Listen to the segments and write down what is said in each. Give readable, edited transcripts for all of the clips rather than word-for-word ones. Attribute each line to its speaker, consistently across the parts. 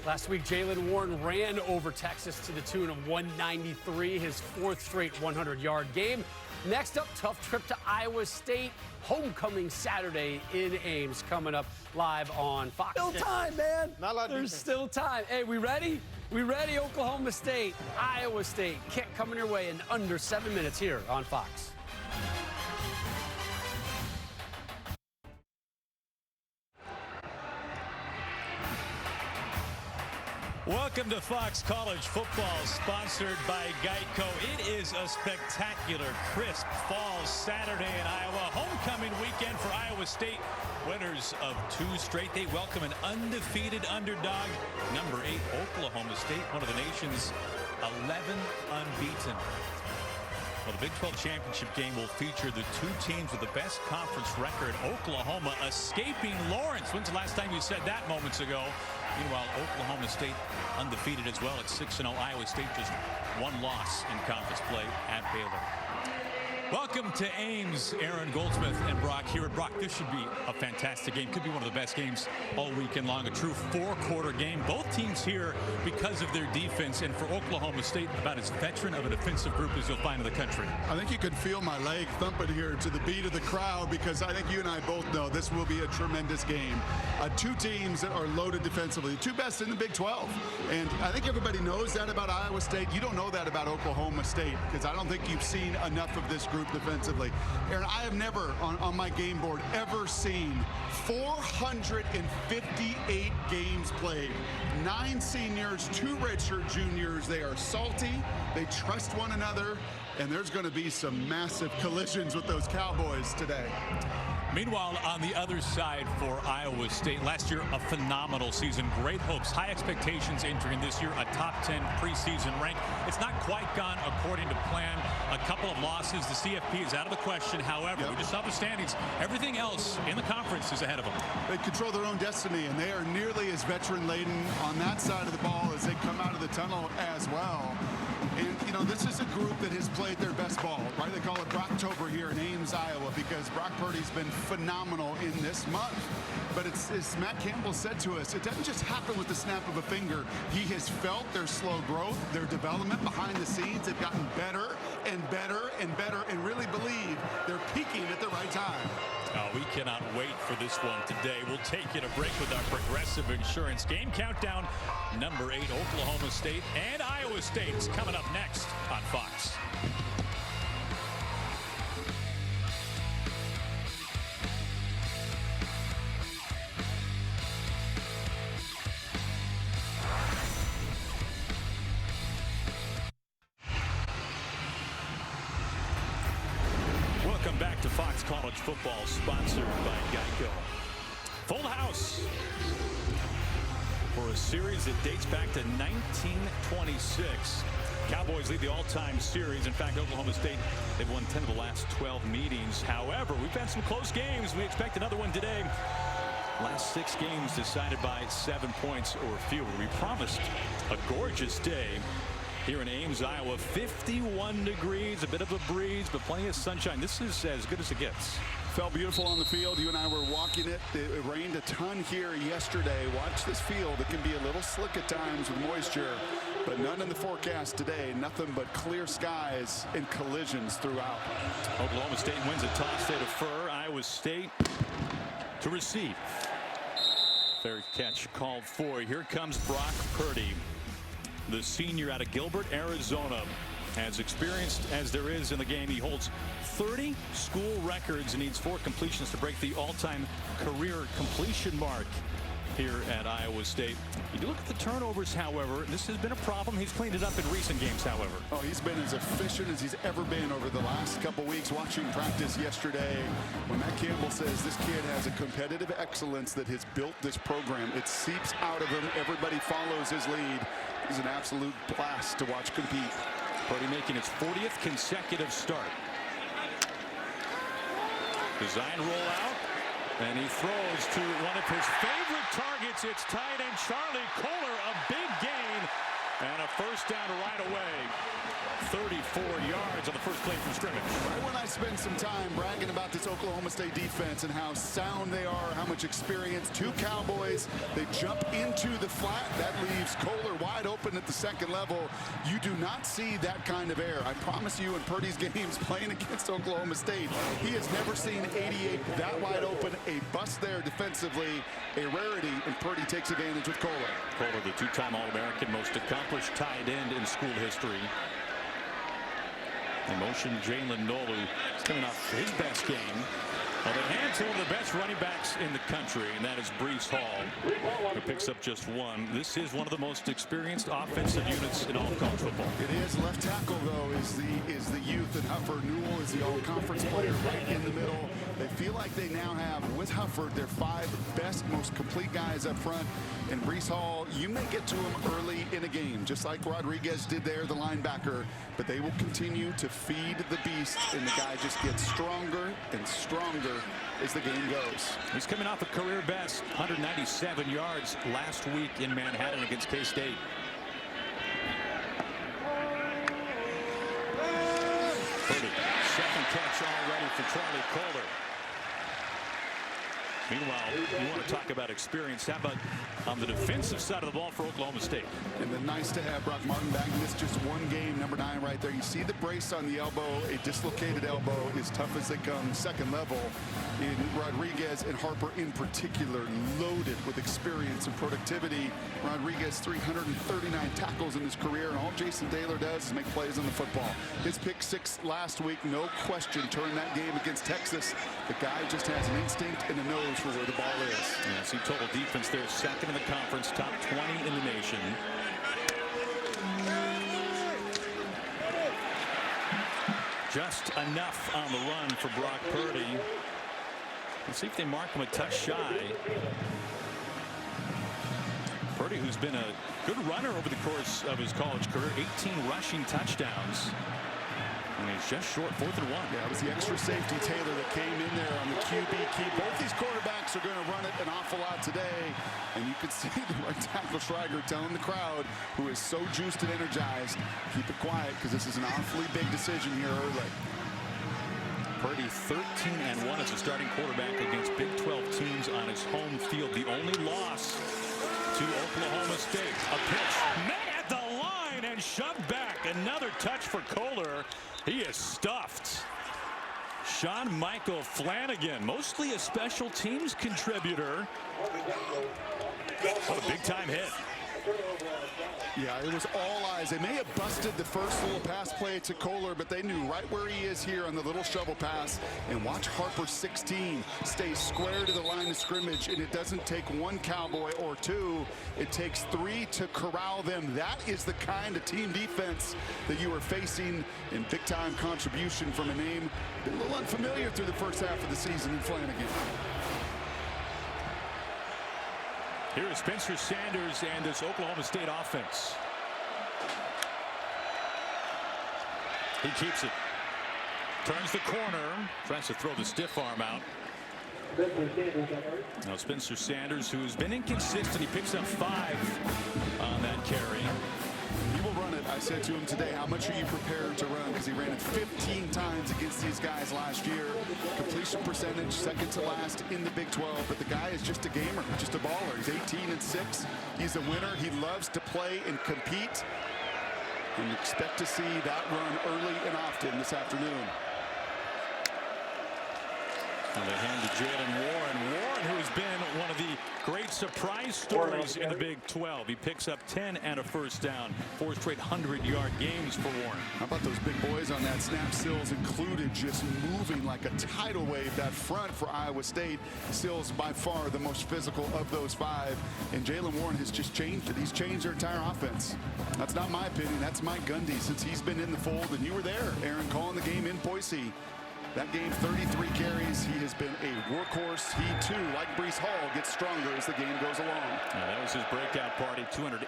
Speaker 1: Last week, Jaylen Warren ran over Texas to the tune of 193, his fourth straight 100-yard game. Next up, tough trip to Iowa State. Homecoming Saturday in Ames, coming up live on Fox. Still time, man.
Speaker 2: Not a lot of
Speaker 1: There's
Speaker 2: defense.
Speaker 1: still time. Hey, we ready? We ready? Oklahoma State, Iowa State. Kick coming your way in under 7 minutes here on Fox.
Speaker 3: Welcome to Fox College Football, sponsored by Geico. It is a spectacular, crisp fall Saturday in Iowa. Homecoming weekend for Iowa State. Winners of 2 straight. They welcome an undefeated underdog, number 8 Oklahoma State, one of the nation's 11 unbeaten. Well, the Big 12 championship game will feature the 2 teams with the best conference record. Oklahoma escaping Lawrence. When's the last time you said that moments ago? Meanwhile, Oklahoma State undefeated as well at 6-0. Iowa State just 1 loss in conference play at Baylor. Welcome to Ames. Aaron Goldsmith and Brock here. Brock, this should be a fantastic game. Could be one of the best games all weekend long. A true 4-quarter game. Both teams here because of their defense, and for Oklahoma State, about as veteran of a defensive group as you'll find in the country.
Speaker 4: I think you can feel my leg thumping here to the beat of the crowd, because I think you and I both know this will be a tremendous game. 2 teams that are loaded defensively, 2 best in the Big 12. And I think everybody knows that about Iowa State. You don't know that about Oklahoma State, because I don't think you've seen enough of this group defensively. Aaron, I have never on my game board ever seen 458 games played. 9 seniors, 2 redshirt juniors. They are salty. They trust one another. And there's going to be some massive collisions with those Cowboys today.
Speaker 3: Meanwhile, on the other side for Iowa State, last year a phenomenal season. Great hopes, high expectations entering this year, a top 10 preseason rank. It's not quite gone according to plan. A couple of losses. The CFP is out of the question. However, we just saw the standings. Everything else in the conference is ahead of them.
Speaker 4: They control their own destiny, and they are nearly as veteran-laden on that side of the ball as they come out of the tunnel as well. And, you know, this is a group that has played their best ball, right? They call it Brocktober here in Ames, Iowa, because Brock Purdy's been phenomenal in this month. But it's, as Matt Campbell said to us, it doesn't just happen with the snap of a finger. He has felt their slow growth, their development behind the scenes. They've gotten better and better and better, and really believe they're peaking at the right time.
Speaker 3: Oh, we cannot wait for this one today. We'll take it a break with our Progressive Insurance Game Countdown. Number 8, Oklahoma State and Iowa State is coming up next on Fox. Welcome back to Fox College Football, sponsored by Geico. Full house for a series that dates back to 1926. Cowboys lead the all-time series. In fact, Oklahoma State, they've won 10 of the last 12 meetings. However, we've had some close games. We expect another one today. Last 6 games decided by 7 points or fewer. We promised a gorgeous day here in Ames, Iowa. 51 degrees, a bit of a breeze, but plenty of sunshine. This is as good as it gets.
Speaker 4: Felt beautiful on the field. You and I were walking it. It rained a ton here yesterday. Watch this field. It can be a little slick at times with moisture, but none in the forecast today. Nothing but clear skies and collisions throughout.
Speaker 3: Oklahoma State wins a toss. They defer. Iowa State to receive. Fair catch called for. Here comes Brock Purdy, the senior out of Gilbert, Arizona. As experienced as there is in the game, he holds 30 school records and needs 4 completions to break the all-time career completion mark here at Iowa State. You do look at the turnovers, however. This has been a problem. He's cleaned it up in recent games, however.
Speaker 4: Oh, he's been as efficient as he's ever been over the last couple weeks. Watching practice yesterday, when Matt Campbell says this kid has a competitive excellence that has built this program, it seeps out of him. Everybody follows his lead. He's an absolute blast to watch compete.
Speaker 3: Purdy making his 40th consecutive start. Design rollout, and he throws to one of his favorite targets. It's tight end Charlie Kohler, a big gain. And a first down right away. 34 yards on the first play from scrimmage.
Speaker 4: Right when I spend some time bragging about this Oklahoma State defense and how sound they are, how much experience, 2 Cowboys, they jump into the flat. That leaves Kohler wide open at the second level. You do not see that kind of air. I promise you, in Purdy's games playing against Oklahoma State, he has never seen 88 that wide open. A bust there defensively, a rarity, and Purdy takes advantage with Kohler.
Speaker 3: Kohler, the 2-time All-American, most accomplished tight end in school history. In motion, Jalen Nolu is coming off his best game. Well, they hand to one of the best running backs in the country, and that is Breece Hall, who picks up just 1. This is one of the most experienced offensive units in all of college football.
Speaker 4: It is. Left tackle, though, is the youth, and Hufford. Newell is the all-conference player right in the middle. They feel like they now have, with Hufford, their 5 best, most complete guys up front. And Breece Hall, you may get to him early in a game, just like Rodriguez did there, the linebacker. But they will continue to feed the beast, and the guy just gets stronger and stronger as the game goes.
Speaker 3: He's coming off a career best 197 yards last week in Manhattan against K-State. Purdy, second catch already for Charlie Kohler. Meanwhile, you want to talk about experience. How about on the defensive side of the ball for Oklahoma State?
Speaker 4: And then nice to have Brock Martin back. Missed just 1 game, number 9 right there. You see the brace on the elbow. A dislocated elbow, as tough as they come, second level. In Rodriguez and Harper in particular, loaded with experience and productivity. Rodriguez, 339 tackles in his career, and all Jason Taylor does is make plays on the football. His pick 6 last week, no question, turned that game against Texas. The guy just has an instinct and a nose for where the ball is.
Speaker 3: Yeah, see total defense there, second in the conference, top 20 in the nation. Just enough on the run for Brock Purdy. Let's see if they mark him a touch shy. Purdy, who's been a good runner over the course of his college career, 18 rushing touchdowns. And he's just short, 4th and 1.
Speaker 4: Yeah, it was the extra safety Taylor that came in there on the QB key. Both these quarterbacks are going to run it an awful lot today. And you could see the right tackle Schreiger telling the crowd, who is so juiced and energized, keep it quiet because this is an awfully big decision here early.
Speaker 3: Purdy 13-1 as a starting quarterback against Big 12 teams on his home field. The only loss to Oklahoma State. A pitch met at the line and shoved back. Another touch for Kohler. He is stuffed. Sean Michael Flanagan, mostly a special teams contributor. What a big-time hit.
Speaker 4: Yeah, it was all eyes. They may have busted the first little pass play to Kohler, but they knew right where he is here on the little shovel pass. And watch Harper, 16, stay square to the line of scrimmage, and it doesn't take 1 Cowboy or 2. It takes 3 to corral them. That is the kind of team defense that you are facing, in big-time contribution from a name a little unfamiliar through the first half of the season in Flanagan.
Speaker 3: Here is Spencer Sanders and this Oklahoma State offense. He keeps it. Turns the corner. Tries to throw the stiff arm out. Now Spencer Sanders, who's been inconsistent. He picks up 5 on that carry.
Speaker 4: He will run it. I said to him today, how much are you prepared to run? Because he ran it 15 times against these guys last year. Completion percentage, second to last in the Big 12. But the guy is just a gamer, just a baller. He's 18-6. He's a winner. He loves to play and compete. And expect to see that run early and often this afternoon.
Speaker 3: And they hand to Jalen Warren. Warren, who has been one of the great surprise stories in the Big 12. He picks up 10 and a first down. 4 straight 100-yard games for Warren.
Speaker 4: How about those big boys on that snap? Sills included, just moving like a tidal wave. That front for Iowa State. Sills by far the most physical of those 5. And Jalen Warren has just changed it. He's changed their entire offense. That's not my opinion. That's Mike Gundy since he's been in the fold. And you were there, Aaron, calling the game in Boise. That game, 33 carries. He has been a workhorse. He, too, like Breece Hall, gets stronger as the game goes along.
Speaker 3: Yeah, that was his breakout party, 218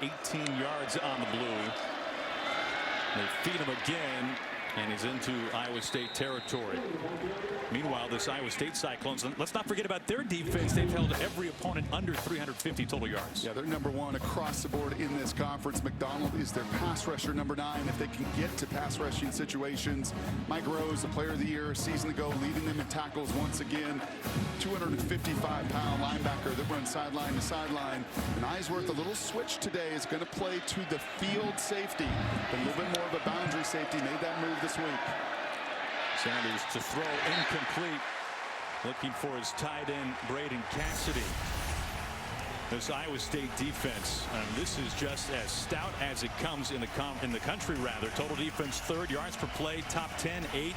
Speaker 3: yards on the blue. They feed him again. and he's into Iowa State territory. Meanwhile, this Iowa State Cyclones, let's not forget about their defense. They've held every opponent under 350 total yards.
Speaker 4: Yeah, they're #1 across the board in this conference. McDonald is their pass rusher #9. If they can get to pass rushing situations, Mike Rose, the player of the year a season ago, leading them in tackles once again. 255-pound linebacker that runs sideline to sideline. And Eisworth, a little switch today, is going to play to the field safety. A little bit more of a boundary safety. Made that move this week.
Speaker 3: Sanders to throw, incomplete. Looking for his tight end, Braden Cassidy. This Iowa State defense, this is just as stout as it comes in the country, rather. Total defense 3rd, yards per play, top 10, 8th.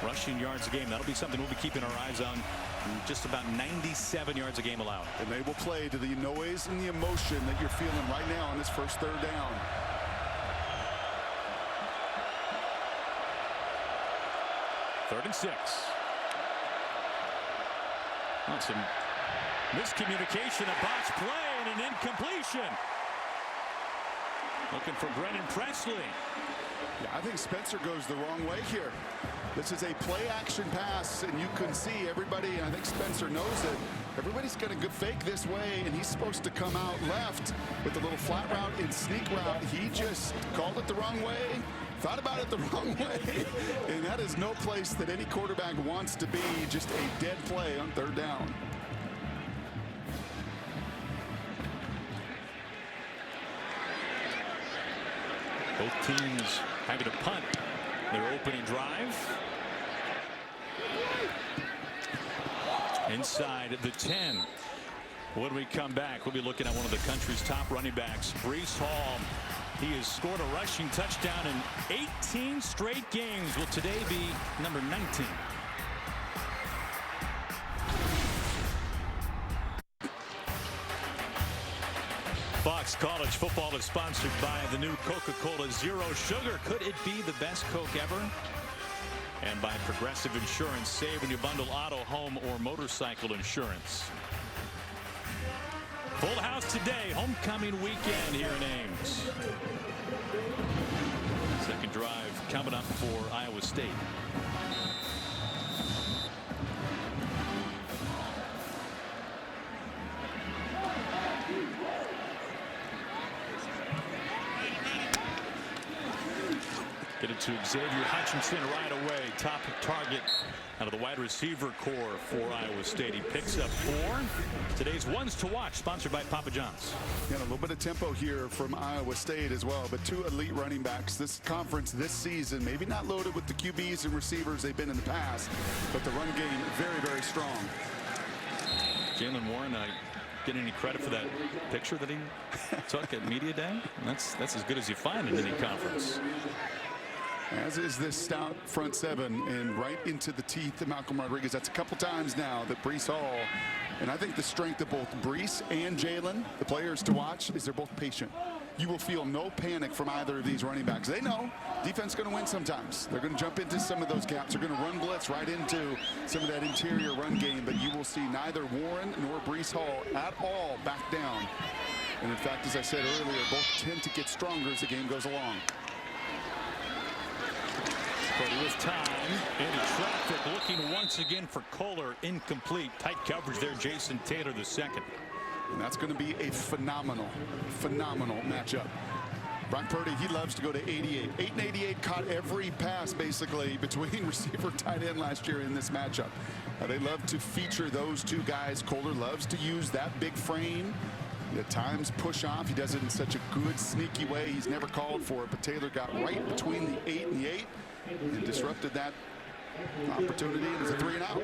Speaker 3: Rushing yards a game. That'll be something we'll be keeping our eyes on. Just about 97 yards a game allowed.
Speaker 4: And they will play to the noise and the emotion that you're feeling right now on this first 3rd down.
Speaker 3: Third and 6. Oh, some miscommunication, a botched play, and an incompletion. Looking for Brennan Presley.
Speaker 4: Yeah, I think Spencer goes the wrong way here. This is a play-action pass, and you can see everybody, and I think Spencer knows it. Everybody's going to fake this way, and he's supposed to come out left with a little flat route and sneak route. He just called it the wrong way, thought about it the wrong way, and that is no place that any quarterback wants to be. Just a dead play on 3rd down.
Speaker 3: Both teams having to punt their opening drive. Inside the 10. When we come back, we'll be looking at one of the country's top running backs, Breece Hall. He has scored a rushing touchdown in 18 straight games. Will today be number 19? Fox College Football is sponsored by the new Coca-Cola Zero Sugar. Could it be the best Coke ever? And by Progressive Insurance. Save when you bundle auto, home, or motorcycle insurance. Full house today. Homecoming weekend here in Ames. Second drive coming up for Iowa State. Get it to Xavier Hutchinson right away. Top target out of the wide receiver core for Iowa State. He picks up 4. Today's ones to watch, sponsored by Papa John's.
Speaker 4: Yeah, a little bit of tempo here from Iowa State as well, but 2 elite running backs. This conference this season, maybe not loaded with the QBs and receivers they've been in the past, but the run game very, very strong.
Speaker 3: Jalen Warren, get any credit for that picture that he took at Media Day? That's as good as you find in any conference.
Speaker 4: As is this stout front 7, and right into the teeth of Malcolm Rodriguez. That's a couple times now that Breece Hall, and I think the strength of both Breece and Jalen, the players to watch, is they're both patient. You will feel no panic from either of these running backs. They know defense is going to win sometimes. They're going to jump into some of those gaps. They're going to run blitz right into some of that interior run game, but you will see neither Warren nor Breece Hall at all back down. And in fact, as I said earlier, both tend to get stronger as the game goes along.
Speaker 3: Cody with time into traffic, looking once again for Kohler. Incomplete. Tight coverage there. Jason Taylor the second.
Speaker 4: And that's going to be a phenomenal matchup. Brock Purdy, he loves to go to 88. 8 and 88, caught every pass basically between receiver and tight end last year in this matchup. They love to feature those 2 guys. Kohler loves to use that big frame. At times push off. He does it in such a good sneaky way. He's never called for it, but Taylor got right between the 8 and the 8 and disrupted that opportunity. It was a 3 and out.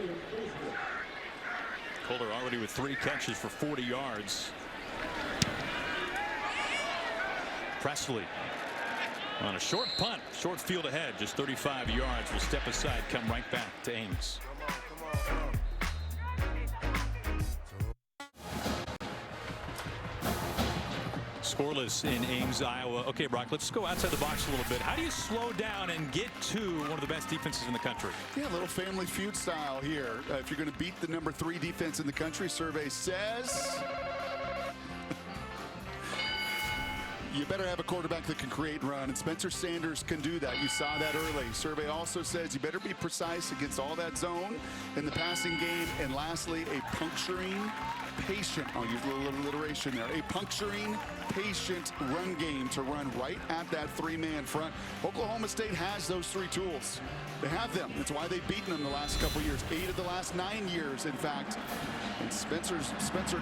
Speaker 3: Kohler already with 3 catches for 40 yards. Presley on a short punt, short field ahead, just 35 yards. Will step aside, come right back to Ames.
Speaker 2: Come on.
Speaker 3: Scoreless in Ames, Iowa. Okay, Brock, let's go outside the box a little bit. How do you slow down and get to one of the best defenses in the country?
Speaker 4: Yeah, a little family feud style here. If you're going to beat the number 3 defense in the country, survey says you better have a quarterback that can create and run, and Spencer Sanders can do that. You saw that early. Survey also says you better be precise against all that zone in the passing game. And lastly, a puncturing, patient, I'll use a little alliteration there, a puncturing, patient run game to run right at that three-man front. Oklahoma State has those three tools. They have them. That's why they've beaten them the last couple years. 8 of the last 9 years, in fact. And Spencer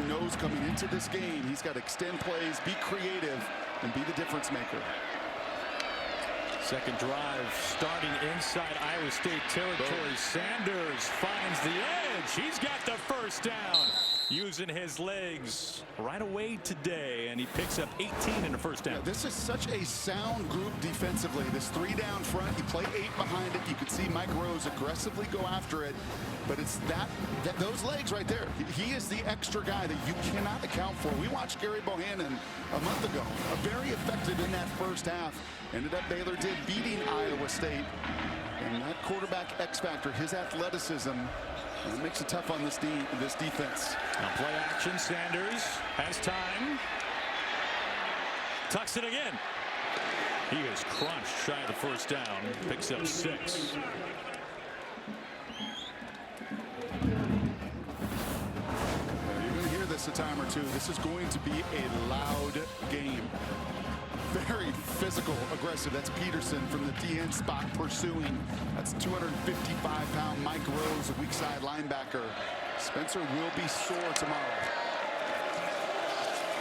Speaker 4: knows coming into this game, he's got to extend plays, be creative, and be the difference maker.
Speaker 3: Second drive starting inside Iowa State territory. Sanders finds the edge. He's got the first down using his legs right away today, and he picks up 18 in the first down.
Speaker 4: Yeah, this is such a sound group defensively. This 3 down front, you play 8 behind it. You could see Mike Rose aggressively go after it, but it's those legs right there. He is the extra guy that you cannot account for. We watched Gary Bohannon a month ago, very effective in that first half. Ended up Baylor did beating Iowa State, and that quarterback X factor, his athleticism, makes it tough on this defense.
Speaker 3: Now play action. Sanders has time. Tucks it again. He is crunched shy of the first down. Picks up 6.
Speaker 4: You're going to hear this a time or two. This is going to be a loud game. Very physical, aggressive. That's Peterson from the DN spot pursuing. That's 255-pound Mike Rose, a weak side linebacker. Spencer will be sore tomorrow.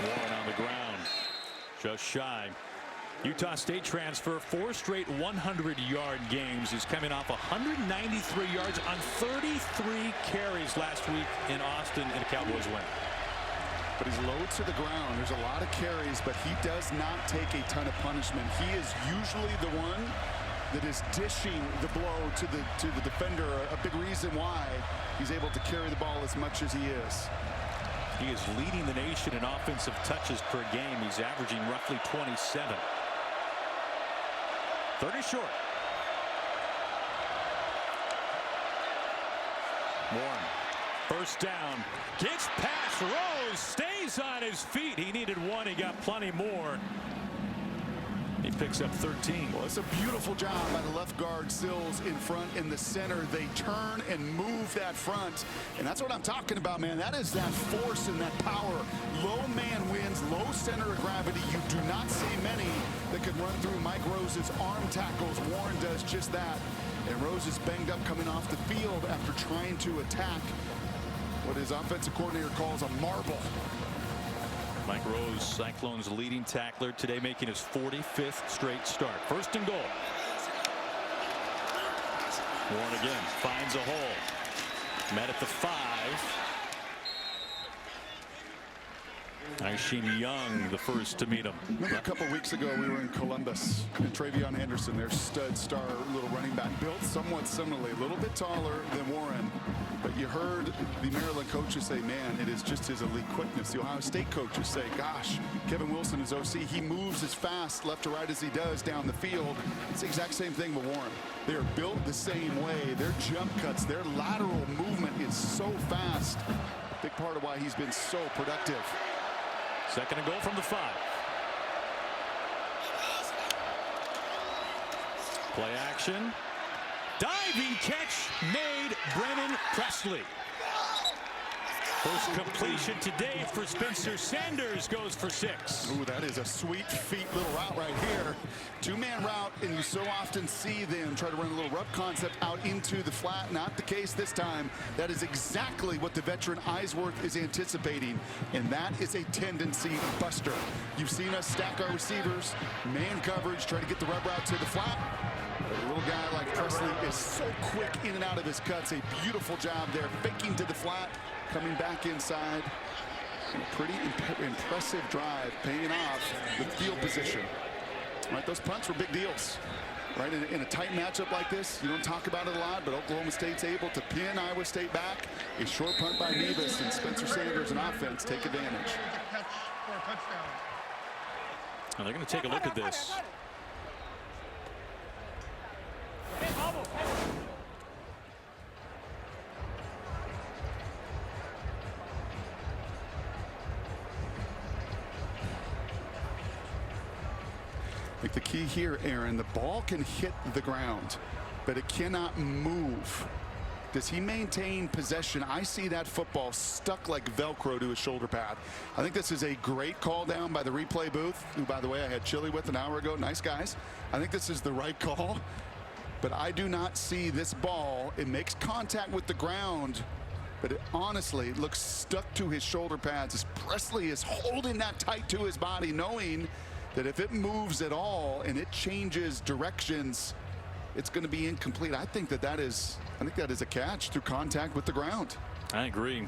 Speaker 3: Warren on the ground, just shy. Utah State transfer, 4 straight 100-yard games. He's coming off 193 yards on 33 carries last week in Austin in a Cowboys win.
Speaker 4: But he's low to the ground. There's a lot of carries, but he does not take a ton of punishment. He is usually the one that is dishing the blow to the defender. A big reason why he's able to carry the ball as much as he is.
Speaker 3: He is leading the nation in offensive touches per game. He's averaging roughly 27. 30 short. Warren. First down, gets past Rose, stays on his feet. He needed 1, he got plenty more. He picks up 13.
Speaker 4: Well, it's a beautiful job by the left guard Sills in front. In the center, they turn and move that front. And that's what I'm talking about, man. That is that force and that power. Low man wins, low center of gravity. You do not see many that can run through Mike Rose's arm tackles. Warren does just that. And Rose is banged up coming off the field after trying to attack what his offensive coordinator calls a marble.
Speaker 3: Mike Rose, Cyclones leading tackler today, making his 45th straight start. First and goal. Warren again finds a hole. Met at the 5. Aishin Young, the first to meet him.
Speaker 4: Remember a couple weeks ago we were in Columbus, and Travion Henderson, their stud star little running back, built somewhat similarly, a little bit taller than Warren. But you heard the Maryland coaches say, man, it is just his elite quickness. The Ohio State coaches say, gosh, Kevin Wilson is OC. He moves as fast left to right as he does down the field. It's the exact same thing with Warren. They are built the same way. Their jump cuts, their lateral movement is so fast. Big part of why he's been so productive.
Speaker 3: Second and goal from the 5. Play action. Diving catch made Brennan Presley. First completion today for Spencer Sanders, goes for 6.
Speaker 4: Ooh, that is a sweet feet little route right here. 2-man route, and you so often see them try to run a little rub concept out into the flat. Not the case this time. That is exactly what the veteran Eisworth is anticipating, and that is a tendency buster. You've seen us stack our receivers, man coverage, try to get the rub route to the flat. But a little guy like Presley is so quick in and out of his cuts. A beautiful job there, faking to the flat, coming back inside. A pretty impressive drive, paying off with field position. Right, those punts were big deals. Right, in a tight matchup like this, you don't talk about it a lot, but Oklahoma State's able to pin Iowa State back. A short punt by Nevis, and Spencer Sanders and offense take advantage.
Speaker 3: Well, they're going to take a look at this.
Speaker 4: Like the key here, Aaron, the ball can hit the ground, but it cannot move. Does he maintain possession? I see that football stuck like Velcro to his shoulder pad. I think this is a great call down by the replay booth, who, by the way, I had chili with an hour ago. Nice guys. I think this is the right call, but I do not see this ball. It makes contact with the ground, but it honestly looks stuck to his shoulder pads as Presley is holding that tight to his body, knowing that if it moves at all and it changes directions, it's going to be incomplete. I think that is a catch through contact with the ground.
Speaker 3: I agree.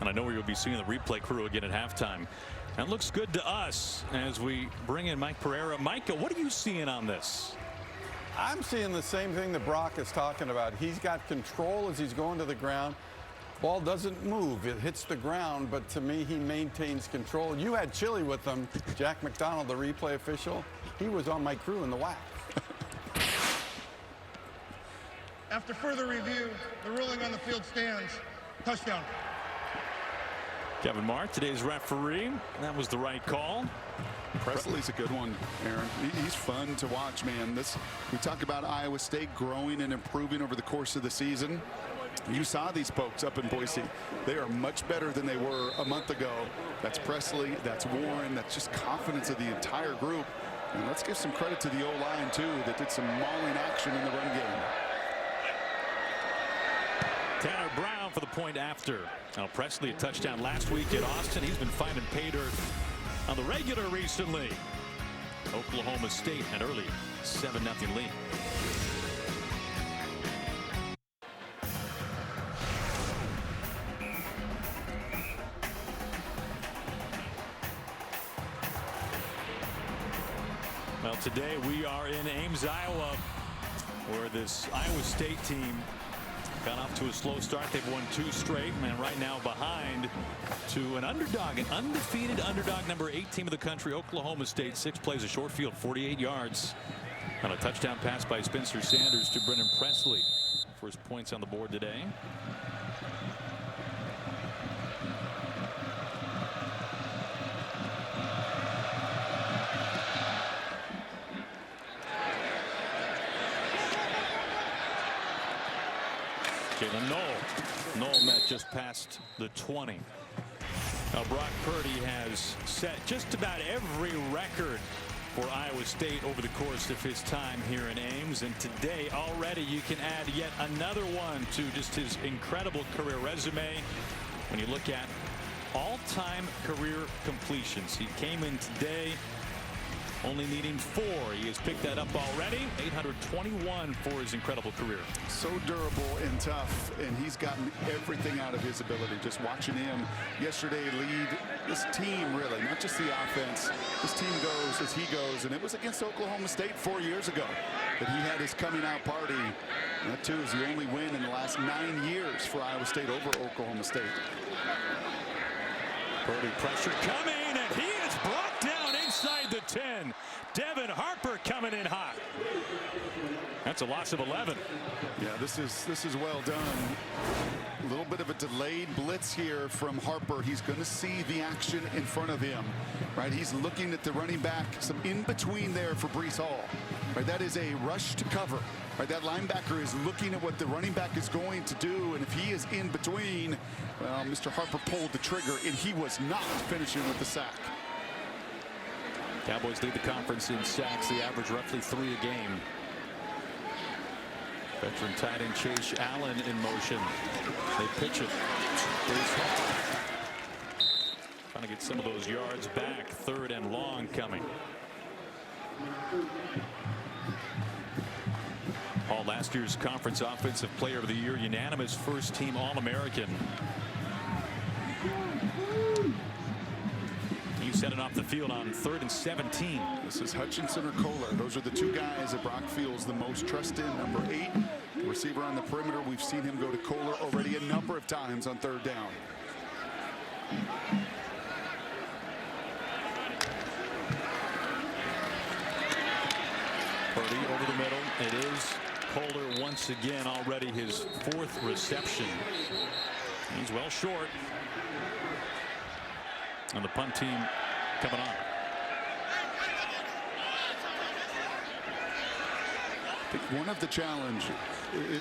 Speaker 3: And I know we will be seeing the replay crew again at halftime. That looks good to us as we bring in Mike Pereira. Micah, what are you seeing on this?
Speaker 2: I'm seeing the same thing that Brock is talking about. He's got control as he's going to the ground. Ball doesn't move. It hits the ground, but to me, he maintains control. You had chili with him. Jack McDonald, the replay official. He was on my crew in the WAC.
Speaker 5: After further review, the ruling on the field stands. Touchdown.
Speaker 3: Kevin Mark, today's referee. That was the right call.
Speaker 4: Presley's a good one, Aaron. He's fun to watch, man. We talk about Iowa State growing and improving over the course of the season. You saw these folks up in Boise. They are much better than they were a month ago. That's Presley, that's Warren, that's just confidence of the entire group. And let's give some credit to the O-line, too, that did some mauling action in the run game.
Speaker 3: Tanner Brown for the point after. Now Presley a touchdown last week at Austin. He's been finding pay dirt on the regular recently. Oklahoma State an early 7-0 lead. Well, today we are in Ames, Iowa, where this Iowa State team got off to a slow start. They've won 2 straight, and right now behind to an underdog, an undefeated underdog, number 8 team of the country, Oklahoma State. 6 plays, a short field, 48 yards. On a touchdown pass by Spencer Sanders to Brennan Presley. First points on the board today. Knoll met just past the 20. Now Brock Purdy has set just about every record for Iowa State over the course of his time here in Ames, and today already you can add yet another one to just his incredible career resume. When you look at all-time career completions, he came in today only needing 4. He has picked that up already. 821 for his incredible career.
Speaker 4: So durable and tough, and he's gotten everything out of his ability. Just watching him yesterday lead this team, really, not just the offense. This team goes as he goes, and it was against Oklahoma State 4 years ago that he had his coming out party. And that, too, is the only win in the last 9 years for Iowa State over Oklahoma State.
Speaker 3: Purdy pressure coming, and he is brought down inside the 10. Devin Harper coming in hot. That's a loss of 11.
Speaker 4: Yeah, this is well done. A little bit of a delayed blitz here from Harper. He's going to see the action in front of him, right? He's looking at the running back, some in between there for Breece Hall, right? That is a rush to cover, right? That linebacker is looking at what the running back is going to do, and if he is in between, well, Mr. Harper pulled the trigger, and he was not finishing with the sack.
Speaker 3: Cowboys lead the conference in sacks. They average roughly 3 a game. Veteran tight end Chase Allen in motion. They pitch it. Breece Hall trying to get some of those yards back. 3rd and long coming. Hall, last year's conference offensive player of the year, unanimous first team All-American. He's setting off the field on 3rd and 17.
Speaker 4: This is Hutchinson or Kohler. Those are the 2 guys that Brock feels the most trust in. Number 8, the receiver on the perimeter. We've seen him go to Kohler already a number of times on 3rd down.
Speaker 3: Purdy over the middle. It is Kohler once again, already his 4th reception. He's well short. And the punt team coming on.
Speaker 4: One of the challenge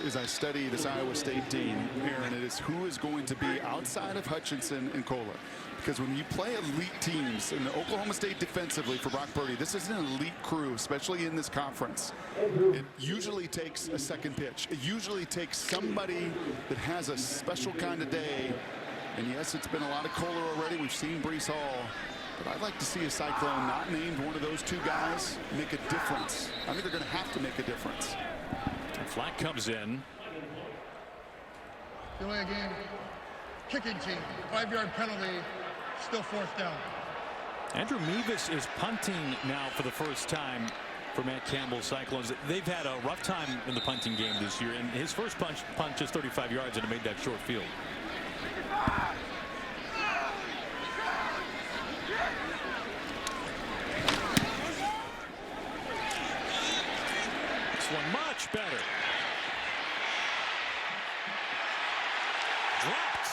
Speaker 4: as I study this Iowa State team, Aaron, it is who is going to be outside of Hutchinson and Kohler. Because when you play elite teams, in Oklahoma State defensively for Brock Purdy, this is an elite crew, especially in this conference. It usually takes a second pitch. It usually takes somebody that has a special kind of day. And yes, it's been a lot of Kohler already. We've seen Breece Hall. But I'd like to see a Cyclone not named one of those two guys make a difference. I think they're going to have to make a difference.
Speaker 3: Flack comes in.
Speaker 5: Delay a game. Kicking team. 5-yard penalty. Still fourth down.
Speaker 3: Andrew Mevis is punting now for the first time for Matt Campbell's Cyclones. They've had a rough time in the punting game this year, and his first punt just 35 yards, and it made that short field. This one much better. Dropped.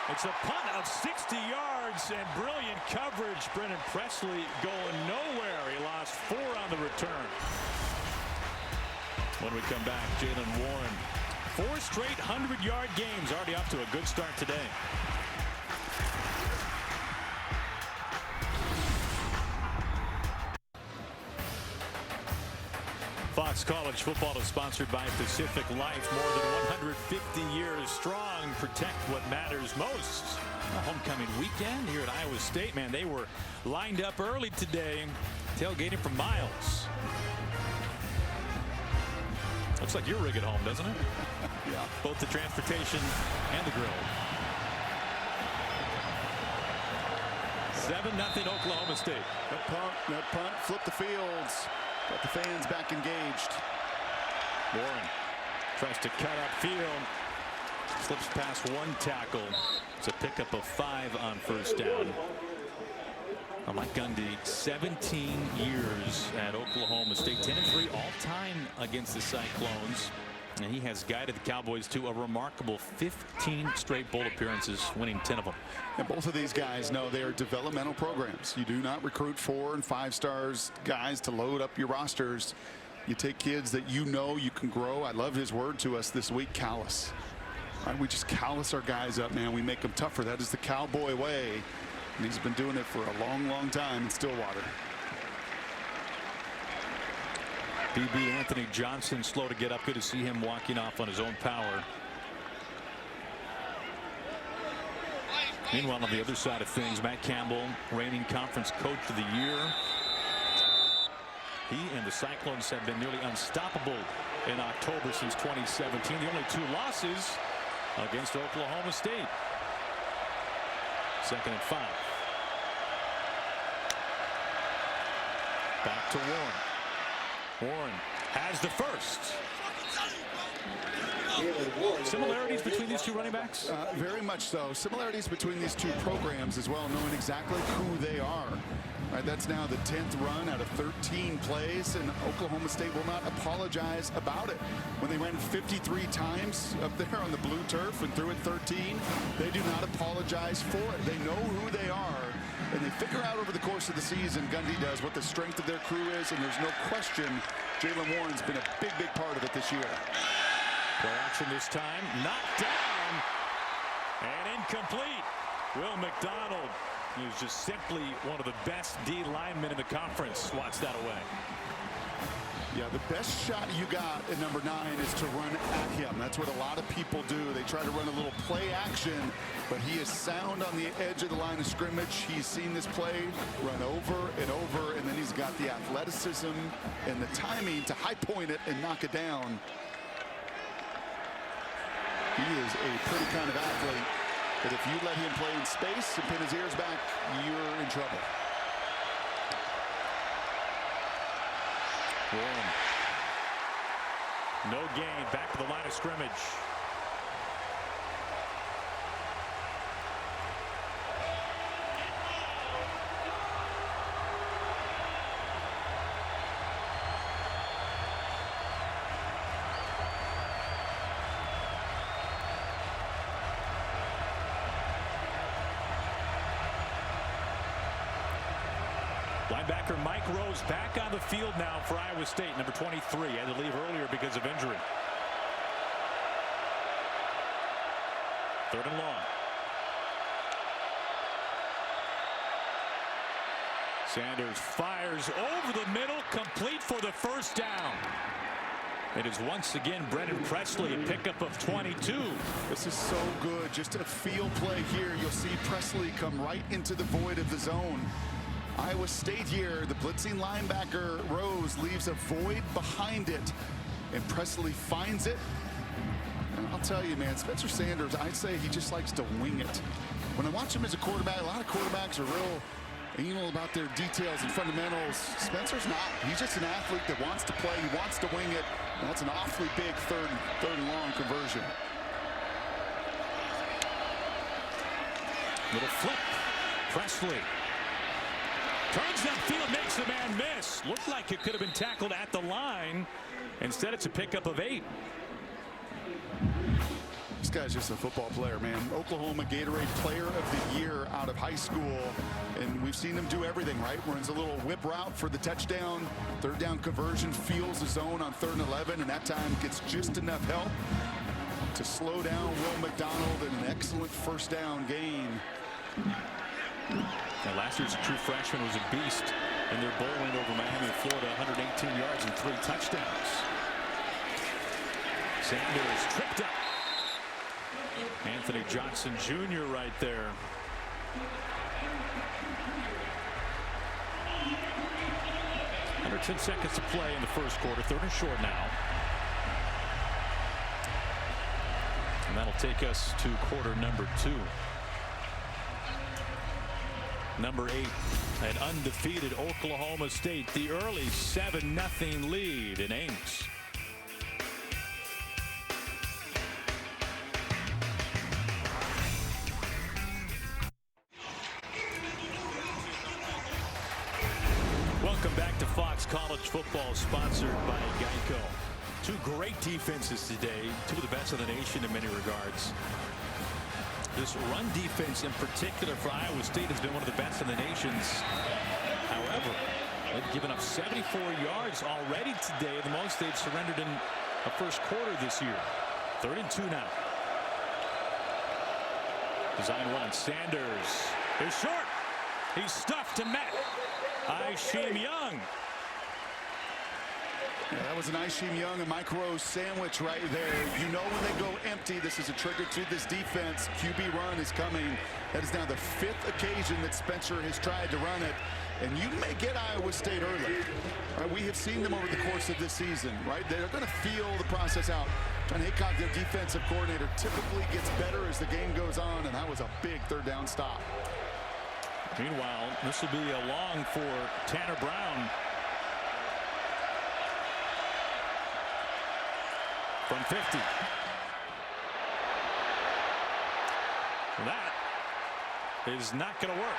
Speaker 3: It's a punt of 60 yards and brilliant coverage. Brennan Presley going nowhere. He lost 4 on the return. When we come back, Jalen Warren. 4 straight 100-yard games, already off to a good start today. Fox College Football is sponsored by Pacific Life. More than 150 years strong. Protect what matters most. A homecoming weekend here at Iowa State. Man, they were lined up early today, tailgating for miles. Looks like your rig at home, doesn't it?
Speaker 4: Yeah.
Speaker 3: Both the transportation and the grill. 7-0 Oklahoma State.
Speaker 4: That punt flipped the fields. Got the fans back engaged.
Speaker 3: Warren tries to cut upfield. Slips past 1 tackle. It's a pickup of 5 on first down. Mike Gundy, 17 years at Oklahoma State, 10-3 all-time against the Cyclones. And he has guided the Cowboys to a remarkable 15 straight bowl appearances, winning 10 of them.
Speaker 4: And both of these guys know they are developmental programs. You do not recruit 4 and 5 stars guys to load up your rosters. You take kids that you know you can grow. I love his word to us this week, callous. Right, we just callous our guys up, man. We make them tougher. That is the Cowboy way. And he's been doing it for a long, long time in Stillwater.
Speaker 3: BB Anthony Johnson slow to get up. Good to see him walking off on his own power. Meanwhile, on the other side of things, Matt Campbell, reigning conference coach of the year. He and the Cyclones have been nearly unstoppable in October since 2017. The only 2 losses against Oklahoma State. 2nd and 5. Back to Warren. Warren has the first. Similarities between these 2 running backs?
Speaker 4: Very much so. Similarities between these 2 programs as well, knowing exactly who they are. Right, that's now the 10th run out of 13 plays, and Oklahoma State will not apologize about it. When they ran 53 times up there on the blue turf and threw it 13, they do not apologize for it. They know who they are, and they figure out over the course of the season, Gundy does, what the strength of their crew is, and there's no question Jalen Warren's been a big, big part of it this year.
Speaker 3: Play action this time, knocked down, and incomplete. Will McDonald, who's just simply one of the best D linemen in the conference, swats that away.
Speaker 4: Yeah, the best shot you got at number 9 is to run at him. That's what a lot of people do. They try to run a little play action, but he is sound on the edge of the line of scrimmage. He's seen this play run over and over, and then he's got the athleticism and the timing to high point it and knock it down. He is a pretty kind of athlete that if you let him play in space and pin his ears back, you're in trouble.
Speaker 3: Warren. No gain, back to the line of scrimmage. Linebacker Mike Rose back on the field now for Iowa State. Number 23 had to leave earlier because of injury. 3rd and long. Sanders fires over the middle, complete for the first down. It is once again Brennan Presley, a pickup of 22.
Speaker 4: This is so good. Just a field play here. You'll see Presley come right into the void of the zone. Iowa State here, the blitzing linebacker Rose leaves a void behind it, and Presley finds it. And I'll tell you, man, Spencer Sanders, I'd say he just likes to wing it. When I watch him as a quarterback, a lot of quarterbacks are real anal about their details and fundamentals. Spencer's not. He's just an athlete that wants to play. He wants to wing it. And that's an awfully big third and long conversion.
Speaker 3: Little flip. Presley turns upfield, makes the man miss. Looked like it could have been tackled at the line. Instead, it's a pickup of 8.
Speaker 4: This guy's just a football player, man. Oklahoma Gatorade Player of the Year out of high school. And we've seen him do everything, right? Runs a little whip route for the touchdown. 3rd down conversion, feels the zone on 3rd and 11, and that time gets just enough help to slow down Will McDonald in an excellent 1st down gain.
Speaker 3: Now, last year's true freshman was a beast in their bowl win over Miami of Florida, 118 yards and 3 touchdowns. Sanders tripped up. Anthony Johnson Jr. right there. Under 10 seconds to play in the first quarter. 3rd and short now. And that'll take us to quarter number 2. Number 8, an undefeated Oklahoma State. The early 7-0 lead in Ames. Welcome back to Fox College Football, sponsored by Geico. 2 great defenses today, 2 of the best in the nation in many regards. This run defense in particular for Iowa State has been one of the best in the nations. However, they've given up 74 yards already today, the most they've surrendered in a first quarter this year. 3rd and 2 now. Design run. Sanders is short. He's stuffed and met. Isheem Young.
Speaker 4: Yeah, that was an Isheem Young and Mike Rose sandwich right there. You know when they go empty, this is a trigger to this defense. QB run is coming. That is now the 5th occasion that Spencer has tried to run it. And you may get Iowa State early. Right, we have seen them over the course of this season, right? They're going to feel the process out. John Haycock, their defensive coordinator, typically gets better as the game goes on, and that was a big 3rd down stop.
Speaker 3: Meanwhile, this will be a long for Tanner Brown. From 50. That is not going to work.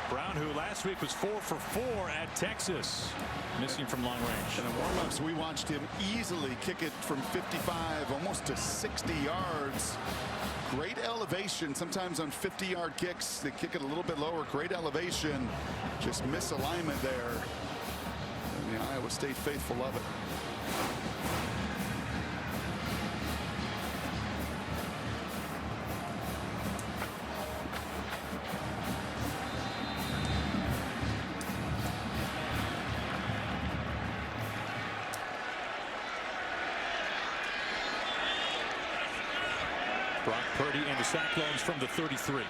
Speaker 3: Brown, who last week was 4 for 4 at Texas, missing from long range.
Speaker 4: In the warm-ups, we watched him easily kick it from 55 almost to 60 yards. Great elevation. Sometimes on 50-yard kicks, they kick it a little bit lower. Great elevation. Just misalignment there. And the Iowa State faithful love it.
Speaker 3: Brock Purdy and the Cyclones from the 33.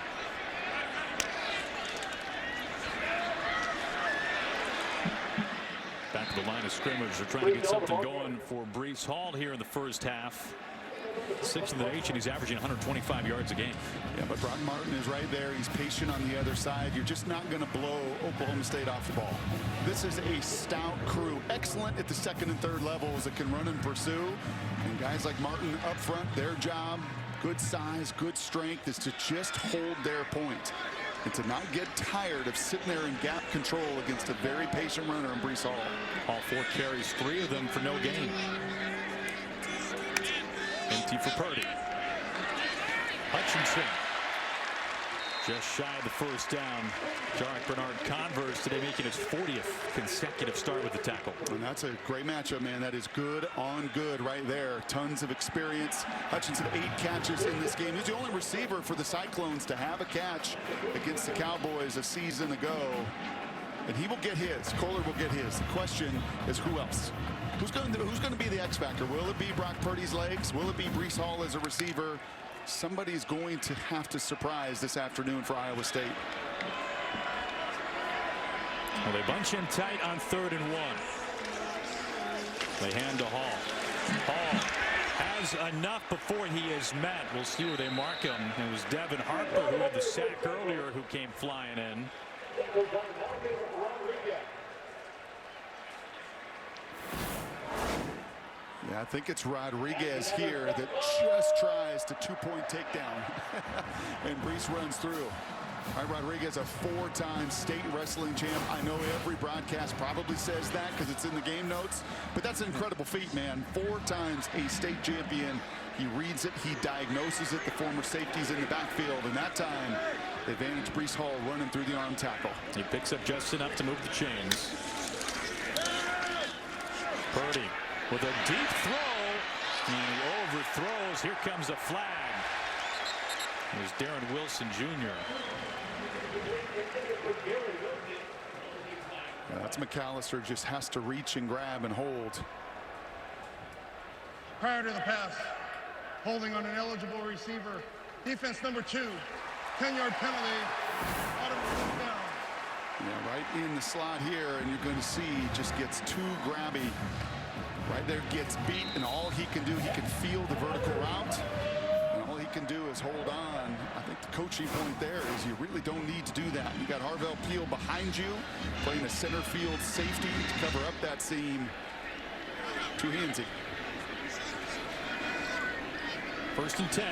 Speaker 3: Back to the line of scrimmage. They're trying to get something going for Breece Hall here in the first half. 6th in the nation. He's averaging 125 yards a game.
Speaker 4: Yeah, but Brock Martin is right there. He's patient on the other side. You're just not going to blow Oklahoma State off the ball. This is a stout crew. Excellent at the 2nd and 3rd levels that can run and pursue. And guys like Martin up front, their job, good size, good strength, is to just hold their point and to not get tired of sitting there in gap control against a very patient runner in Breece Hall.
Speaker 3: All 4 carries, 3 of them for no gain. Empty for Purdy. Hutchinson Just shy of the first down. Jarek Bernard Converse today making his 40th consecutive start with the tackle.
Speaker 4: And that's a great matchup, man. That is good on good right there. Tons of experience. Hutchinson 8 catches in this game. He's the only receiver for the Cyclones to have a catch against the Cowboys a season ago. And he will get his. Kohler will get his. The question is who else? Who's going to be the X factor? Will it be Brock Purdy's legs? Will it be Breece Hall as a receiver? Somebody's going to have to surprise this afternoon for Iowa State.
Speaker 3: Well, they bunch him tight on 3rd and 1. They hand to Hall. Hall has enough before he is met. We'll see where they mark him. It was Devin Harper who had the sack earlier who came flying in.
Speaker 4: Yeah, I think it's Rodriguez here that just tries to 2-point takedown. And Breece runs through. All right, Rodriguez, a 4-time state wrestling champ. I know every broadcast probably says that because it's in the game notes, but that's an incredible feat, man. 4 times a state champion. He reads it, he diagnoses it. The former safety's in the backfield, and that time, advantage Breece Hall running through the arm tackle.
Speaker 3: He picks up just enough to move the chains. Purdy with a deep throw, and he overthrows. Here comes a flag. There's Darren Wilson Jr.
Speaker 4: Yeah, that's McAllister, just has to reach and grab and hold.
Speaker 5: Prior to the pass, holding on an eligible receiver. Defense number 2, 10-yard penalty. Automatic down.
Speaker 4: Yeah, right in the slot here, and you're going to see just gets too grabby. Right there, gets beat, and all he can do, he can feel the vertical route, and all he can do is hold on. I think the coaching point there is you really don't need to do that. You got Harvell Peel behind you, playing a center field safety to cover up that seam. Too handsy.
Speaker 3: 1st and 10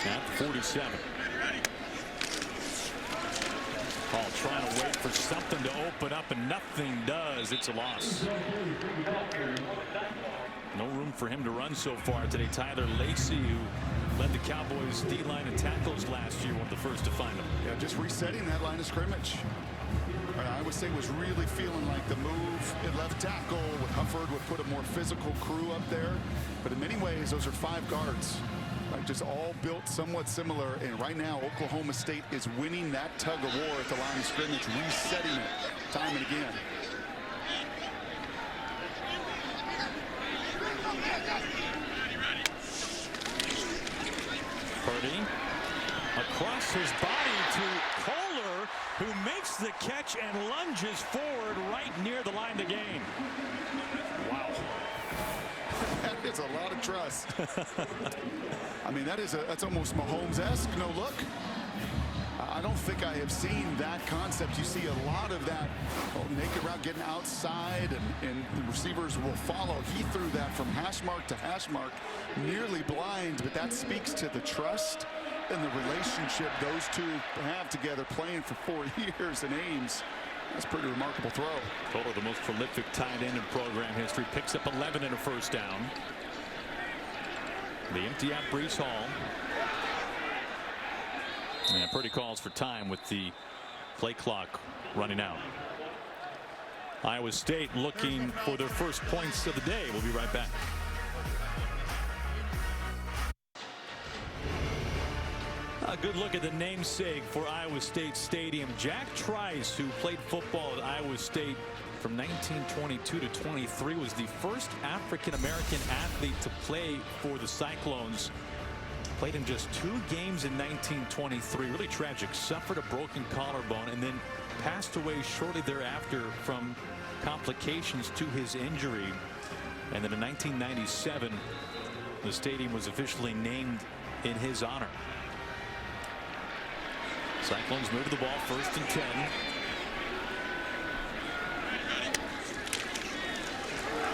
Speaker 3: at 47. Hall trying to wait for something to open up, and nothing does. It's a loss. No room for him to run so far today. Tyler Lacey, who led the Cowboys D-line and tackles last year, one of the first to find him.
Speaker 4: Yeah, just resetting that line of scrimmage. Iowa State was really feeling like the move at left tackle with Hufford would put a more physical crew up there. But in many ways, those are 5 guards. Like just all built somewhat similar, and right now Oklahoma State is winning that tug of war at the line of scrimmage, resetting it time and again.
Speaker 3: Purdy across his body to Kohler, who makes the catch and lunges forward right near the line to gain. Wow.
Speaker 4: That is a lot of trust. I mean, that's almost Mahomes-esque. No look. I don't think I have seen that concept. You see a lot of that naked route getting outside, and the receivers will follow. He threw that from hash mark to hash mark, nearly blind, but that speaks to the trust and the relationship those two have together, playing for 4 years in Ames. That's a pretty remarkable throw.
Speaker 3: Kohler, the most prolific tight end in program history, picks up 11 and a 1st down. They empty out Breece Hall. And Purdy calls for time with the play clock running out. Iowa State looking for their first points of the day. We'll be right back. A good look at the namesake for Iowa State Stadium. Jack Trice, who played football at Iowa State from 1922 to 23, was the first African-American athlete to play for the Cyclones. Played in just 2 games in 1923. Really tragic. Suffered a broken collarbone and then passed away shortly thereafter from complications to his injury. And then in 1997, the stadium was officially named in his honor. Cyclones move the ball 1st and 10.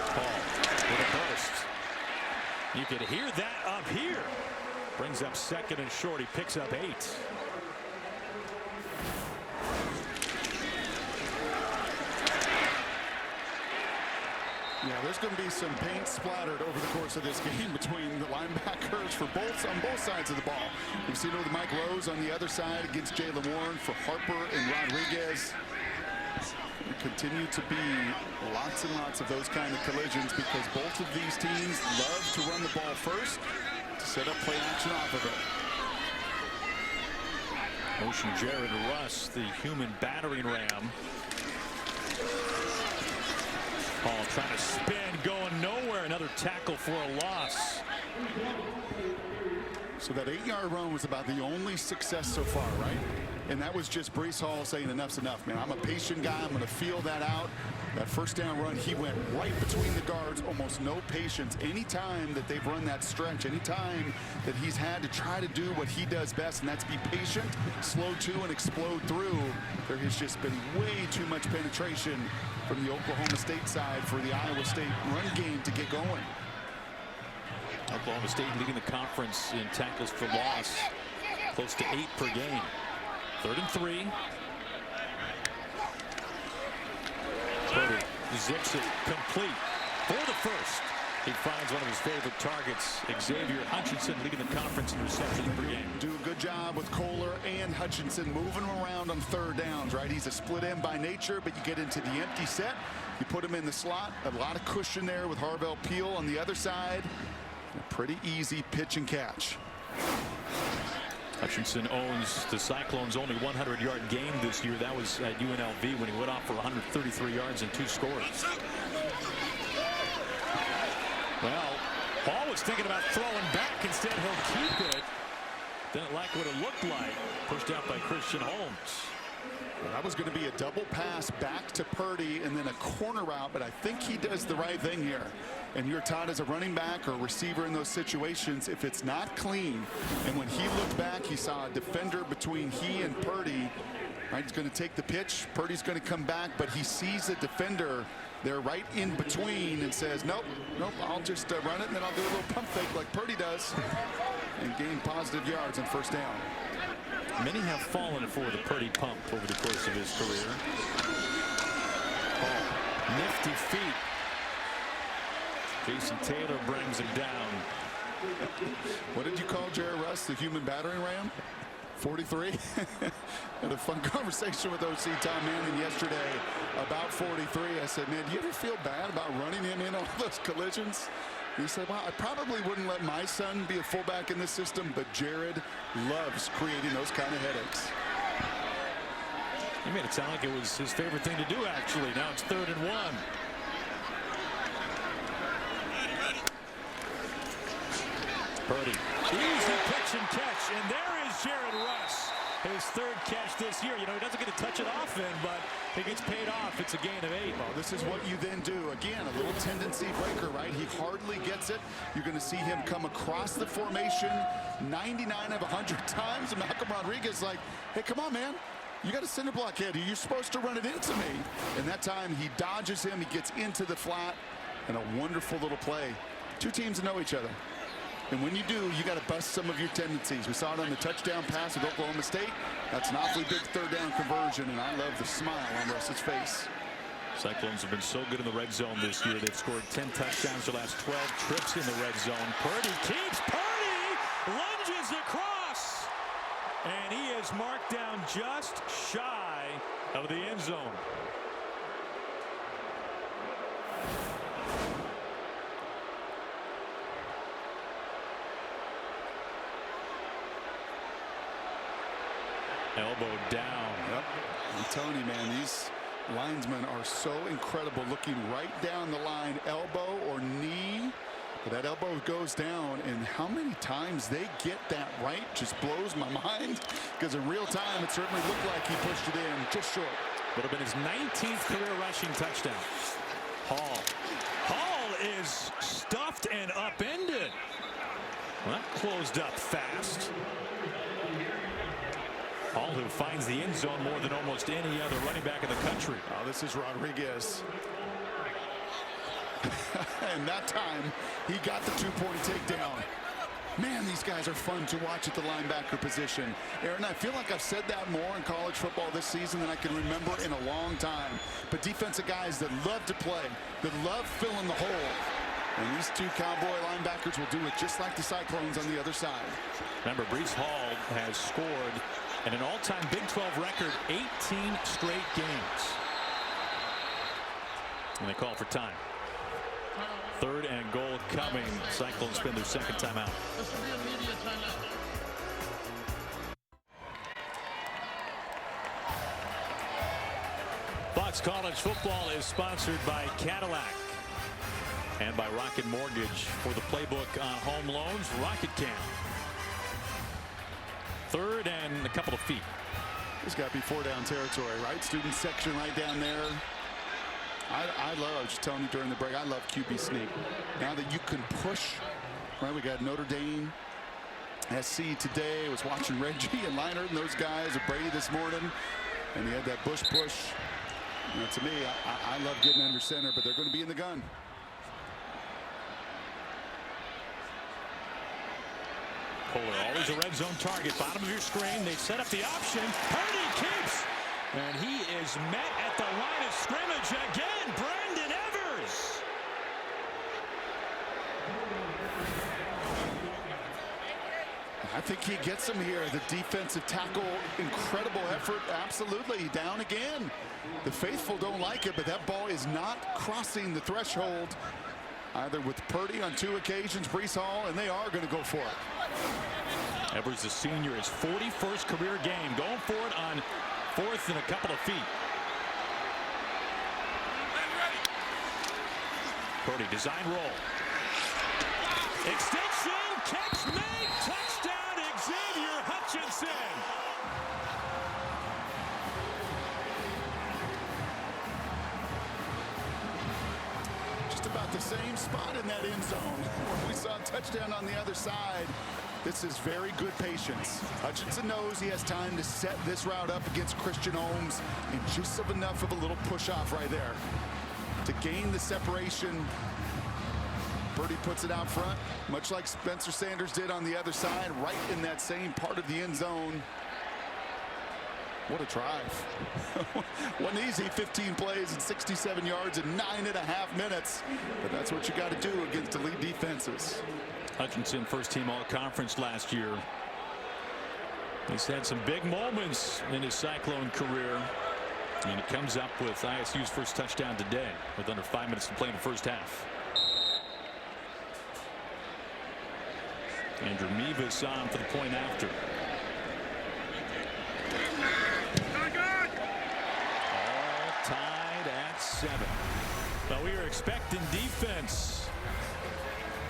Speaker 3: Paul with a burst. You could hear that up here. Brings up 2nd and short. He picks up 8.
Speaker 4: Yeah, there's going to be some paint splattered over the course of this game between the linebackers on both sides of the ball. We've seen it with Mike Rose on the other side against Jaylen Warren, for Harper and Rodriguez. There continue to be lots and lots of those kind of collisions because both of these teams love to run the ball first to set up play action off of it.
Speaker 3: Motion Jared Russ, the human battering ram. Hall trying to spin, going nowhere. Another tackle for a loss.
Speaker 4: So that 8-yard run was about the only success so far, right? And that was just Breece Hall saying enough's enough, man. I'm a patient guy. I'm going to feel that out. That first down run, he went right between the guards, almost no patience. Anytime that they've run that stretch, anytime that he's had to try to do what he does best, and that's be patient, slow to, and explode through, there has just been way too much penetration from the Oklahoma State side for the Iowa State run game to get going.
Speaker 3: Oklahoma State leading the conference in tackles for loss, close to 8 per game. 3rd and 3. Purdy zips it complete for the first. He finds one of his favorite targets. Xavier Hutchinson leading the conference in receptions per game.
Speaker 4: Do a good job with Kohler and Hutchinson moving him around on 3rd downs, right? He's a split end by nature, but you get into the empty set, you put him in the slot. A lot of cushion there with Harvell Peel on the other side. A pretty easy pitch and catch.
Speaker 3: Hutchinson owns the Cyclones' only 100-yard game this year. That was at UNLV when he went off for 133 yards and 2 scores. Well, Hall was thinking about throwing back. Instead, he'll keep it. Didn't like what it looked like. Pushed out by Christian Holmes.
Speaker 4: Well, that was going to be a double pass back to Purdy and then a corner route, but I think he does the right thing here. And you're taught as a running back or receiver in those situations, if it's not clean, and when he looked back, he saw a defender between he and Purdy. Right, he's going to take the pitch. Purdy's going to come back, but he sees a defender there right in between and says, nope, I'll just run it, and then I'll do a little pump fake like Purdy does and gain positive yards on 1st down.
Speaker 3: Many have fallen for the Purdy pump over the course of his career. Oh, nifty feet. Jason Taylor brings him down.
Speaker 4: What did you call Jared Russ, the human battering ram? 43. Had a fun conversation with OC Tom Manning yesterday about 43. I said, man, do you ever feel bad about running him in on those collisions? He said, well, I probably wouldn't let my son be a fullback in this system, but Jared loves creating those kind of headaches.
Speaker 3: He made it sound like it was his favorite thing to do, actually. Now it's 3rd and 1. Purdy, easy pitch and catch, and there is Jared Russ, his 3rd catch this year. You know, he doesn't get to touch it often, but he gets paid off. It's a gain of 8.
Speaker 4: Well, this is what you then do. Again, a little tendency breaker, right? He hardly gets it. You're going to see him come across the formation 99 of 100 times, and Malcolm Rodriguez like, hey, come on, man. You got a center block head. You're supposed to run it into me. And that time he dodges him. He gets into the flat, and a wonderful little play. 2 teams know each other. And when you do, you got to bust some of your tendencies. We saw it on the touchdown pass at Oklahoma State. That's an awfully big 3rd down conversion, and I love the smile on Russ's face.
Speaker 3: Cyclones have been so good in the red zone this year. They've scored 10 touchdowns the last 12 trips in the red zone. Purdy keeps. Purdy lunges across, and he is marked down just shy of the end zone. Elbow down.
Speaker 4: Yep. I'm telling you, man, these linesmen are so incredible, looking right down the line, elbow or knee. But that elbow goes down, and how many times they get that right just blows my mind, because in real time it certainly looked like he pushed it in just short.
Speaker 3: Would have been his 19th career rushing touchdown. Hall is stuffed and upended. Well, that closed up fast. Hall, who finds the end zone more than almost any other running back in the country.
Speaker 4: Oh, this is Rodriguez. And that time, he got the 2-point takedown. Man, these guys are fun to watch at the linebacker position. Aaron, I feel like I've said that more in college football this season than I can remember in a long time. But defensive guys that love to play, that love filling the hole. And these two Cowboy linebackers will do it just like the Cyclones on the other side.
Speaker 3: Remember, Breece Hall has scored at an all-time Big 12 record 18 straight games. And they call for time. 3rd and goal coming. Cyclones spend their second timeout.
Speaker 5: This will be a media timeout.
Speaker 3: Fox College Football is sponsored by Cadillac and by Rocket Mortgage. For the playbook on home loans, Rocket Camp. 3rd and a couple of feet.
Speaker 4: This got to be 4-down territory, right? Student section right down there. I was just telling you during the break, I love QB sneak. Now that you can push, right? We got Notre Dame, SC today. I was watching Reggie and Leinart and those guys, or Brady this morning, and he had that push. You know, to me, I love getting under center, but they're going to be in the gun.
Speaker 3: Kohler, always a red zone target. Bottom of your screen. They set up the option. Purdy keeps. And he is met at the line of scrimmage again. Brandon Evers.
Speaker 4: I think he gets him here. The defensive tackle, incredible effort. Absolutely. Down again. The faithful don't like it, but that ball is not crossing the threshold. Either with Purdy on 2 occasions, Breece Hall, and they are going to go for it.
Speaker 3: Evers, the senior, his 41st career game. Going for it on 4th and a couple of feet. Purdy, design roll. Extension, catch made, touchdown, Xavier Hutchinson.
Speaker 4: Just about the same spot in that end zone where we saw a touchdown on the other side. This is very good patience. Hutchinson knows he has time to set this route up against Christian Holmes, and just enough of a little push off right there to gain the separation. Purdy puts it out front, much like Spencer Sanders did on the other side, right in that same part of the end zone. What a drive. Wasn't easy, 15 plays and 67 yards in 9.5 minutes. But that's what you got to do against elite defenses.
Speaker 3: Hutchinson, first team all-conference last year. He's had some big moments in his Cyclone career. And he comes up with ISU's first touchdown today with under 5 minutes to play in the first half. Andrew Mevis on for the point after. All tied at 7. But we are expecting defense.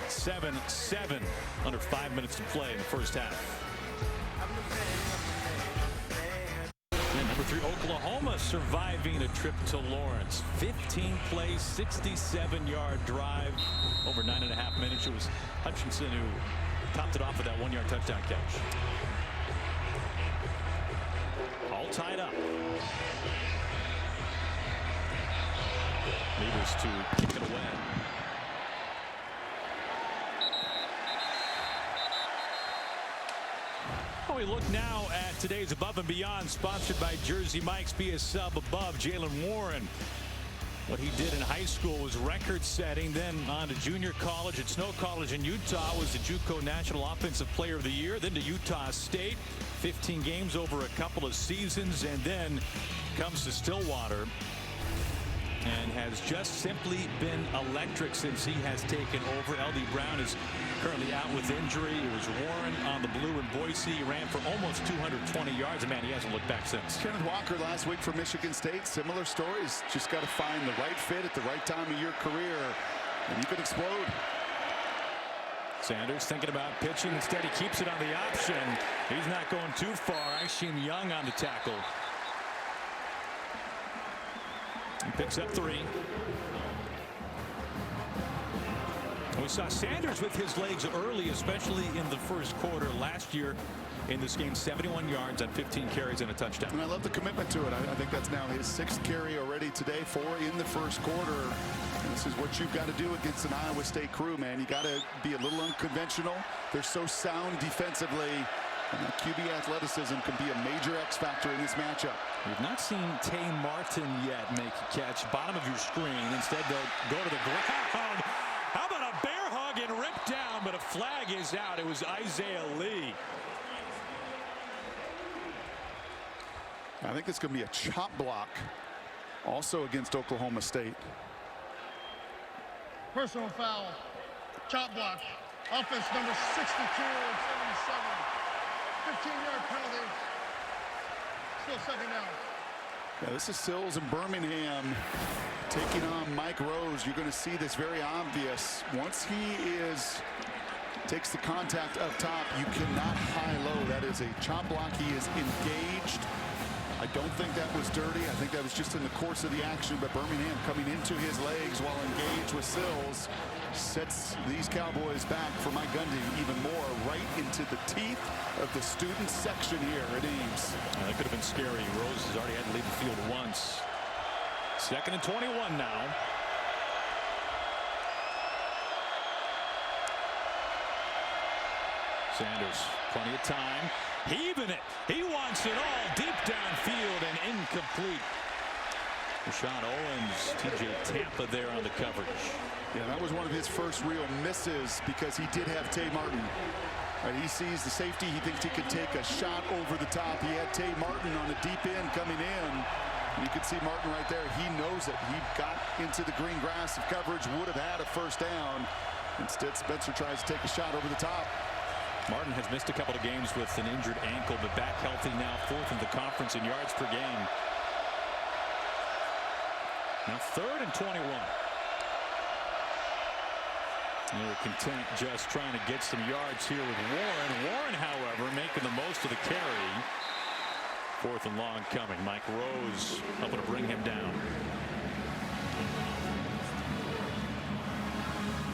Speaker 3: 7-7 under 5 minutes to play in the first half. And number 3, Oklahoma surviving a trip to Lawrence. 15 plays, 67-yard drive over 9.5 minutes. It was Hutchinson who topped it off with that 1-yard touchdown catch. All tied up. Mevis to kick it away. We look now at today's Above and Beyond, sponsored by Jersey Mike's. Be a sub above. Jalen Warren, what he did in high school was record-setting. Then on to junior college at Snow College in Utah, was the JUCO National Offensive Player of the Year. Then to Utah State, 15 games over a couple of seasons, and then comes to Stillwater and has just simply been electric since he has taken over. L.D. Brown is currently out with injury. It was Warren on the blue in Boise. He ran for almost 220 yards, and man, he hasn't looked back since.
Speaker 4: Kenneth Walker last week for Michigan State. Similar stories. Just got to find the right fit at the right time of your career, and you could explode.
Speaker 3: Sanders thinking about pitching. Instead, he keeps it on the option. He's not going too far. Aisheem Young on the tackle. He picks up 3. We saw Sanders with his legs early, especially in the first quarter last year. in this game. 71 yards on 15 carries and a touchdown.
Speaker 4: And I love the commitment to it. I think that's now his 6th carry already today, 4 in the first quarter. And this is what you've got to do against an Iowa State crew, man. You got to be a little unconventional. They're so sound defensively. And that QB athleticism can be a major X factor in this matchup.
Speaker 3: We've not seen Tay Martin yet make a catch. Bottom of your screen. Instead, they'll go to the ground. How about a bear hug and rip down? But a flag is out. It was Isaiah Lee.
Speaker 4: I think it's going to be a chop block also against Oklahoma State.
Speaker 5: Personal foul. Chop block. Offense number 62 and 77. 15-yard penalty. Still 2nd down.
Speaker 4: Yeah, this is Sills and Birmingham taking on Mike Rose. You're going to see this very obvious. Once he takes the contact up top, you cannot high-low. That is a chop block. He is engaged. I don't think that was dirty. I think that was just in the course of the action. But Birmingham coming into his legs while engaged with Sills sets these Cowboys back for Mike Gundy even more, right into the teeth of the student section here at Ames.
Speaker 3: That could have been scary. Rose has already had to leave the field once. 2nd and 21 now. Sanders, plenty of time. Heaving it. He wants it all deep downfield and incomplete. Rashawn Owens, TJ Tampa there on the coverage.
Speaker 4: Yeah, that was one of his first real misses because he did have Tay Martin. Right, he sees the safety. He thinks he could take a shot over the top. He had Tay Martin on the deep end coming in. And you can see Martin right there. He knows it. He got into the green grass of coverage, would have had a first down. Instead, Spencer tries to take a shot over the top.
Speaker 3: Martin has missed a couple of games with an injured ankle, but back healthy now, 4th in the conference in yards per game. Now 3rd and 21. They're content just trying to get some yards here with Warren. Warren, however, making the most of the carry. 4th and long coming. Mike Rose helping to bring him down.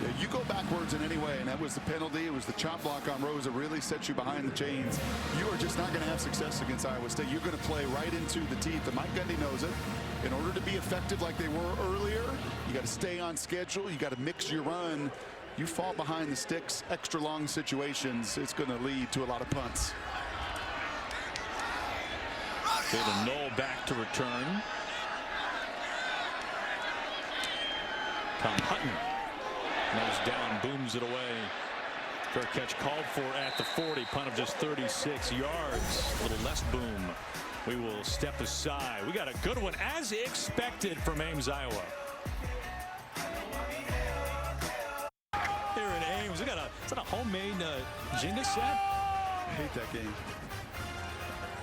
Speaker 4: Yeah, you go backwards in any way, and that was the penalty. It was the chop block on Rose that really set you behind the chains. You are just not going to have success against Iowa State. You're going to play right into the teeth, and Mike Gundy knows it. In order to be effective like they were earlier, you got to stay on schedule. You got to mix your run. You fall behind the sticks, extra long situations, it's going to lead to a lot of punts.
Speaker 3: Jalen Knoll back to return. Tom Hutton nose down, booms it away. Fair catch called for at the 40. Punt of just 36 yards. A little less boom. We will step aside. We got a good one as expected from Ames, Iowa. Here in Ames, we got is that a homemade Jenga set?
Speaker 4: I hate that game.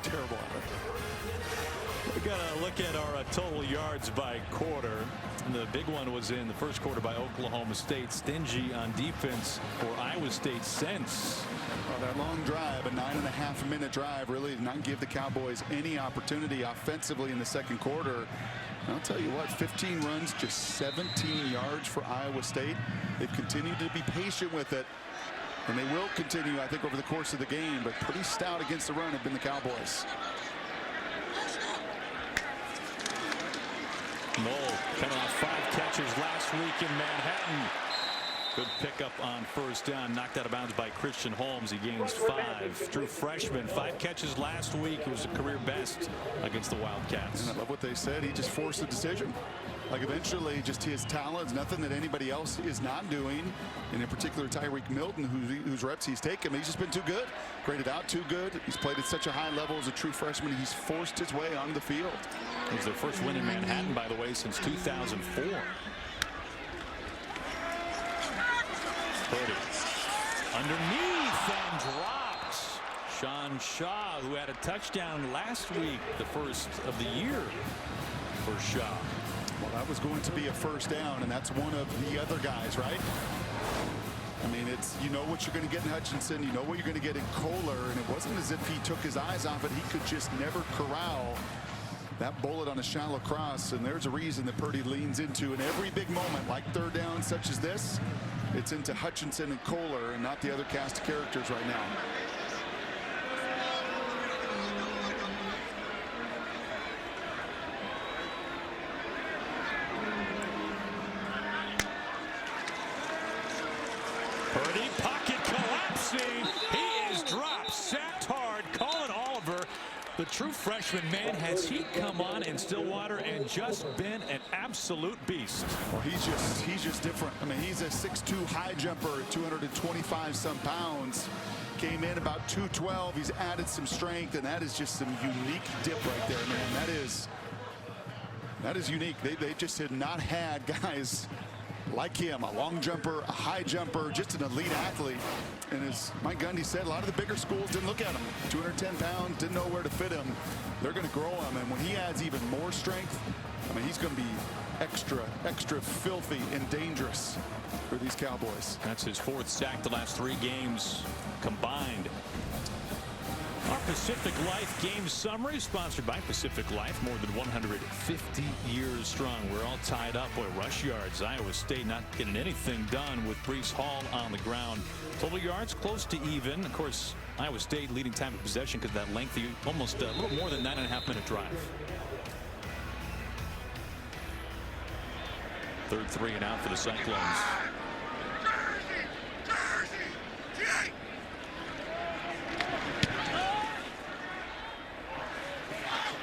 Speaker 4: Terrible at it.
Speaker 3: We got to look at our total yards by quarter. And the big one was in the first quarter by Oklahoma State. Stingy on defense for Iowa State since.
Speaker 4: Well, that long drive, a 9.5-minute drive, really did not give the Cowboys any opportunity offensively in the second quarter. I'll tell you what, 15 runs, just 17 yards for Iowa State. They've continued to be patient with it. And they will continue, I think, over the course of the game. But pretty stout against the run have been the Cowboys.
Speaker 3: Knoll coming off 5 catches last week in Manhattan. Good pickup on first down. Knocked out of bounds by Christian Holmes. He gains 5. True freshman. 5 catches last week. It was a career best against the Wildcats.
Speaker 4: And I love what they said. He just forced a decision. Like eventually just his talents, nothing that anybody else is not doing. And in particular, Tyreek Milton, whose reps he's taken. He's just been too good. Graded out too good. He's played at such a high level as a true freshman. He's forced his way on the field.
Speaker 3: It was their first win in Manhattan, by the way, since 2004. Purdy underneath and dropped. Sean Shaw, who had a touchdown last week, the first of the year for Shaw.
Speaker 4: Well, that was going to be a first down, and that's one of the other guys, right? I mean, it's, you know what you're going to get in Hutchinson, you know what you're going to get in Kohler, and it wasn't as if he took his eyes off it. He could just never corral that bullet on a shallow cross, and there's a reason that Purdy leans into in every big moment, like third down such as this. It's into Hutchinson and Kohler and not the other cast of characters right now.
Speaker 3: Purdy, pocket collapsing. He is dropped, sacked hard. Colin Oliver, the true freshman, man, has he come on in Stillwater and just been an absolute beast.
Speaker 4: Well, he's just different. I mean, he's a 6'2" high jumper at 225 some pounds. Came in about 212. He's added some strength, and that is just some unique dip right there, man. That is unique. They just had not had guys like him, a long jumper, a high jumper, just an elite athlete. And as Mike Gundy said, a lot of the bigger schools didn't look at him. 210 pounds, didn't know where to fit him. They're going to grow him, and when he adds even more strength, I mean, he's going to be extra filthy and dangerous for these Cowboys.
Speaker 3: That's his 4th sack the last 3 games combined. Our Pacific Life game summary sponsored by Pacific Life, more than 150 years strong. We're all tied up. Boy, rush yards. Iowa State not getting anything done with Breece Hall on the ground. Total yards close to even. Of course, Iowa State leading time of possession because that lengthy, almost a little more than 9.5-minute drive. 3rd 3 and out for the Cyclones.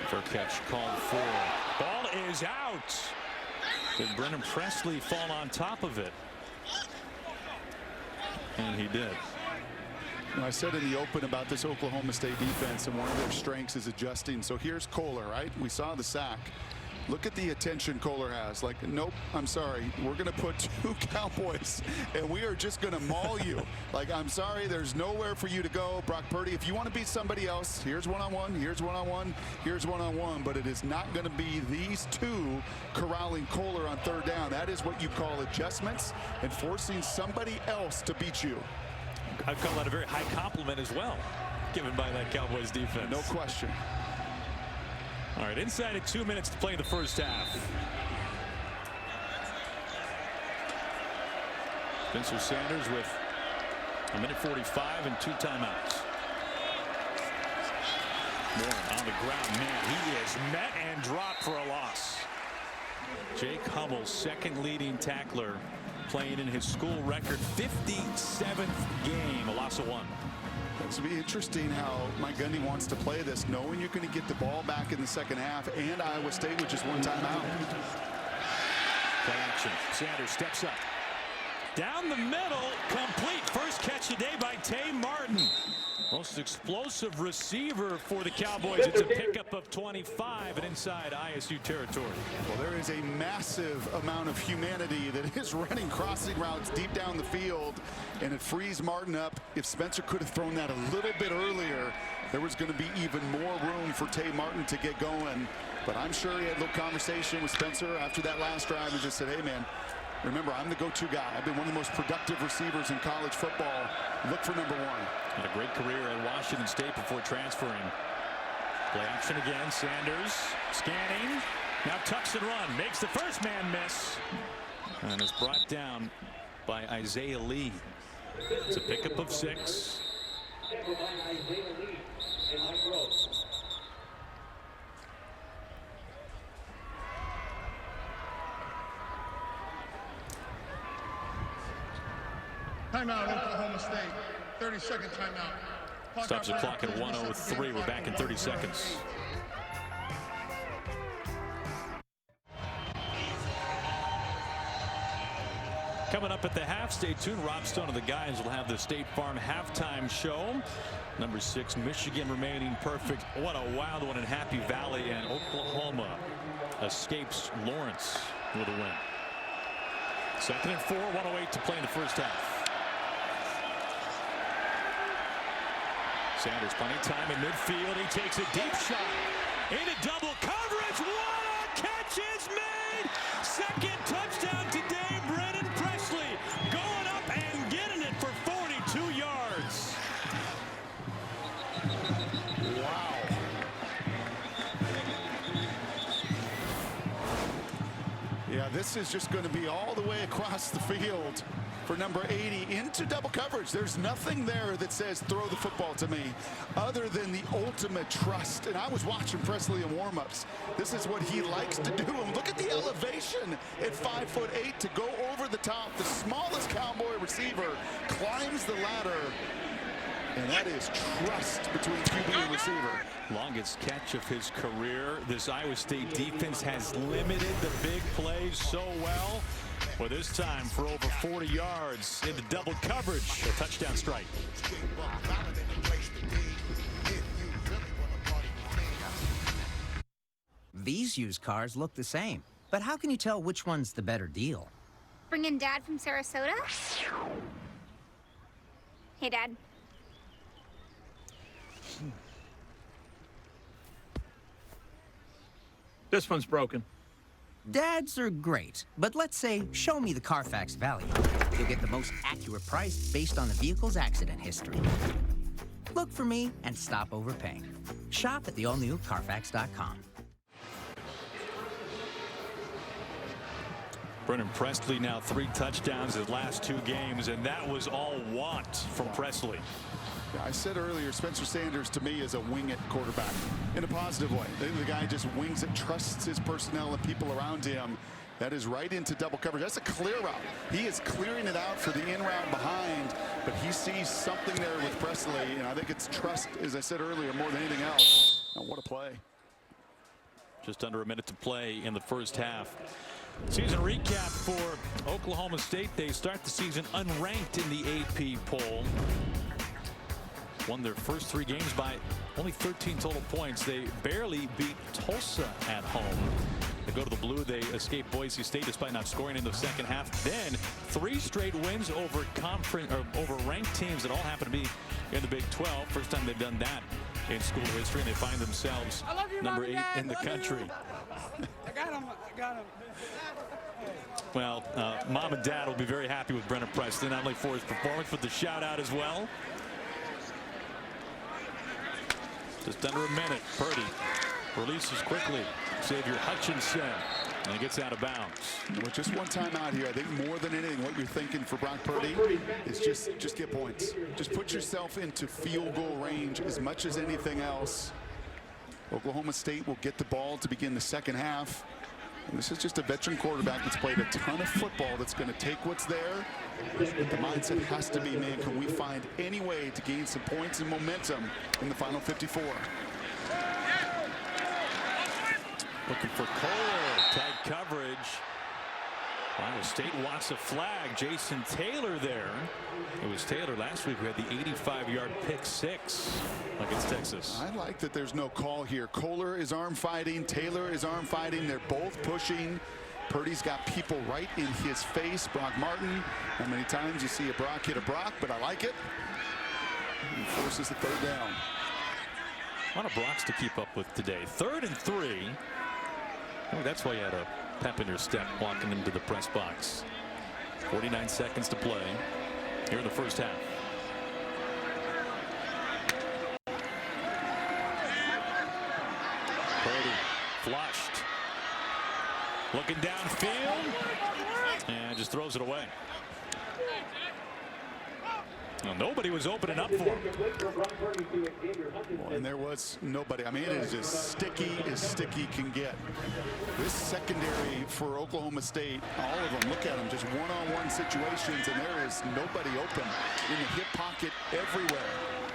Speaker 3: Fair catch called for. Ball is out. Did Brennan Presley fall on top of it? And he did.
Speaker 4: I said in the open about this Oklahoma State defense, and one of their strengths is adjusting. So here's Kohler, right? We saw the sack. Look at the attention Kohler has. Like, nope, I'm sorry. We're going to put 2 Cowboys, and we are just going to maul you. Like, I'm sorry, there's nowhere for you to go. Brock Purdy, if you want to beat somebody else, here's one-on-one, here's one-on-one, here's one-on-one. But it is not going to be these 2 corralling Kohler on 3rd down. That is what you call adjustments and forcing somebody else to beat you.
Speaker 3: I'd call that a very high compliment as well, given by that Cowboys defense.
Speaker 4: No question.
Speaker 3: All right, inside of 2 minutes to play in the 1st half. Spencer Sanders with 1:45 and 2 timeouts. Moore on the ground. Man, he is met and dropped for a loss. Jake Hummel, 2nd leading tackler, playing in his school record 57th game, a loss of 1.
Speaker 4: It's going to be interesting how Mike Gundy wants to play this, knowing you're going to get the ball back in the 2nd half, and Iowa State with just 1 timeout.
Speaker 3: Play action. Sanders steps up. Down the middle, complete. First catch today by Tay Martin. Most explosive receiver for the Cowboys. It's a pickup of 25 and inside ISU territory.
Speaker 4: Well, there is a massive amount of humanity that is running crossing routes deep down the field, and it frees Martin up. If Spencer could have thrown that a little bit earlier, there was going to be even more room for Tay Martin to get going. But I'm sure he had a little conversation with Spencer after that last drive and just said, hey, man, remember, I'm the go-to guy. I've been one of the most productive receivers in college football. Look for number 1.
Speaker 3: Had a great career at Washington State before transferring. Play action again. Sanders scanning. Now tucks and run. Makes the first man miss. And is brought down by Isaiah Lee. It's a pickup of 6.
Speaker 5: Timeout, Oklahoma State. 30-second timeout.
Speaker 3: Stops the clock at 1:03. We're back in 30 seconds. Coming up at the half, stay tuned. Rob Stone and the guys will have the State Farm halftime show. Number 6, Michigan remaining perfect. What a wild one in Happy Valley, and Oklahoma escapes Lawrence with a win. 2nd and 4, 1:08 to play in the 1st half. Sanders, plenty of time in midfield. He takes a deep shot into double coverage. What a catch is made! 2nd touchdown today, Brennan Presley going up and getting it for 42 yards. Wow.
Speaker 4: Yeah, this is just going to be all the way across the field for number 80 into double coverage. There's nothing there that says throw the football to me other than the ultimate trust. And I was watching Presley in warm-ups. This is what he likes to do. And look at the elevation at 5'8" to go over the top. The smallest Cowboy receiver climbs the ladder. And that is trust between QB and receiver.
Speaker 3: Longest catch of his career. This Iowa State defense has limited the big plays so well. Well, this time for over 40 yards into double coverage. A touchdown strike.
Speaker 6: These used cars look the same, but how can you tell which one's the better deal?
Speaker 7: Bring in Dad from Sarasota? Hey, Dad.
Speaker 8: This one's broken.
Speaker 6: Dads are great, but let's say, show me the Carfax value. You'll get the most accurate price based on the vehicle's accident history. Look for me and stop overpaying. Shop at the all-new Carfax.com.
Speaker 3: Brennan Presley now 3 touchdowns his last 2 games, and that was all want from Presley.
Speaker 4: Yeah, I said earlier, Spencer Sanders to me is a wing-it quarterback in a positive way. The guy just wings it, trusts his personnel and people around him. That is right into double coverage. That's a clear route. He is clearing it out for the in route behind, but he sees something there with Presley, and I think it's trust, as I said earlier, more than anything else. Now, what a play.
Speaker 3: Just under a minute to play in the first half. Season recap for Oklahoma State. They start the season unranked in the AP poll. Won their first 3 games by only 13 total points. They barely beat Tulsa at home. They go to the blue. They escape Boise State despite not scoring in the second half. Then 3 straight wins over over ranked teams that all happen to be in the Big 12. First time they've done that in school history, and they find themselves number 8 in the country.
Speaker 9: I got him.
Speaker 3: Well, Mom and Dad will be very happy with Brennan Presley, not only for his performance, but the shout out as well. Just under a minute. Purdy releases quickly. Xavier Hutchinson, and he gets out of bounds.
Speaker 4: With just one time out here, I think more than anything, what you're thinking for Brock Purdy is just get points. Just put yourself into field goal range as much as anything else. Oklahoma State will get the ball to begin the second half. And this is just a veteran quarterback that's played a ton of football that's going to take what's there. But the mindset has to be, man, can we find any way to gain some points and momentum in the final 54?
Speaker 3: Looking for Cole. Tight coverage. Iowa State wants a flag. Jason Taylor there. It was Taylor last week who had the 85-yard pick 6 against Texas.
Speaker 4: I like that there's no call here. Kohler is arm fighting. Taylor is arm fighting. They're both pushing. Purdy's got people right in his face. Brock Martin. How many times you see a Brock hit a Brock, but I like it. He forces the 3rd down.
Speaker 3: A lot of Brocks to keep up with today. 3rd and 3. I think that's why you had a pep in your step walking into the press box. 49 seconds to play here in the first half. Purdy flushed. Looking downfield. And just throws it away. Well, nobody was opening up for him.
Speaker 4: Well, and there was nobody. I mean, it is as sticky can get. This secondary for Oklahoma State, all of them, look at them, just one-on-one situations, and there is nobody open in the hip pocket everywhere.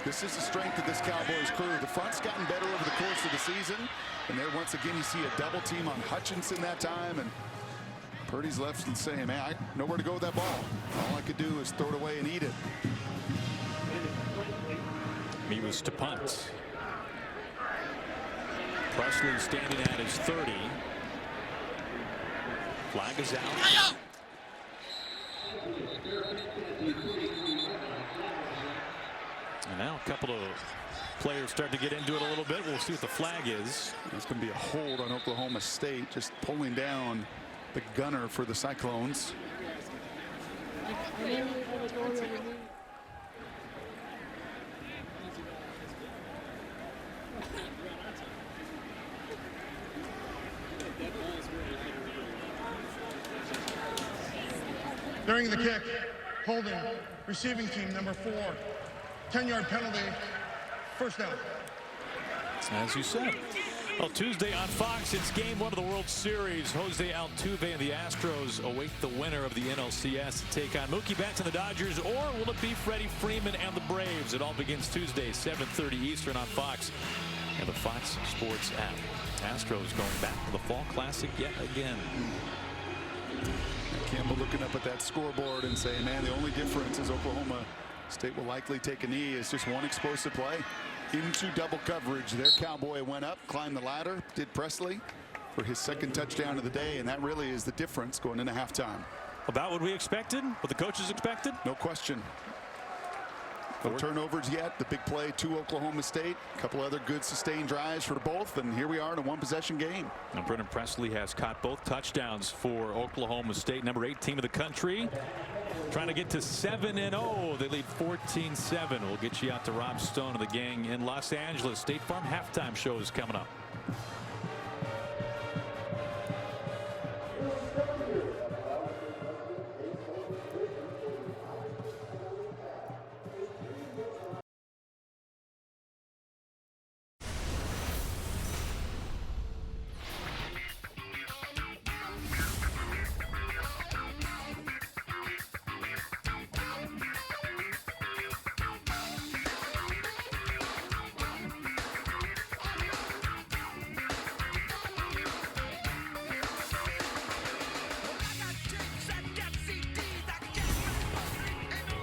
Speaker 4: This is the strength of this Cowboys crew. The front's gotten better over the course of the season, and there once again you see a double team on Hutchinson that time, and Purdy's left and saying, man, I nowhere to go with that ball. All I could do is throw it away and eat it.
Speaker 3: He was to punt. Presley standing at his 30. Flag is out. And now a couple of players start to get into it a little bit. We'll see what the flag is.
Speaker 4: It's going to be a hold on Oklahoma State, just pulling down the gunner for the Cyclones.
Speaker 5: During the kick, Holding, receiving team number 4. 10-yard penalty, first down.
Speaker 3: As you said. Well, Tuesday on Fox, it's game 1 of the World Series. Jose Altuve and the Astros await the winner of the NLCS to take on Mookie Betts and the Dodgers, or will it be Freddie Freeman and the Braves? It all begins Tuesday, 7:30 Eastern on Fox and the Fox Sports app. Astros going back to the Fall Classic yet again.
Speaker 4: Campbell looking up at that scoreboard and saying, man, the only difference is Oklahoma State will likely take a knee. It's just one explosive play into double coverage. Their Cowboy went up, climbed the ladder, did Presley for his second touchdown of the day, and that really is the difference going into halftime.
Speaker 3: About what we expected, what the coaches expected?
Speaker 4: No question. No turnovers yet. The big play to Oklahoma State. A couple other good sustained drives for both, and here we are in a one-possession game.
Speaker 3: Now, Brennan Presley has caught both touchdowns for Oklahoma State, number 8 team of the country. Trying to get to 7-0. They lead 14-7. We'll get you out to Rob Stone and the gang in Los Angeles. State Farm halftime show is coming up.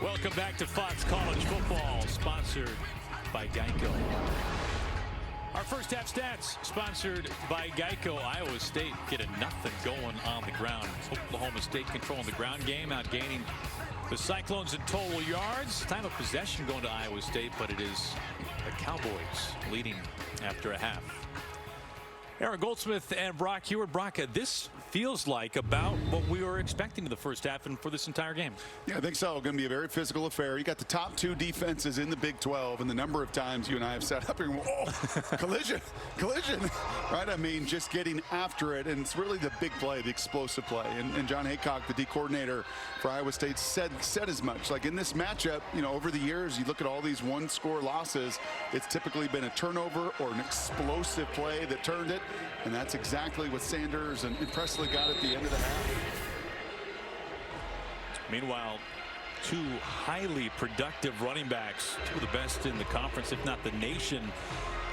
Speaker 3: Welcome back to Fox College Football, sponsored by Geico. Our first half stats sponsored by Geico. Iowa State getting nothing going on the ground. Oklahoma State controlling the ground game, outgaining the Cyclones in total yards. Time of possession going to Iowa State, but it is the Cowboys leading after a half. Aaron Goldsmith and Brock Heward. Brock, this feels like about what we were expecting in the first half and for this entire game.
Speaker 4: Yeah, I think so. Going to be a very physical affair. You got the top 2 defenses in the Big 12, and the number of times you and I have sat up here and collision, right? I mean, just getting after it, and it's really the big play, the explosive play. And John Haycock, the D coordinator for Iowa State, said as much. Like in this matchup, you know, over the years, you look at all these one-score losses, it's typically been a turnover or an explosive play that turned it, and that's exactly what Sanders and Presley got at the end of the half.
Speaker 3: Meanwhile, 2 highly productive running backs, 2 of the best in the conference, if not the nation.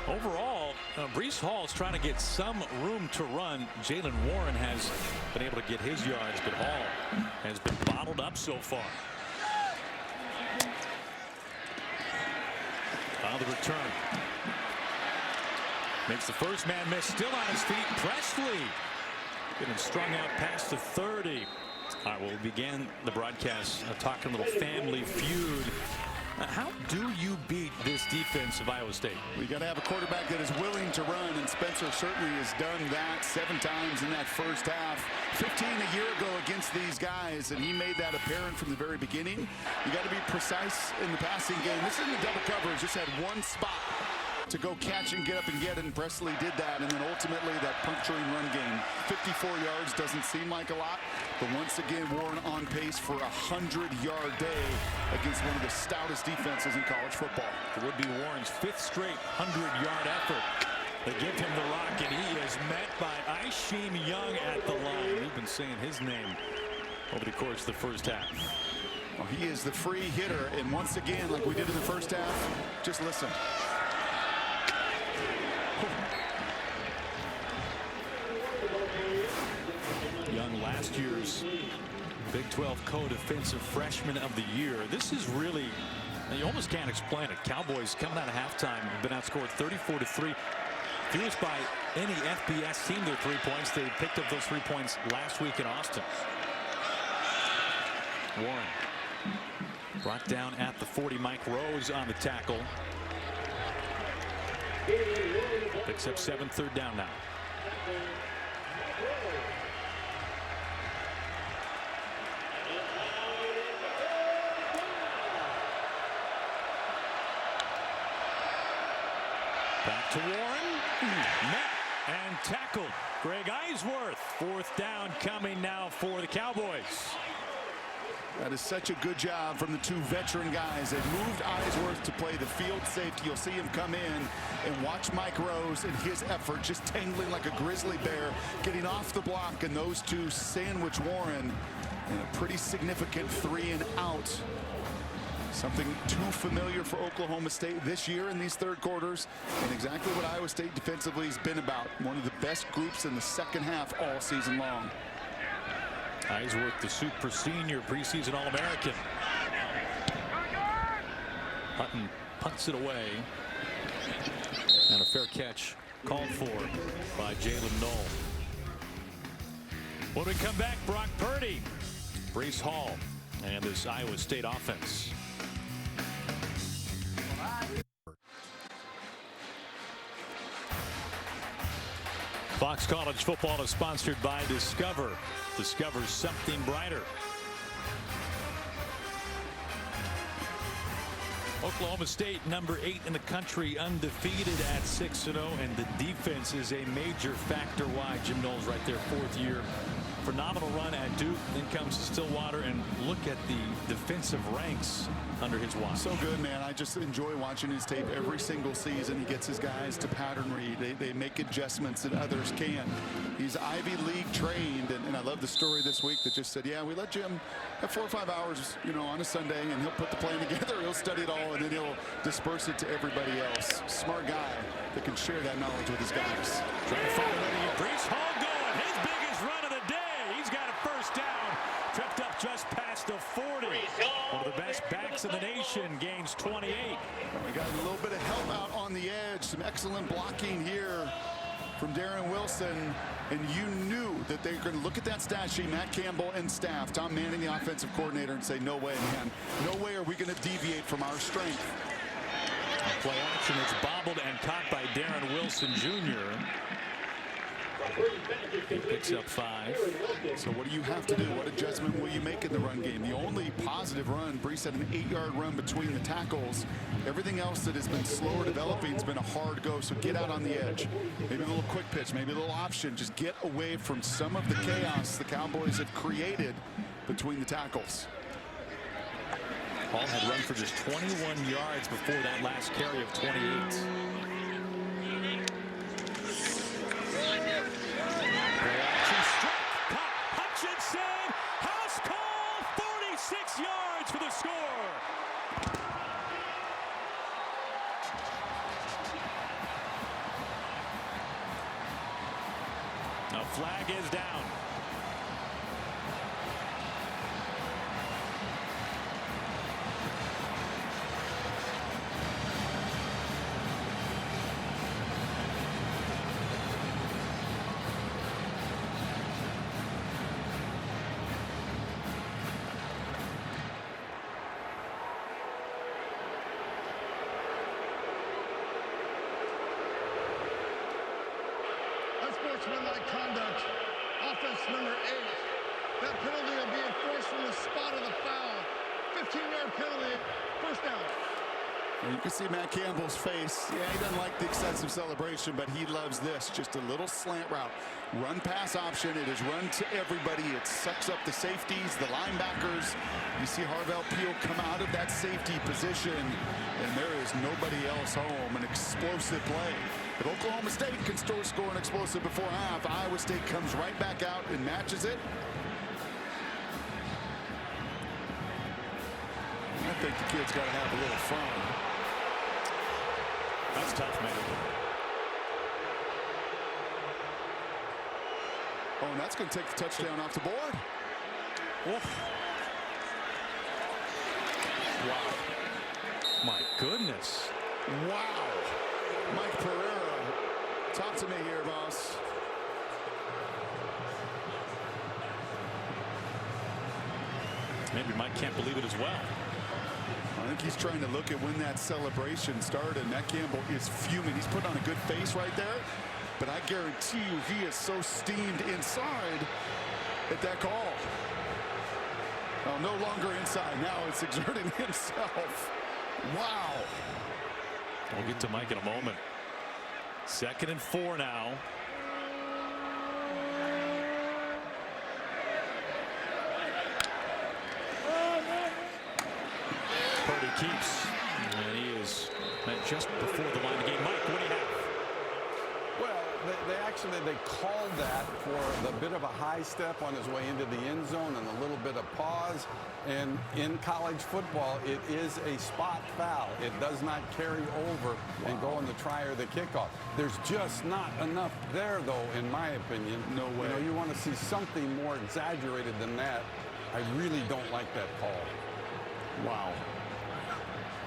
Speaker 3: Overall, Breece Hall is trying to get some room to run. Jalen Warren has been able to get his yards, but Hall has been bottled up so far. On the return. Makes the first man miss, still on his feet. Presley getting strung out past the 30. All right, we'll begin the broadcast talking a little family feud. How do you beat this defense of Iowa State?
Speaker 4: We got to have a quarterback that is willing to run, and Spencer certainly has done that 7 times in that first half. 15 a year ago against these guys, and he made that apparent from the very beginning. You got to be precise in the passing game. This isn't a double coverage, just had one spot to go catch and get up and get it, and Presley did that, and then ultimately that puncturing run game. 54 yards doesn't seem like a lot, but once again Warren on pace for a 100-yard day against one of the stoutest defenses in college football.
Speaker 3: It would be Warren's 5th straight 100-yard effort. They give him the rock, and he is met by Aisheem Young at the line. We've been saying his name over the course of the first half.
Speaker 4: Well, he is the free hitter, and once again, like we did in the first half, just listen.
Speaker 3: Young, last year's Big 12 co-defensive freshman of the year. This is really, you almost can't explain it. Cowboys coming out of halftime have been outscored 34-3. Fewest by any FBS team their 3 points. They picked up those 3 points last week in Austin. Warren brought down at the 40. Mike Rose on the tackle. Picks up 7, 3rd down now. Back to Warren. Met and tackled. Greg Eisworth. 4th down coming now for the Cowboys.
Speaker 4: That is such a good job from the two veteran guys. They moved Eisworth to play the field safety. You'll see him come in and watch Mike Rose and his effort, just tangling like a grizzly bear, getting off the block, and those two sandwich Warren in a pretty significant 3 and out. Something too familiar for Oklahoma State this year in these third quarters, and exactly what Iowa State defensively has been about. One of the best groups in the second half all season long.
Speaker 3: Eisworth, the super senior preseason All-American. Hutton punts it away. And a fair catch called for by Jalen Knoll. When we come back, Brock Purdy, Breece Hall, and this Iowa State offense. Fox College Football is sponsored by Discover. Discover something brighter. Oklahoma State, number 8 in the country, undefeated at 6-0, and the defense is a major factor why. Jim Knowles right there, 4th year. Phenomenal run at Duke, then comes to Stillwater, and look at the defensive ranks under his watch.
Speaker 4: So good, man. I just enjoy watching his tape every single season. He gets his guys to pattern read. They make adjustments that others can't. He's Ivy League trained, and I love the story this week that just said, yeah, we let Jim have 4 or 5 hours, you know, on a Sunday, and he'll put the plan together. He'll study it all, and then he'll disperse it to everybody else. Smart guy that can share that knowledge with his guys.
Speaker 3: Trying to find a way to get Breece Hall going. His biggest run of the day. He's got a first down. Tripped up just past the 40. One of the best backs in the nation. Gains 28.
Speaker 4: We got a little bit of help out on the edge. Some excellent blocking here from Darren Wilson. And you knew that they were going to look at that stat sheet, Matt Campbell and staff, Tom Manning, the offensive coordinator, and say, no way, man. No way are we going to deviate from our strength.
Speaker 3: A play action that's bobbled and caught by Darren Wilson Jr. He picks up 5.
Speaker 4: So what do you have to do? What adjustment will you make in the run game? The only positive run, Breece had an 8-yard run between the tackles. Everything else that has been slower developing has been a hard go. So get out on the edge. Maybe a little quick pitch, maybe a little option. Just get away from some of the chaos the Cowboys have created between the tackles.
Speaker 3: Hall had run for just 21 yards before that last carry of 28. House call, 46 yards for the score. A flag is down.
Speaker 5: Unsportsmanlike conduct. Offense number 8. That penalty will be enforced from the spot of the foul. 15-yard penalty. First down.
Speaker 4: You can see Matt Campbell's face. Yeah, he doesn't like the excessive celebration, but he loves this. Just a little slant route. Run pass option. It is run to everybody. It sucks up the safeties, the linebackers. You see Harvell Peel come out of that safety position, and there is nobody else home. An explosive play. If Oklahoma State can still score an explosive before half, Iowa State comes right back out and matches it. I think the kid's got to have a little fun.
Speaker 3: That's tough, man.
Speaker 4: Oh, and that's going to take the touchdown off the board.
Speaker 3: Oof. Wow. My goodness.
Speaker 4: Wow. Mike Pereira, talk to me here, boss.
Speaker 3: Maybe Mike can't believe it as well.
Speaker 4: I think he's trying to look at when that celebration started. Matt Campbell is fuming. He's put on a good face right there. But I guarantee you he is so steamed inside at that call. Oh, no longer inside. Now it's exerting himself. Wow.
Speaker 3: We'll get to Mike in a moment. 2nd and 4 now. keeps. And he is just before the line of the game. Mike, what do you have?
Speaker 2: Well, they called that for the bit of a high step on his way into the end zone and a little bit of pause. And in college football, it is a spot foul. It does not carry over and go on the try or the kickoff. There's just not enough there, though, in my opinion.
Speaker 4: No way.
Speaker 2: You know, you want to see something more exaggerated than that. I really don't like that call.
Speaker 4: Wow.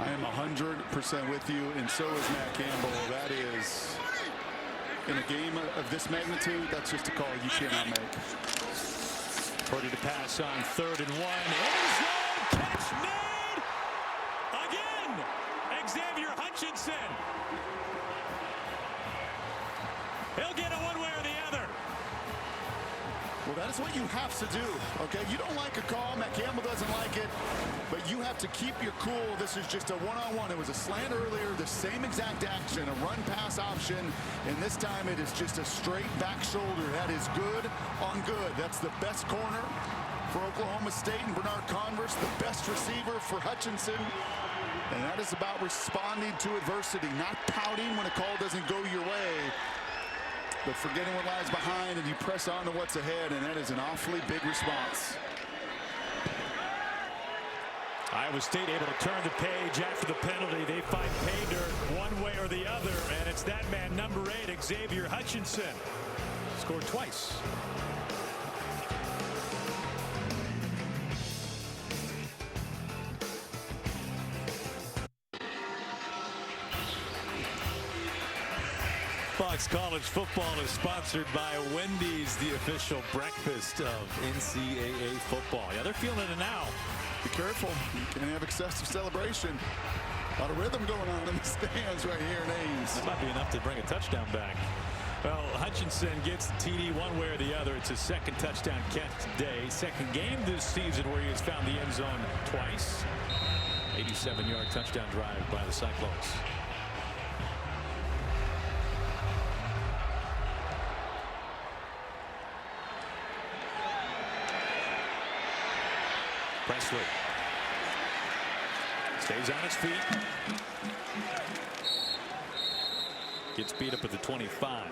Speaker 4: I am 100% with you, and so is Matt Campbell. That is, in a game of this magnitude, that's just a call you cannot make.
Speaker 3: Ready to pass on 3rd and 1. End zone catch made again. Xavier Hutchinson. He'll get it one way or the other.
Speaker 4: Well, that is what you have to do, okay? You don't like a call. Matt Campbell doesn't like it, but you have to keep your cool. This is just a one-on-one. It was a slant earlier, the same exact action, a run-pass option, and this time it is just a straight back shoulder. That is good on good. That's the best corner for Oklahoma State and Bernard Converse, the best receiver for Hutchinson, and that is about responding to adversity, not pouting when a call doesn't go your way, but forgetting what lies behind, and you press on to what's ahead, and that is an awfully big response.
Speaker 3: Iowa State able to turn the page after the penalty. They find pay dirt one way or the other, and it's that man, number 8, Xavier Hutchinson. Scored twice. Fox College Football is sponsored by Wendy's, the official breakfast of NCAA football. Yeah, they're feeling it now.
Speaker 4: Be careful. You can't have excessive celebration. A lot of rhythm going on in the stands right here in Ames.
Speaker 3: That might be enough to bring a touchdown back. Well, Hutchinson gets the TD one way or the other. It's his 2nd touchdown catch today. 2nd game this season where he has found the end zone twice. 87-yard touchdown drive by the Cyclones. Presley stays on his feet. Gets beat up at the 25.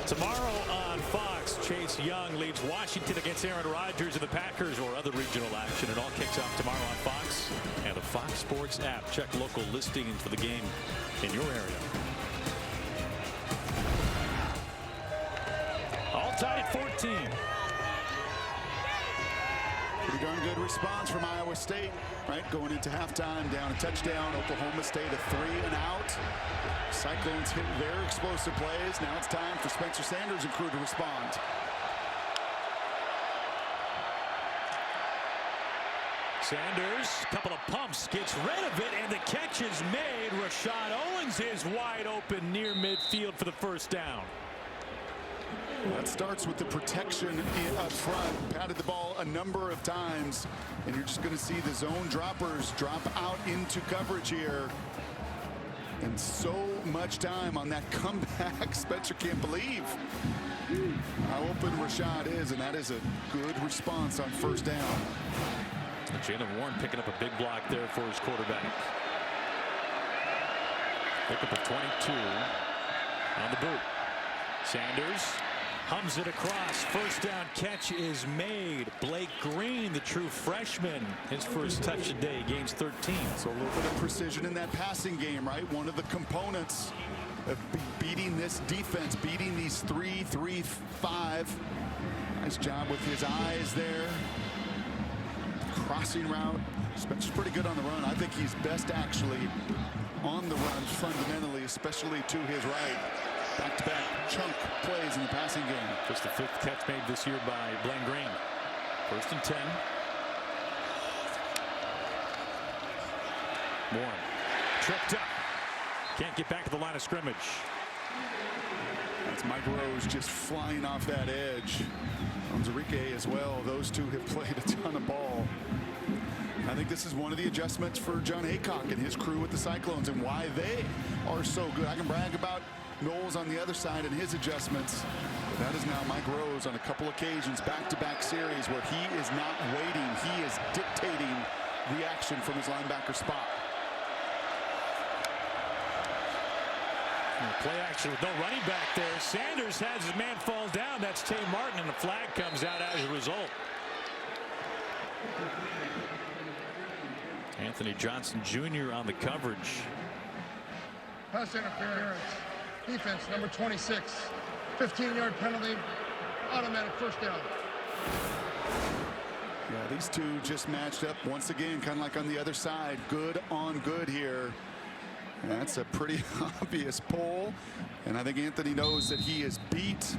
Speaker 3: Tomorrow on Fox, Chase Young leads Washington against Aaron Rodgers and the Packers, or other regional action. It all kicks off tomorrow on Fox and the Fox Sports app. Check local listings for the game in your area. All tied at 14.
Speaker 4: Pretty darn good response from Iowa State, right? Going into halftime, down a touchdown. Oklahoma State a 3 and out. Cyclones hit their explosive plays. Now it's time for Spencer Sanders and crew to respond.
Speaker 3: Sanders, couple of pumps, gets rid of it, and the catch is made. Rashad Owens is wide open near midfield for the first down.
Speaker 4: That starts with the protection up front. Patted the ball a number of times, and you're just going to see the zone droppers drop out into coverage here. And so much time on that comeback. Spencer can't believe how open Rashad is, and that is a good response on first down.
Speaker 3: Jalen Warren picking up a big block there for his quarterback. Pick up a 22 on the boot. Sanders hums it across. First down catch is made. Blake Green, the true freshman, his first touch today, gains 13.
Speaker 4: So a little bit of precision in that passing game, right? One of the components of beating this defense, beating these 3-3-5. Nice job with his eyes there. Crossing route. Spencer's pretty good on the run. I think he's best actually on the run fundamentally, especially to his right. Back-to-back chunk plays in the passing game.
Speaker 3: Just the 5th catch made this year by Blaine Green. 1st and 10. Warren tripped up. Can't get back to the line of scrimmage.
Speaker 4: That's Mike Rose just flying off that edge. Onzarike as well. Those two have played a ton of ball. I think this is one of the adjustments for John Haycock and his crew with the Cyclones and why they are so good. I can brag about Knowles on the other side and his adjustments. But that is now Mike Rose on a couple occasions, back-to-back series where he is not waiting. He is dictating the action from his linebacker spot.
Speaker 3: Play action with no running back there. Sanders has his man fall down. That's Tay Martin, and the flag comes out as a result. Anthony Johnson Jr. on the coverage.
Speaker 5: Pass interference. Defense number 26. 15-yard penalty. Automatic first down.
Speaker 4: Yeah, these two just matched up once again, kind of like on the other side. Good on good here. That's a pretty obvious pull, and I think Anthony knows that he is beat.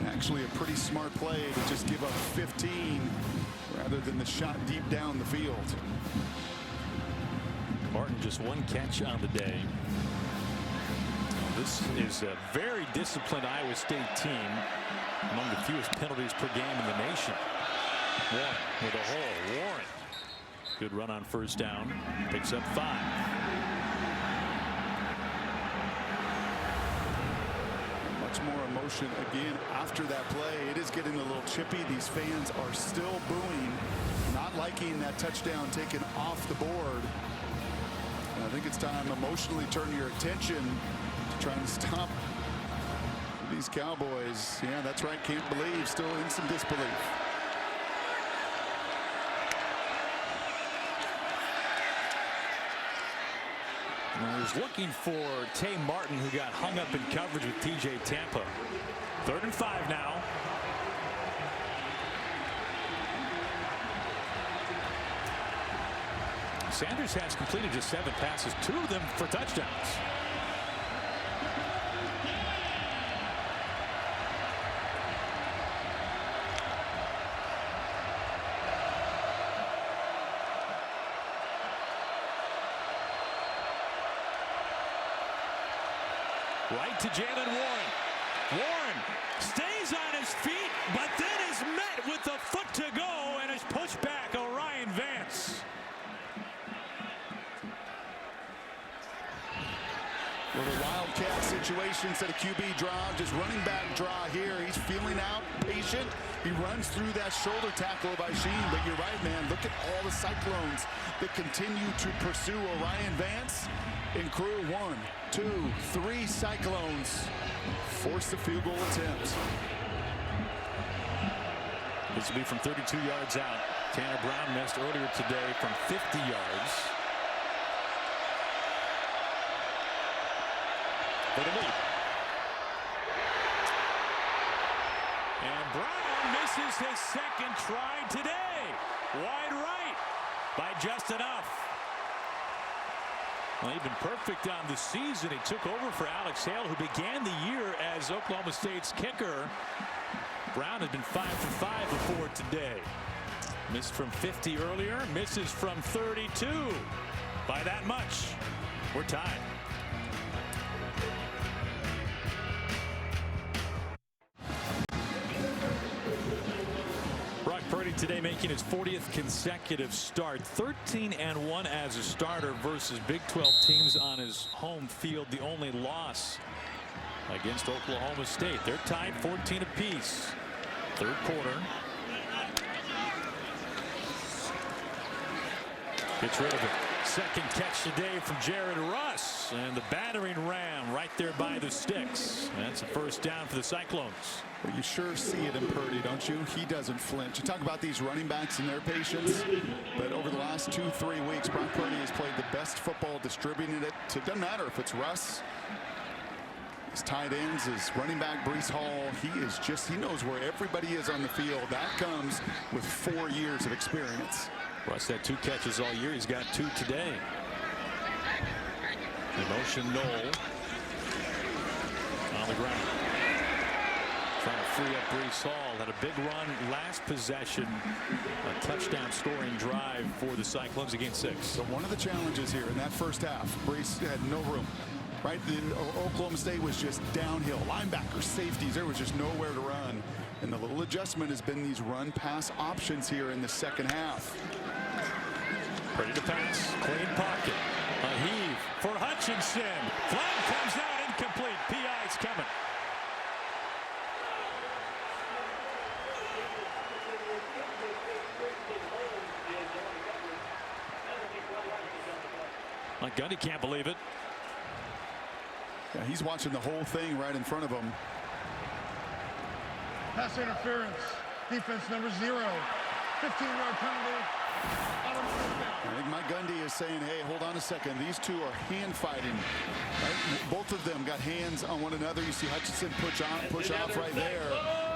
Speaker 4: Actually, a pretty smart play to just give up 15 rather than the shot deep down the field.
Speaker 3: Martin just one catch on the day. This is a very disciplined Iowa State team, among the fewest penalties per game in the nation. Warren with a hole. Warren, good run on first down, picks up 5.
Speaker 4: More emotion again after that play. It is getting a little chippy. These fans are still booing, not liking that touchdown taken off the board. And I think it's time emotionally turn your attention to trying to stop these Cowboys. Yeah, that's right. Can't believe. Still in some disbelief.
Speaker 3: He's looking for Tay Martin, who got hung up in coverage with TJ Tampa. 3rd and 5 now. Sanders has completed just 7 passes, 2 of them for touchdowns. Right to Jalen Warren. Warren stays on his feet, but then is met with a foot to go and is pushed back. Orion Vance.
Speaker 4: Well, the Wildcat situation, instead of QB draw, just running back draw here. He's feeling out, patient. He runs through that shoulder tackle by Sheen. But you're right, man. Look at all the Cyclones that continue to pursue Orion Vance. In crew 1, 2, 3 Cyclones force the field goal attempt.
Speaker 3: This will be from 32 yards out. Tanner Brown missed earlier today from 50 yards. For the lead. And Brown misses his second try today. Wide right by just enough. Well, he'd been perfect on the season. He took over for Alex Hale, who began the year as Oklahoma State's kicker. Brown has been 5 for 5 before today. Missed from 50 earlier, misses from 32. By that much, we're tied. Purdy today making his 40th consecutive start. 13-1 as a starter versus Big 12 teams on his home field. The only loss against Oklahoma State. They're tied 14 apiece. 3rd quarter. Gets rid of it. Second catch today from Jared Russ. And the battering ram right there by the sticks. That's a first down for the Cyclones.
Speaker 4: Well, you sure see it in Purdy, don't you? He doesn't flinch. You talk about these running backs and their patience, but over the last 2-3 weeks, Brock Purdy has played the best football, distributing it. So it doesn't matter if it's Russ, his tight ends, his running back Breece Hall. He knows where everybody is on the field. That comes with 4 years of experience.
Speaker 3: Russ had 2 catches all year. He's got 2 today. The motion Knoll on the ground. Trying to free up Breece Hall. Had a big run last possession. A touchdown scoring drive for the Cyclones against 6.
Speaker 4: So one of the challenges here in that first half, Breece had no room. Right, Oklahoma State was just downhill. Linebackers, safeties, there was just nowhere to run. And the little adjustment has been these run-pass options here in the second half.
Speaker 3: Ready to pass. Clean pocket. A heave for Hutchinson. Flag comes out incomplete. PI's coming. Gundy can't believe it.
Speaker 4: Yeah, he's watching the whole thing right in front of him.
Speaker 5: Pass interference. Defense number 0. 15-yard penalty.
Speaker 4: I think Mike Gundy is saying, hey, hold on a second. These two are hand fighting. Right? Both of them got hands on one another. You see Hutchinson push off right there.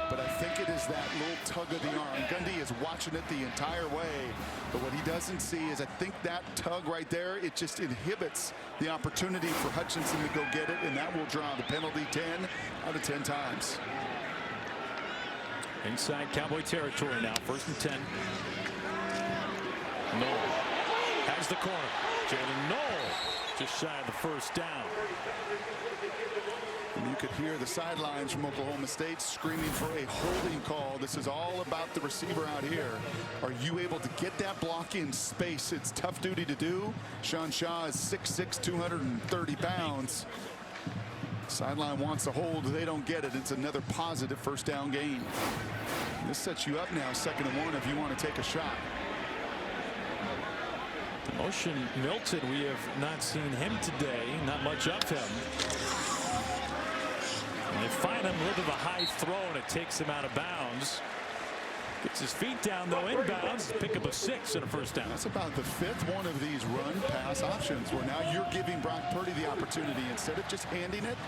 Speaker 4: But I think it is that little tug of the arm. Gundy is watching it the entire way. But what he doesn't see is I think that tug right there, it just inhibits the opportunity for Hutchinson to go get it. And that will draw the penalty 10 out of 10 times.
Speaker 3: Inside Cowboy territory now, 1st and 10. Knoll has the corner. Jalen Knoll just shy of the first down.
Speaker 4: And you could hear the sidelines from Oklahoma State screaming for a holding call. This is all about the receiver out here. Are you able to get that block in space? It's tough duty to do. Sean Shaw is 6'6", 230 pounds. Sideline wants a hold. They don't get it. It's another positive first down gain. This sets you up now 2nd and 1 if you want to take a shot.
Speaker 3: Motion Milton, we have not seen him today. Not much of him. And they find him a little bit of a high throw, and it takes him out of bounds. Gets his feet down, though, inbounds. Pick up a 6 and a first down.
Speaker 4: That's about the 5th one of these run-pass options where now you're giving Brock Purdy the opportunity. Instead of just handing it,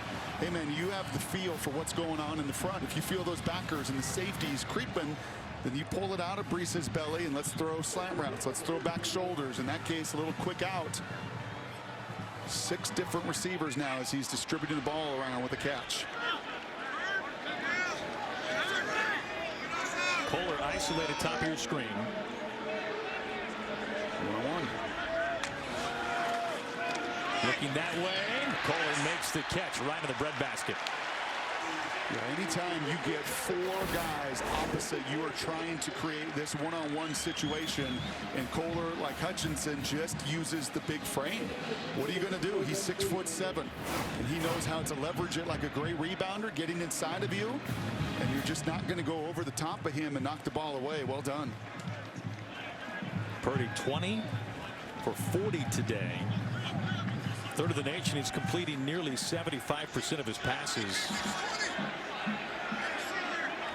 Speaker 4: hey, man, you have the feel for what's going on in the front. If you feel those backers and the safeties creeping, then you pull it out of Breece's belly and let's throw slant routes. Let's throw back shoulders. In that case, a little quick out. 6 different receivers now as he's distributing the ball around with a catch.
Speaker 3: Kohler isolated top of your screen.
Speaker 4: 1-on-1.
Speaker 3: Looking that way. Kohler makes the catch right in the breadbasket.
Speaker 4: Yeah, anytime you get 4 guys opposite, you are trying to create this one-on-one situation, and Kohler, like Hutchinson, just uses the big frame. What are you going to do? He's 6'7", and he knows how to leverage it like a great rebounder, getting inside of you, and you're just not going to go over the top of him and knock the ball away. Well done.
Speaker 3: Purdy 20 for 40 today. 3rd of the nation. He's completing nearly 75% of his passes.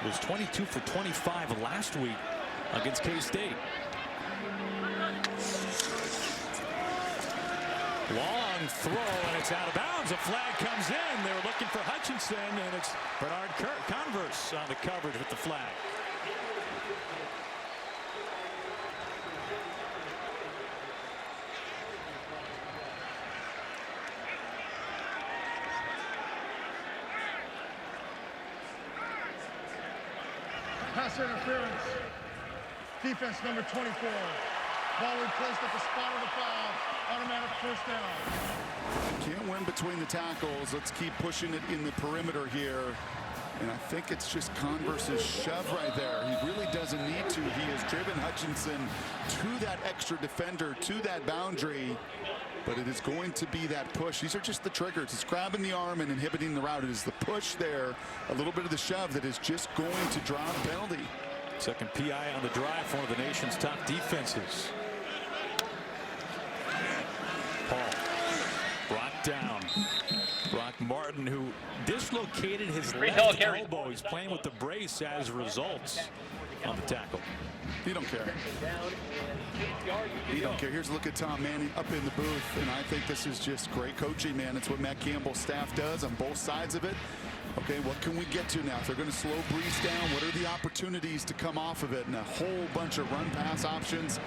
Speaker 3: Was 22 for 25 last week against K-State. Long throw, and it's out of bounds. A flag comes in. They were looking for Hutchinson, and it's Bernard Converse on the coverage with the flag.
Speaker 5: Pass interference. Defense number 24. Ball replaced at the spot of the foul. Automatic first down.
Speaker 4: Can't win between the tackles. Let's keep pushing it in the perimeter here. And I think it's just Converse's shove right there. He really doesn't need to. He has driven Hutchinson to that extra defender, to that boundary. But it is going to be that push. These are just the triggers. It's grabbing the arm and inhibiting the route. It is the push there, a little bit of the shove that is just going to draw a penalty.
Speaker 3: Second PI on the drive for one of the nation's top defenses. Paul brought down. Brock Martin, who dislocated his left elbow. He's playing with the brace as a result on the tackle.
Speaker 4: You don't care. You don't care. Here's a look at Tom Manning up in the booth, and I think this is just great coaching, man. It's what Matt Campbell's staff does on both sides of it. Okay, what can we get to now? If they're going to slow Breece down, what are the opportunities to come off of it? And a whole bunch of run-pass options.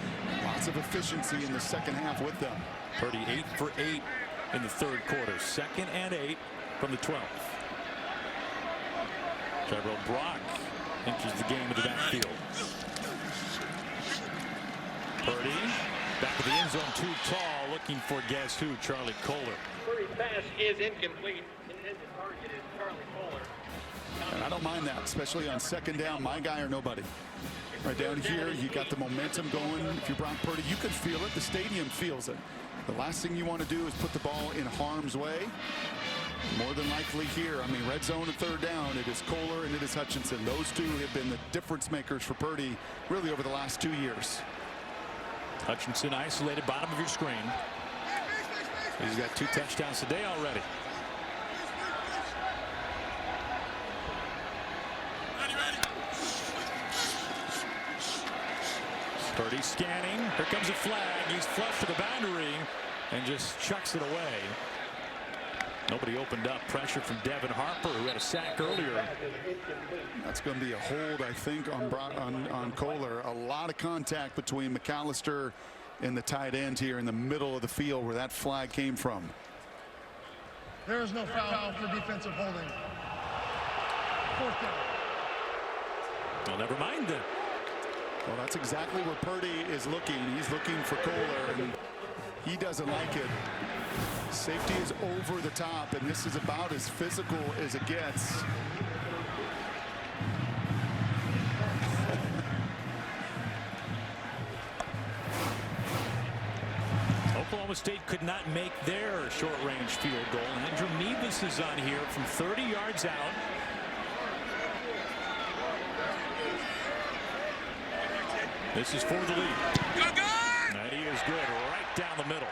Speaker 4: Lots of efficiency in the second half with them.
Speaker 3: Purdy 8 for 8 in the 3rd quarter. 2nd and 8 from the 12th. Tyrell Brock enters the game into the backfield. Purdy back of the end zone, too tall, looking for guess who? Charlie Kohler.
Speaker 8: Purdy's pass is incomplete. Intended target is Charlie Kohler.
Speaker 4: And I don't mind that, especially on 2nd down, my guy or nobody. Right down here, you got the momentum going. If you're Brock Purdy, you can feel it. The stadium feels it. The last thing you want to do is put the ball in harm's way. More than likely here, I mean, red zone and 3rd down, it is Kohler and it is Hutchinson. Those two have been the difference makers for Purdy really over the last 2 years.
Speaker 3: Hutchinson isolated, bottom of your screen. He's got 2 touchdowns today already. Purdy scanning. Here comes a flag. He's flush to the boundary and just chucks it away. Nobody opened up. Pressure from Devin Harper, who had a sack earlier.
Speaker 4: That's going to be a hold, I think, on Kohler. A lot of contact between McAllister and the tight end here in the middle of the field where that flag came from.
Speaker 5: There is no foul for defensive holding. 4th down.
Speaker 3: Well, never mind then.
Speaker 4: Well, that's exactly where Purdy is looking. He's looking for Kohler, and he doesn't like it. Safety is over the top, and this is about as physical as it gets.
Speaker 3: Oklahoma State could not make their short-range field goal. Andrew Nevis is on here from 30 yards out. This is for the lead. And he is good right down the middle.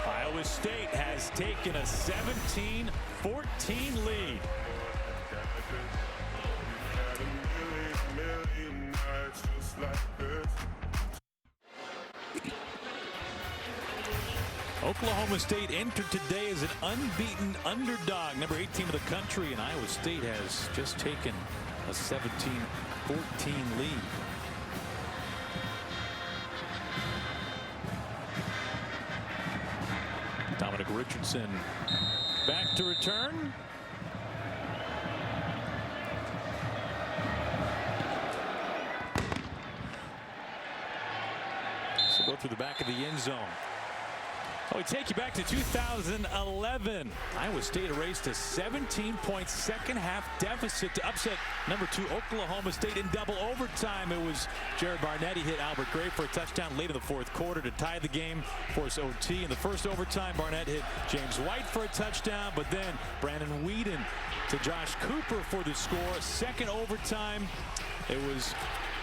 Speaker 3: Iowa State has taken a 17-14 lead. Oklahoma State entered today as an unbeaten underdog, number 18 of the country, and Iowa State has just taken a 17-14 lead. Dominic Richardson back to return. So go through the back of the end zone. Oh, we take you back to 2011. Iowa State erased a 17-point second-half deficit to upset number 2 Oklahoma State in double overtime. It was Jared Barnett. He hit Albert Gray for a touchdown late in the 4th quarter to tie the game, force OT. In the first overtime, Barnett hit James White for a touchdown, but then Brandon Whedon to Josh Cooper for the score. Second overtime, it was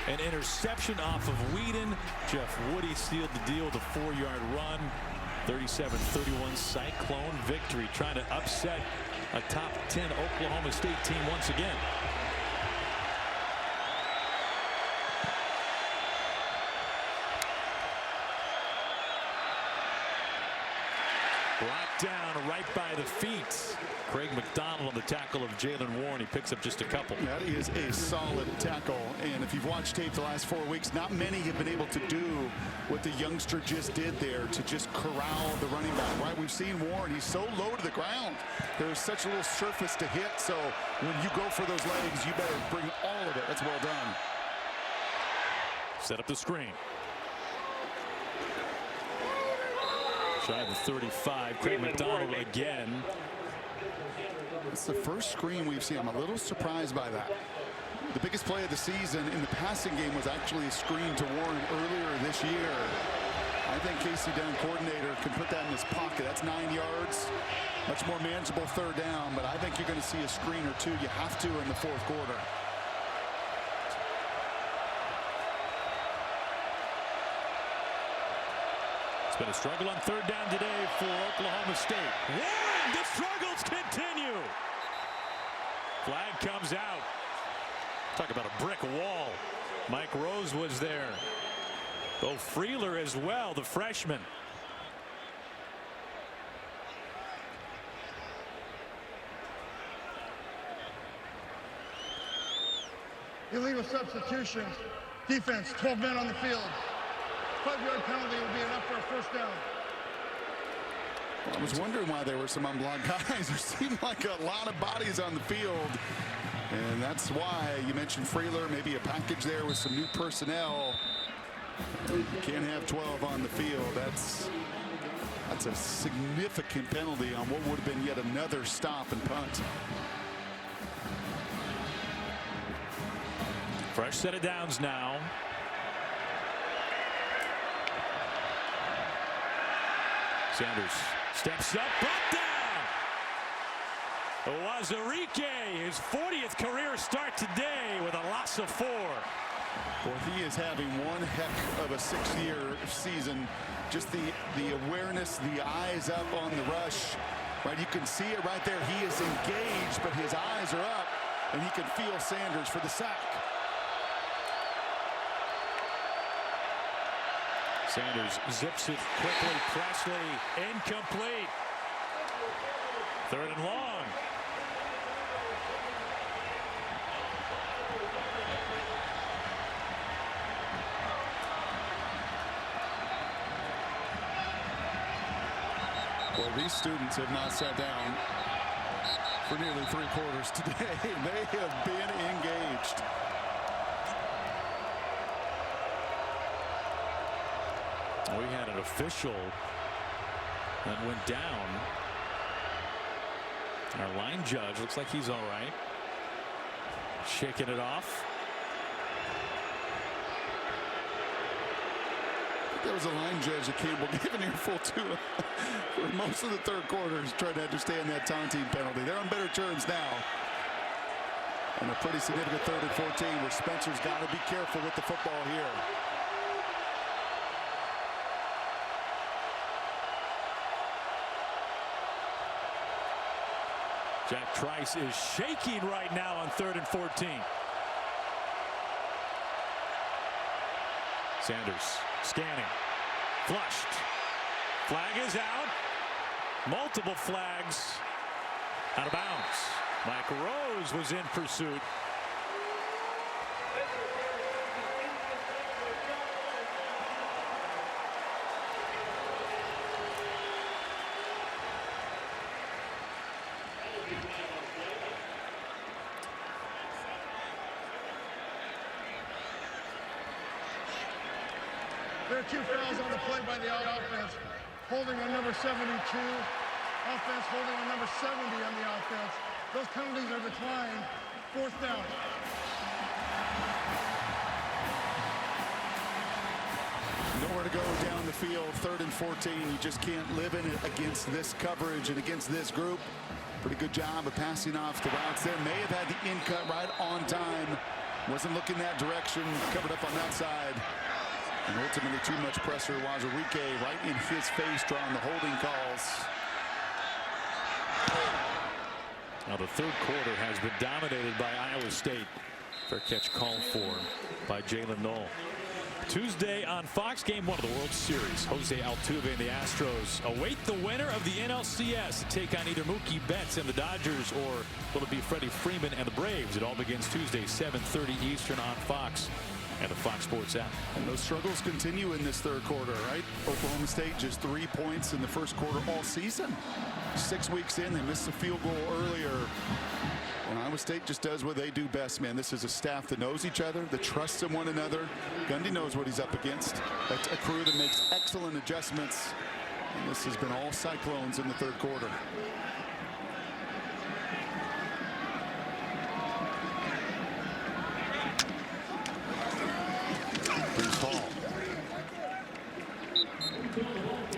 Speaker 3: an interception off of Whedon. Jeff Woody sealed the deal with a 4-yard run. 37-31 Cyclone victory, trying to upset a top 10 Oklahoma State team once again. Brought down right by the feet. Craig McDonald on the tackle of Jalen Warren. He picks up just a couple.
Speaker 4: That is a solid tackle, and if you've watched tape the last 4 weeks, not many have been able to do what the youngster just did there to just corral the running back, right? We've seen Warren. He's so low to the ground. There's such a little surface to hit, so when you go for those legs, you better bring all of it. That's well done.
Speaker 3: Set up the screen. Shy of the 35. Craig McDonald again.
Speaker 4: It's the first screen we've seen. I'm a little surprised by that. The biggest play of the season in the passing game was actually a screen to Warren earlier this year. I think Casey Dunn, coordinator, can put that in his pocket. That's 9 yards. Much more manageable 3rd down, but I think you're going to see a screen or two. You have to in the 4th quarter.
Speaker 3: It's been a struggle on 3rd down today for Oklahoma State. Warren, the struggles continue. Flag comes out. Talk about a brick wall. Mike Rose was there. Bo Freeler as well, the freshman.
Speaker 5: Illegal substitutions. Defense, 12 men on the field. 5-yard penalty will be enough for a 1st down.
Speaker 4: I was wondering why there were some unblocked guys. There seemed like a lot of bodies on the field. And that's why you mentioned Freeler, maybe a package there with some new personnel. You can't have 12 on the field. That's a significant penalty on what would have been yet another stop and punt.
Speaker 3: Fresh set of downs now. Sanders steps up, brought down. Wazirike, his 40th career start today with a loss of 4.
Speaker 4: Boy, he is having one heck of a 6-year season. Just the awareness, the eyes up on the rush. Right, you can see it right there. He is engaged, but his eyes are up, and he can feel Sanders for the sack.
Speaker 3: Sanders zips it quickly. Presley incomplete. 3rd and long.
Speaker 4: Well, these students have not sat down for nearly 3 quarters today. They have been engaged.
Speaker 3: We had an official that went down. Our line judge looks like he's all right. Shaking it off.
Speaker 4: There was a line judge that Campbell gave an earful to for most of the 3rd quarter, trying to understand that taunting penalty. They're on better terms now. And a pretty significant 3rd and 14 where Spencer's got to be careful with the football here.
Speaker 3: Jack Trice is shaking right now on 3rd and 14. Sanders scanning. Flushed. Flag is out. Multiple flags. Out of bounds. Mike Rose was in pursuit.
Speaker 5: There are 2 fouls on the play by the offense. Holding on number 72. Offense holding on number 70 on the offense. Those penalties are declined. 4th down.
Speaker 4: Nowhere to go down the field. 3rd and 14. You just can't live in it against this coverage and against this group. Pretty good job of passing off the routes there. May have had the in cut right on time. Wasn't looking that direction. Covered up on that side. And ultimately too much pressure. Wazirike right in his face drawing the holding calls.
Speaker 3: Now the 3rd quarter has been dominated by Iowa State. Fair catch called for by Jalen Knoll. Tuesday on Fox, Game 1 of the World Series. Jose Altuve and the Astros await the winner of the NLCS to take on either Mookie Betts and the Dodgers, or will it be Freddie Freeman and the Braves? It all begins Tuesday, 7:30 Eastern on Fox and the Fox Sports app.
Speaker 4: And those struggles continue in this 3rd quarter, right? Oklahoma State just 3 points in the 1st quarter all season. 6 weeks in, they missed a field goal earlier. And Iowa State just does what they do best, man. This is a staff that knows each other, that trusts in one another. Gundy knows what he's up against. A crew that makes excellent adjustments. And this has been all Cyclones in the 3rd quarter.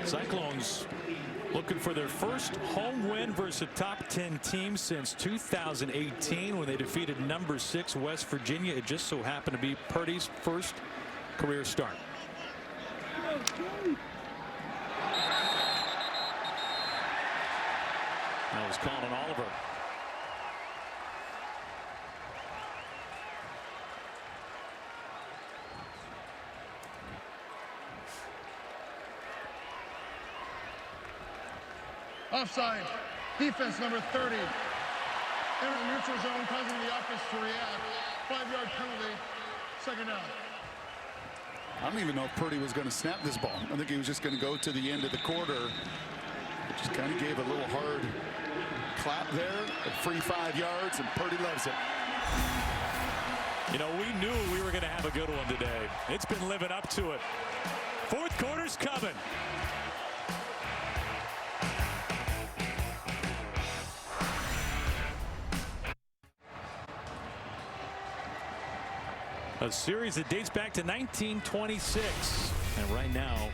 Speaker 3: Cyclones looking for their first home win versus a top 10 team since 2018 when they defeated number 6 West Virginia. It just so happened to be Purdy's first career start. That was called on Oliver.
Speaker 5: Offside. Defense number 30. Entered neutral zone, causing the offense to react. 5-yard penalty. 2nd down.
Speaker 4: I don't even know if Purdy was going to snap this ball. I think he was just going to go to the end of the quarter. It just kind of gave a little hard clap there. A free 5 yards, and Purdy loves it.
Speaker 3: You know, we knew we were going to have a good one today. It's been living up to it. 4th quarter's coming. A series that dates back to 1926. And right now,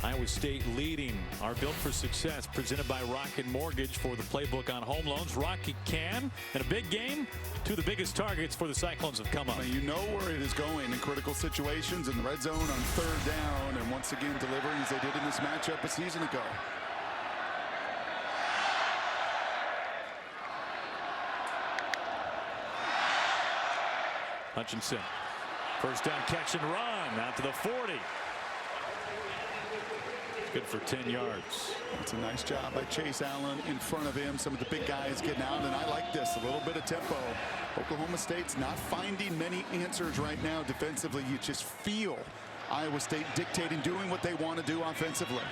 Speaker 3: Iowa State leading our Built for Success, presented by Rocket Mortgage for the playbook on home loans. Rocket can, in a big game, 2 of the biggest targets for the Cyclones have come up.
Speaker 4: You know where it is going in critical situations in the red zone on 3rd down, and once again delivering as they did in this matchup a season ago.
Speaker 3: Hutchinson. First down catch and run out to the 40. Good for 10 yards.
Speaker 4: It's a nice job by Chase Allen in front of him. Some of the big guys getting out, and I like this. A little bit of tempo. Oklahoma State's not finding many answers right now defensively. You just feel Iowa State dictating, doing what they want to do offensively.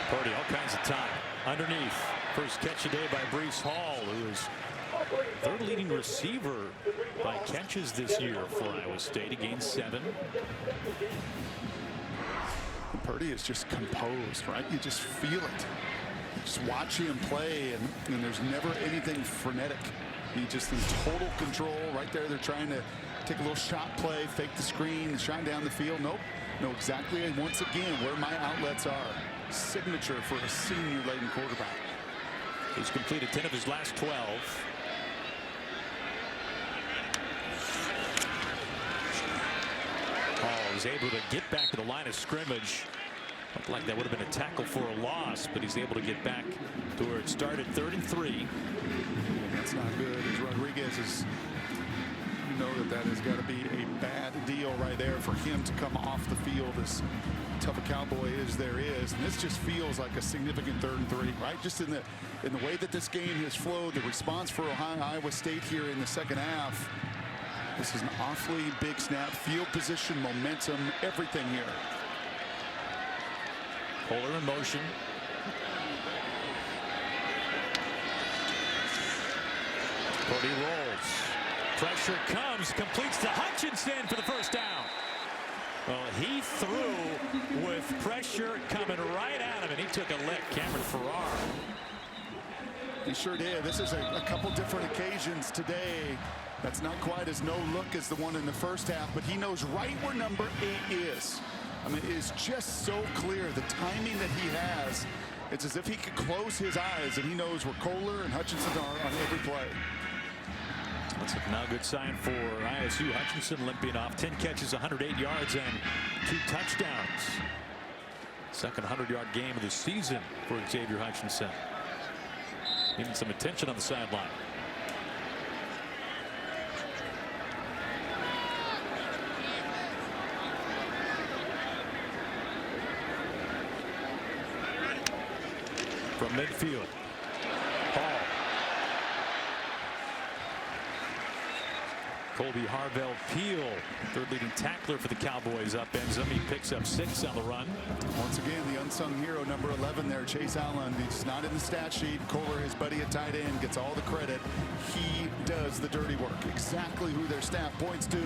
Speaker 3: Purdy, all kinds of time. Underneath. First catch of the day by Breece Hall, who is third leading receiver by catches this year for Iowa State. He gained 7.
Speaker 4: Purdy is just composed, right? You just feel it. You just watch him play, and there's never anything frenetic. He's just in total control. Right there, they're trying to take a little shot play, fake the screen, shot down the field. Nope. Know exactly, once again, where my outlets are. Signature for a senior-laden quarterback.
Speaker 3: He's completed 10 of his last 12. Hall is able to get back to the line of scrimmage. Looked like that would have been a tackle for a loss, but he's able to get back to where it started, 3rd and 3.
Speaker 4: That's not good. As Rodriguez is, you know that has got to be a bad deal right there for him to come off the field as tough a Cowboy as there is. And this just feels like a significant 3rd and 3, right? Just in the way that this game has flowed, the response for Iowa State here in the second half. This is an awfully big snap, field position, momentum, everything here.
Speaker 3: Kohler in motion. Cody rolls. Pressure comes, completes to Hutchinson for the first down. Well, he threw with pressure coming right at him, and he took a lick. Cameron Farrar.
Speaker 4: He sure did. This is a couple different occasions today. That's not quite as no look as the one in the first half, but he knows right where number 8 is. I mean, it is just so clear the timing that he has. It's as if he could close his eyes and he knows where Kohler and Hutchinson are on every play.
Speaker 3: That's now a good sign for ISU. Hutchinson limping off, 10 catches, 108 yards, and 2 touchdowns. Second 100-yard game of the season for Xavier Hutchinson. Getting some attention on the sideline. From midfield, Hall. Colby Harvell-Peel, third leading tackler for the Cowboys, upends him. He picks up 6 on the run.
Speaker 4: Once again, the unsung hero, number 11 there, Chase Allen. He's not in the stat sheet. Kohler, his buddy at tight end, gets all the credit. He does the dirty work. Exactly who their staff points to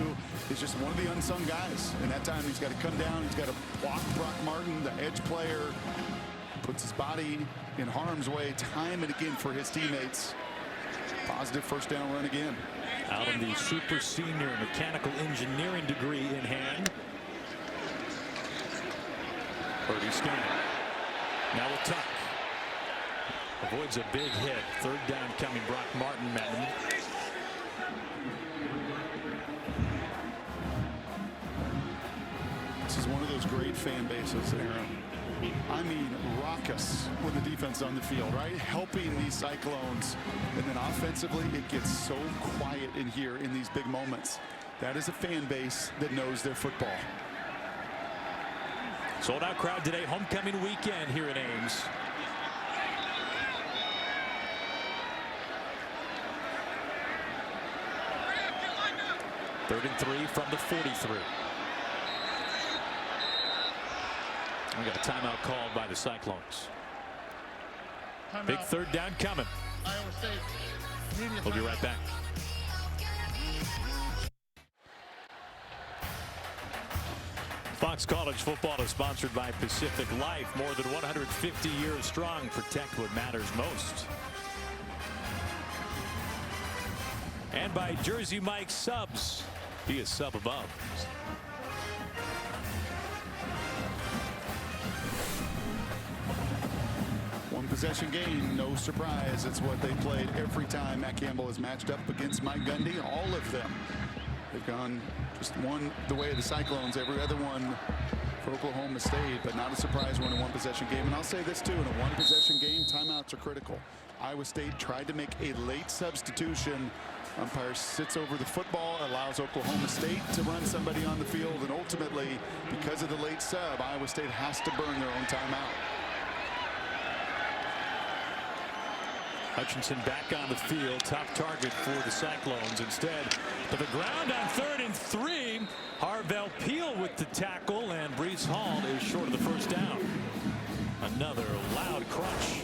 Speaker 4: is just one of the unsung guys. And that time he's got to come down. He's got to block Brock Martin, the edge player. Puts his body in harm's way time and again for his teammates. Positive first down run again.
Speaker 3: Out of the super senior mechanical engineering degree in hand. Purdy scanning. Now a tuck. Avoids a big hit. 3rd down coming. Brock Martin met him.
Speaker 4: This is one of those great fan bases, Aaron. I mean, raucous when the defense is on the field, right? Helping these Cyclones. And then offensively, it gets so quiet in here in these big moments. That is a fan base that knows their football.
Speaker 3: Sold out crowd today, homecoming weekend here in Ames. Third and 3 from the 43. We got a timeout called by the Cyclones.
Speaker 5: Timeout.
Speaker 3: Big 3rd down coming.
Speaker 5: Iowa State. Media
Speaker 3: We'll be
Speaker 5: timeout.
Speaker 3: right back. Fox College football is sponsored by Pacific Life. More than 150 years strong. Protect what matters most. And by Jersey Mike Subs. Be a sub above.
Speaker 4: One possession game, no surprise. It's what they played every time Matt Campbell has matched up against Mike Gundy. All of them. They've gone just one the way of the Cyclones, every other one for Oklahoma State, but not a surprise when a one possession game. And I'll say this too, in a one possession game, timeouts are critical. Iowa State tried to make a late substitution. Umpire sits over the football, allows Oklahoma State to run somebody on the field, and ultimately, because of the late sub, Iowa State has to burn their own timeout.
Speaker 3: Hutchinson back on the field, top target for the Cyclones. Instead, to the ground on 3rd and 3. Harvell Peel with the tackle, and Breece Hall is short of the first down. Another loud crunch.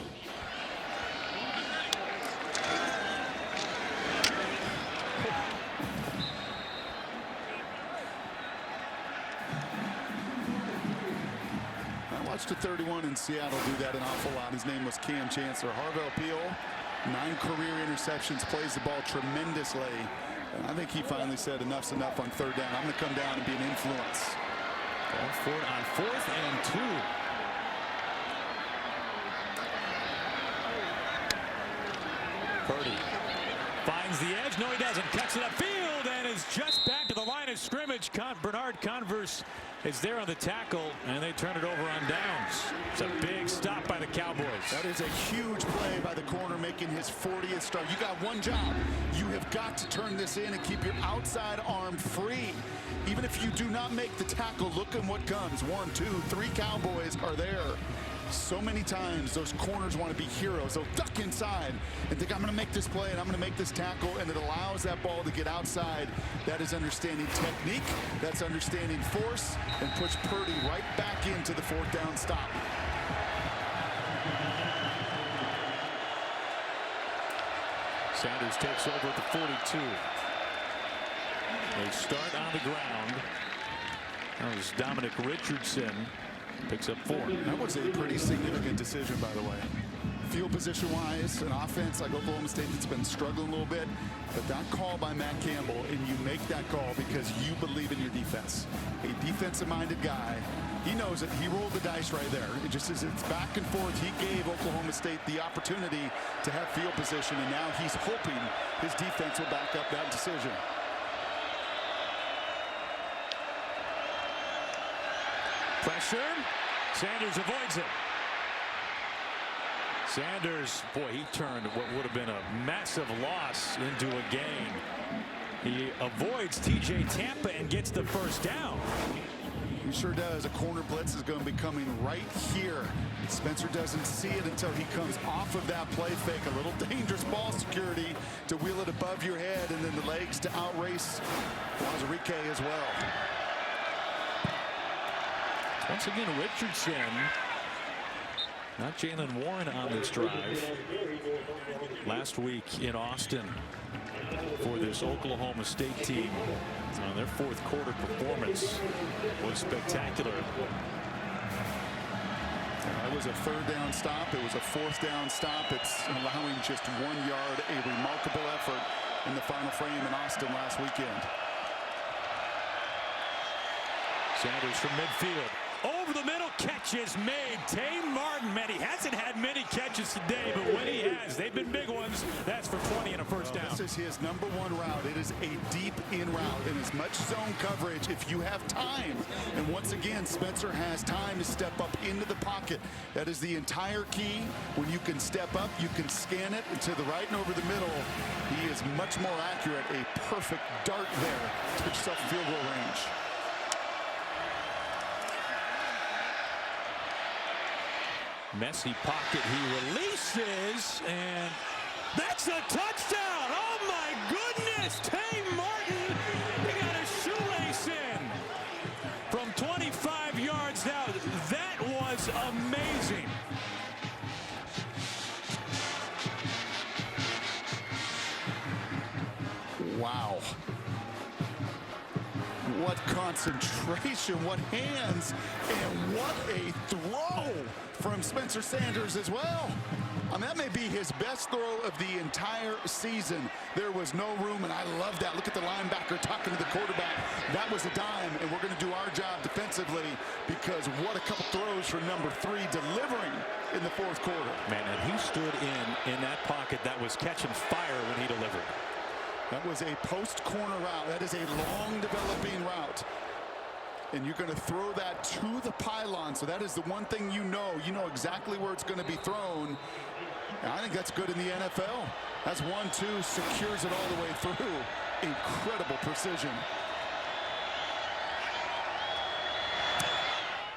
Speaker 4: I watched a 31 in Seattle do that an awful lot. His name was Cam Chancellor. Harvell Peel, 9 career interceptions, plays the ball tremendously. And I think he finally said enough's enough on 3rd down. I'm going to come down and be an influence.
Speaker 3: Ball for it on 4th and 2. Purdy finds the edge. No, he doesn't. Cuts it upfield and is just back to the line of scrimmage. Bernard Converse is there on the tackle, and they turn it over on downs. It's a big stop by the Cowboys.
Speaker 4: That is a huge play by the corner, making his 40th start. You got one job. You have got to turn this in and keep your outside arm free. Even if you do not make the tackle, look at what comes. 1, 2, 3 Cowboys are there. So many times those corners want to be heroes. They'll duck inside and think, I'm going to make this play and I'm going to make this tackle, and it allows that ball to get outside. That is understanding technique. That's understanding force, and push Purdy right back into the 4th down stop.
Speaker 3: Sanders takes over at the 42. They start on the ground. That was Dominic Richardson. Picks up 4.
Speaker 4: That was a pretty significant decision, by the way. Field position wise, an offense like Oklahoma State that's been struggling a little bit, but that call by Matt Campbell, and you make that call because you believe in your defense. A defensive minded guy, he knows it. He rolled the dice right there. It just as it's back and forth, he gave Oklahoma State the opportunity to have field position, and now he's hoping his defense will back up that decision.
Speaker 3: Pressure. Sanders avoids it. Sanders, boy, he turned what would have been a massive loss into a gain. He avoids TJ Tampa and gets the first down.
Speaker 4: He sure does. A corner blitz is going to be coming right here. Spencer doesn't see it until he comes off of that play fake. A little dangerous ball security to wheel it above your head, and then the legs to outrace Wazirike as well.
Speaker 3: Once again, Richardson, not Jalen Warren on this drive. Last week in Austin for this Oklahoma State team. Their 4th quarter performance was spectacular.
Speaker 4: That was a 3rd down stop. It was a 4th down stop. It's allowing just 1 yard. A remarkable effort in the final frame in Austin last weekend.
Speaker 3: Sanders from midfield. Over the middle, catch is made. Tane Martin, man, he hasn't had many catches today, but when he has, they've been big ones. That's for 20 and a first down.
Speaker 4: This is his #1 route. It is a deep in route, and as much zone coverage if you have time. And once again, Spencer has time to step up into the pocket. That is the entire key. When you can step up, you can scan it to the right and over the middle. He is much more accurate. A perfect dart there to put yourself in field goal range.
Speaker 3: Messy pocket, he releases, and that's a touchdown. Oh my goodness, Tane Martin, he got a shoelace in from 25 yards out. That was amazing.
Speaker 4: Wow. What concentration, what hands, and what a throw from Spencer Sanders as well. I mean, that may be his best throw of the entire season. There was no room, and I love that. Look at the linebacker talking to the quarterback. That was a dime, and we're going to do our job defensively, because what a couple throws for #3 delivering in the 4th quarter.
Speaker 3: Man, and he stood in that pocket that was catching fire when he delivered.
Speaker 4: That was a post corner route. That is a long developing route. And you're going to throw that to the pylon. So that is the one thing you know. You know exactly where it's going to be thrown. I think that's good in the NFL. That's 1-2, secures it all the way through. Incredible precision.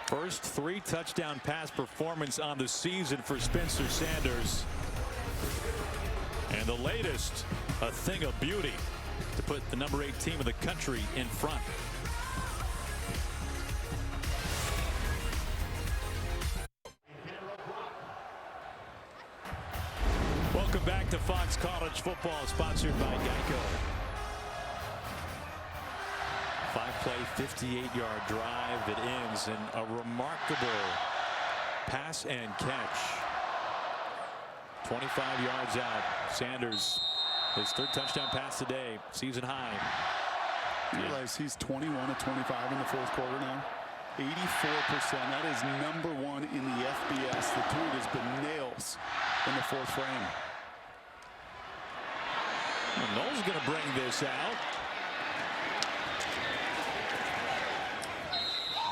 Speaker 3: First 3 touchdown pass performance on the season for Spencer Sanders. And the latest, a thing of beauty to put the number 8 team of the country in front. Welcome back to Fox College Football, sponsored by Geico. 5-play, 58-yard drive that ends in a remarkable pass and catch. 25 yards out. Sanders, his 3rd touchdown pass today, season high.
Speaker 4: You realize he's 21 of 25 in the 4th quarter now. 84%. That is #1 in the FBS. The dude has been nails in the 4th frame.
Speaker 3: And Knowles going to bring this out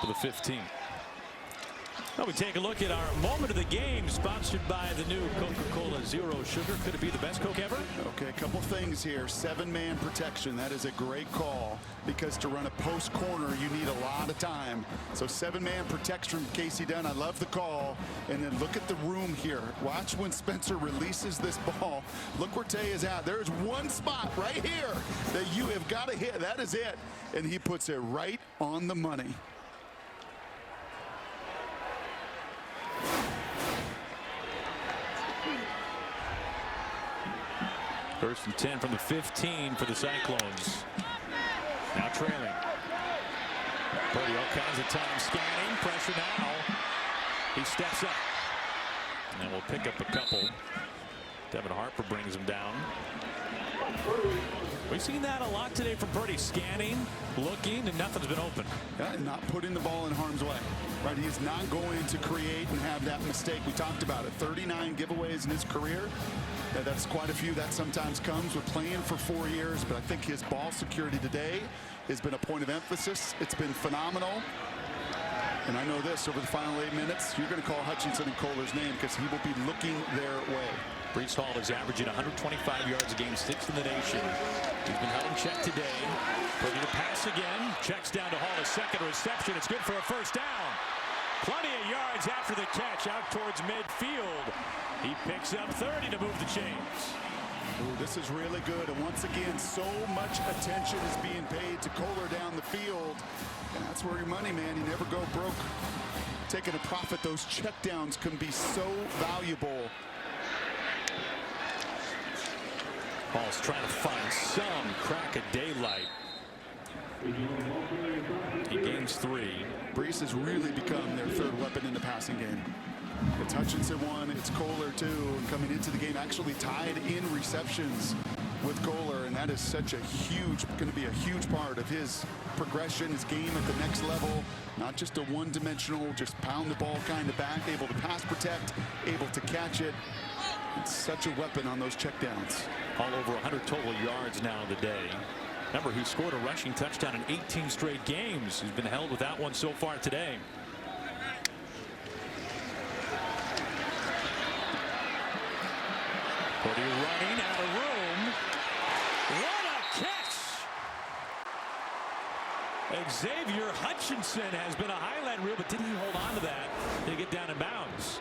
Speaker 3: to the 15. Well, we take a look at our moment of the game, sponsored by the new Coca-Cola Zero Sugar. Could it be the best Coke ever?
Speaker 4: Okay, a couple things here. 7-man protection. That is a great call, because to run a post corner, you need a lot of time. So 7-man protection from Casey Dunn. I love the call. And then look at the room here. Watch when Spencer releases this ball. Look where Tay is at. There's one spot right here that you have got to hit. That is it. And he puts it right on the money.
Speaker 3: First and 10 from the 15 for the Cyclones. Now trailing. Purdy all kinds of time scanning. Pressure now. He steps up. And we'll pick up a couple. Devin Harper brings him down. We've seen that a lot today from Purdy. Scanning, looking, and nothing's been open.
Speaker 4: Yeah, and not putting the ball in harm's way. Right, he's not going to create and have that mistake. We talked about it. 39 giveaways in his career. Yeah, that's quite a few. That sometimes comes with playing for 4 years, but I think his ball security today has been a point of emphasis. It's been phenomenal. And I know this, over the final 8 minutes, you're going to call Hutchinson and Kohler's name, because he will be looking their way.
Speaker 3: Breece Hall is averaging 125 yards a game, 6th in the nation. He's been held in check today. Purdy to pass again. Checks down to Hall, a 2nd reception. It's good for a 1st down. Plenty of yards after the catch, out towards midfield. He picks up 30 to move the chains.
Speaker 4: Ooh, this is really good. And once again, so much attention is being paid to Kohler down the field. And that's where your money, man. You never go broke taking a profit. Those checkdowns can be so valuable.
Speaker 3: Hall's trying to find some crack of daylight. He gains 3.
Speaker 4: Breece has really become their 3rd weapon in the passing game. It's Hutchinson 1, it's Kohler 2, and coming into the game actually tied in receptions with Kohler, and that is such a huge, going to be a huge part of his progression, his game at the next level. Not just a one-dimensional, just pound the ball kind of back, able to pass protect, able to catch it. It's such a weapon on those checkdowns.
Speaker 3: All over 100 total yards now in the day. Remember, he scored a rushing touchdown in 18 straight games. He's been held without one so far today. Purdy running out of room. What a catch! Xavier Hutchinson has been a highlight reel, but didn't he hold on to that to get down in bounds?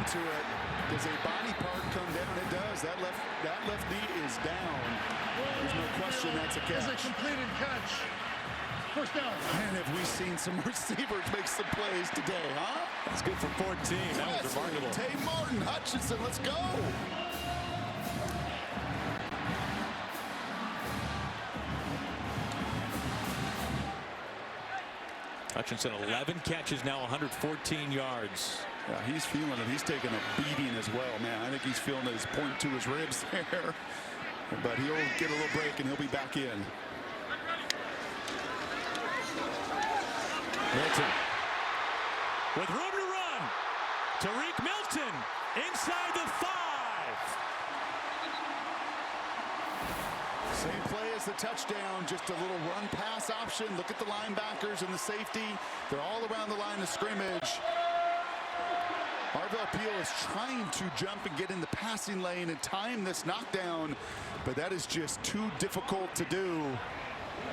Speaker 4: To it. Does a body part come down? It does. That left knee is down. There's no question that's a catch.
Speaker 5: It's a completed catch. 1st down.
Speaker 4: Man, have we seen some receivers make some plays today, huh?
Speaker 3: That's good for 14. That was remarkable.
Speaker 4: Tay Martin, Hutchinson, let's go.
Speaker 3: Hutchinson 11 catches, now 114 yards.
Speaker 4: Yeah, he's feeling it. He's taking a beating as well, man. I think he's feeling it. He's pointing to his ribs there. But he'll get a little break and he'll be back in.
Speaker 3: Milton with room to run. Tariq Milton inside the 5.
Speaker 4: Same play as has the touchdown. Just a little run pass option. Look at the linebackers and the safety. They're all around the line of scrimmage. Arvell Peel is trying to jump and get in the passing lane and time this knockdown, but that is just too difficult to do.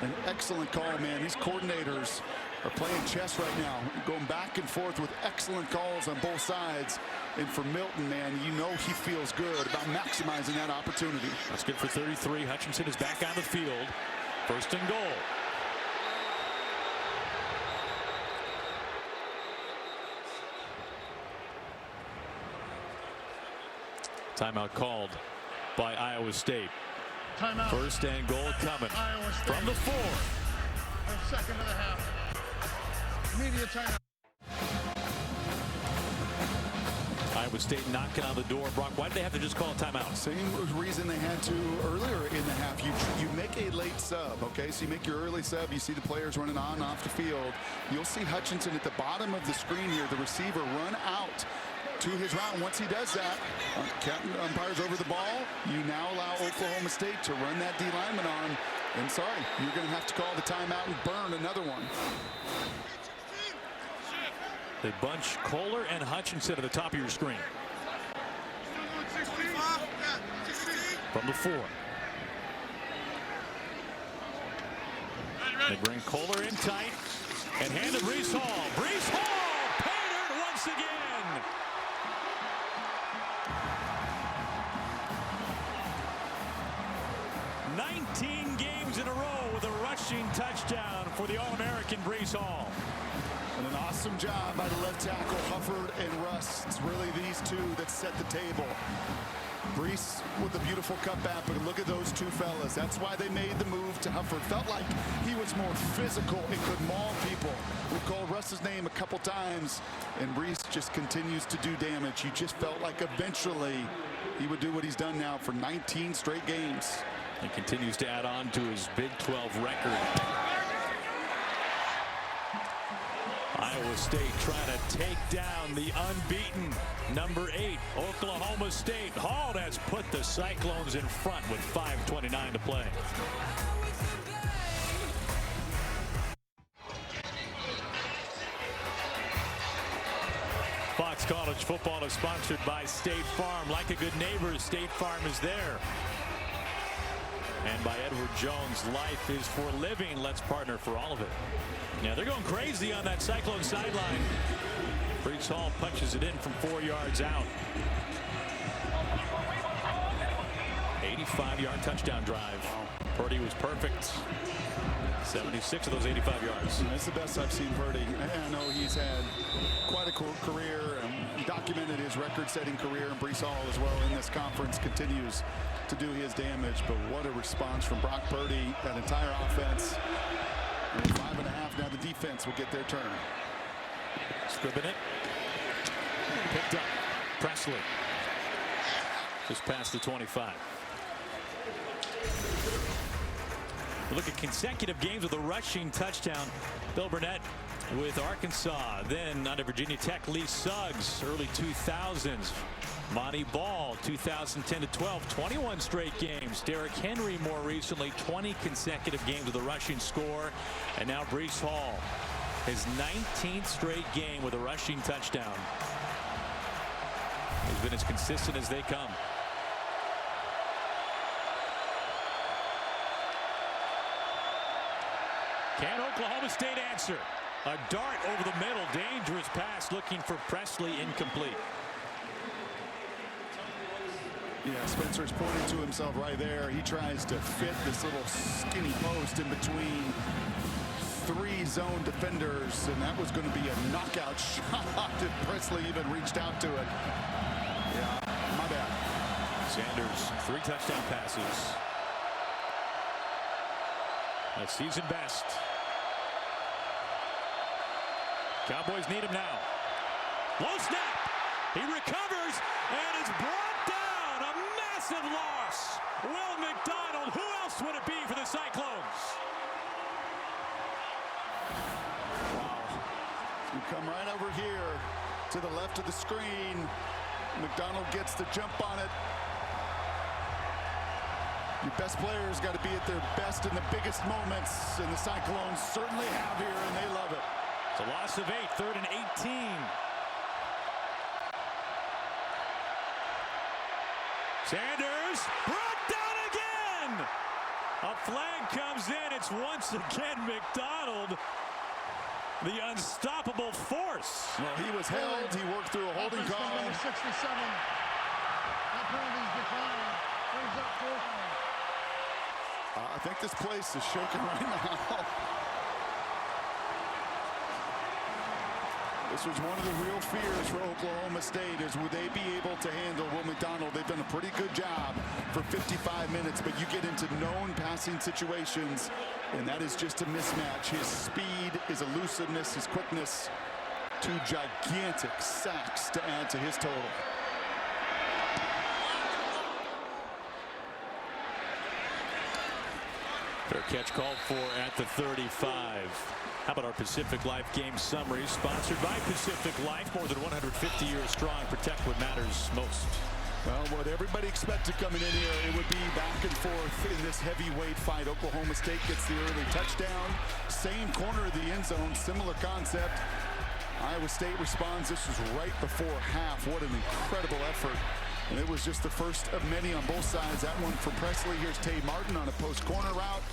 Speaker 4: An excellent call, man. These coordinators are playing chess right now, going back and forth with excellent calls on both sides. And for Milton, man, you know he feels good about maximizing that opportunity.
Speaker 3: That's good for 33. Hutchinson is back on the field. First and goal. Timeout called by Iowa State.
Speaker 5: Timeout.
Speaker 3: First and goal coming
Speaker 5: Iowa State.
Speaker 3: from the 4.
Speaker 5: Second of the half. Media timeout.
Speaker 3: Iowa State knocking on the door. Brock, why did they have to just call a timeout?
Speaker 4: Same reason they had to earlier in the half. You make a late sub, okay? So you make your early sub. You see the players running on and off the field. You'll see Hutchinson at the bottom of the screen here, the receiver, run out to his route. Once he does that, captain umpires over the ball. You now allow Oklahoma State to run that D lineman on. And sorry, you're going to have to call the timeout and burn another one.
Speaker 3: They bunch Kohler and Hutchinson at the top of your screen. From the 4. They bring Kohler in tight and hand to Breece Hall. Breece Hall painted once again. "19 games in a row with a rushing touchdown for the All-American Breece Hall."
Speaker 4: And an awesome job by the left tackle, Hufford and Russ. It's really these two that set the table. Breece with a beautiful cutback, but look at those two fellas. That's why they made the move to Hufford. Felt like he was more physical and could maul people. We've called Russ's name a couple times, and Breece just continues to do damage. You just felt like eventually he would do what he's done now for 19 straight games.
Speaker 3: He continues to add on to his Big 12 record. Iowa State trying to take down the unbeaten number 8 Oklahoma State. Hall has put the Cyclones in front with 5:29 to play. Fox College football is sponsored by State Farm. Like a good neighbor, State Farm is there. And by Edward Jones, life is for living. Let's partner for all of it. Yeah, they're going crazy on that Cyclone sideline. Breece Hall punches it in from 4 yards out. 85-yard touchdown drive. Purdy was perfect. 76 of those 85 yards.
Speaker 4: That's the best I've seen Purdy. I know he's had quite a cool career and documented his record-setting career, and Breece Hall as well in this conference continues to do his damage. But what a response from Brock Purdy. That entire offense. And 5.5 now. The defense will get their turn.
Speaker 3: Scribbing it. Picked up. Presley. Just past the 25. Look at consecutive games with a rushing touchdown. Bill Burnett with Arkansas. Then under Virginia Tech, Lee Suggs, early 2000s. Monty Ball, 2010 to 12, 21 straight games. Derrick Henry more recently, 20 consecutive games with a rushing score. And now Breece Hall, his 19th straight game with a rushing touchdown. He's been as consistent as they come. Can Oklahoma State answer? A dart over the middle. Dangerous pass looking for Presley. Incomplete.
Speaker 4: Yeah, Spencer's pointing to himself right there. He tries to fit this little skinny post in between 3 zone defenders, and that was going to be a knockout shot if Presley even reached out to it. Yeah, my bad.
Speaker 3: Sanders, 3 touchdown passes. A season best. Cowboys need him now. Low snap. He recovers and is brought down. A massive loss. Will McDonald. Who else would it be for the Cyclones?
Speaker 4: Wow. You come right over here to the left of the screen. McDonald gets the jump on it. Your best players got to be at their best in the biggest moments, and the Cyclones certainly have here, and they love it.
Speaker 3: It's a loss of 8, 3rd and 18. Sanders brought down again. A flag comes in. It's once again McDonald, the unstoppable force.
Speaker 4: Well, he was held. He worked through a holding call.
Speaker 5: Number 67. That penalty's declined. Brings up 4th down.
Speaker 4: I think this place is shaking right now. This was one of the real fears for Oklahoma State, is would they be able to handle Will McDonald? They've done a pretty good job for 55 minutes, but you get into known passing situations, and that is just a mismatch. His speed, his elusiveness, his quickness, 2 gigantic sacks to add to his total.
Speaker 3: Fair catch called for at the 35. How about our Pacific Life game summary, sponsored by Pacific Life, more than 150 years strong. Protect what matters most.
Speaker 4: Well, what everybody expected coming in here, it would be back and forth in this heavyweight fight. Oklahoma State gets the early touchdown. Same corner of the end zone, similar concept. Iowa State responds. This was right before half. What an incredible effort. And it was just the first of many on both sides. That one for Presley. Here's Tay Martin on a post corner route.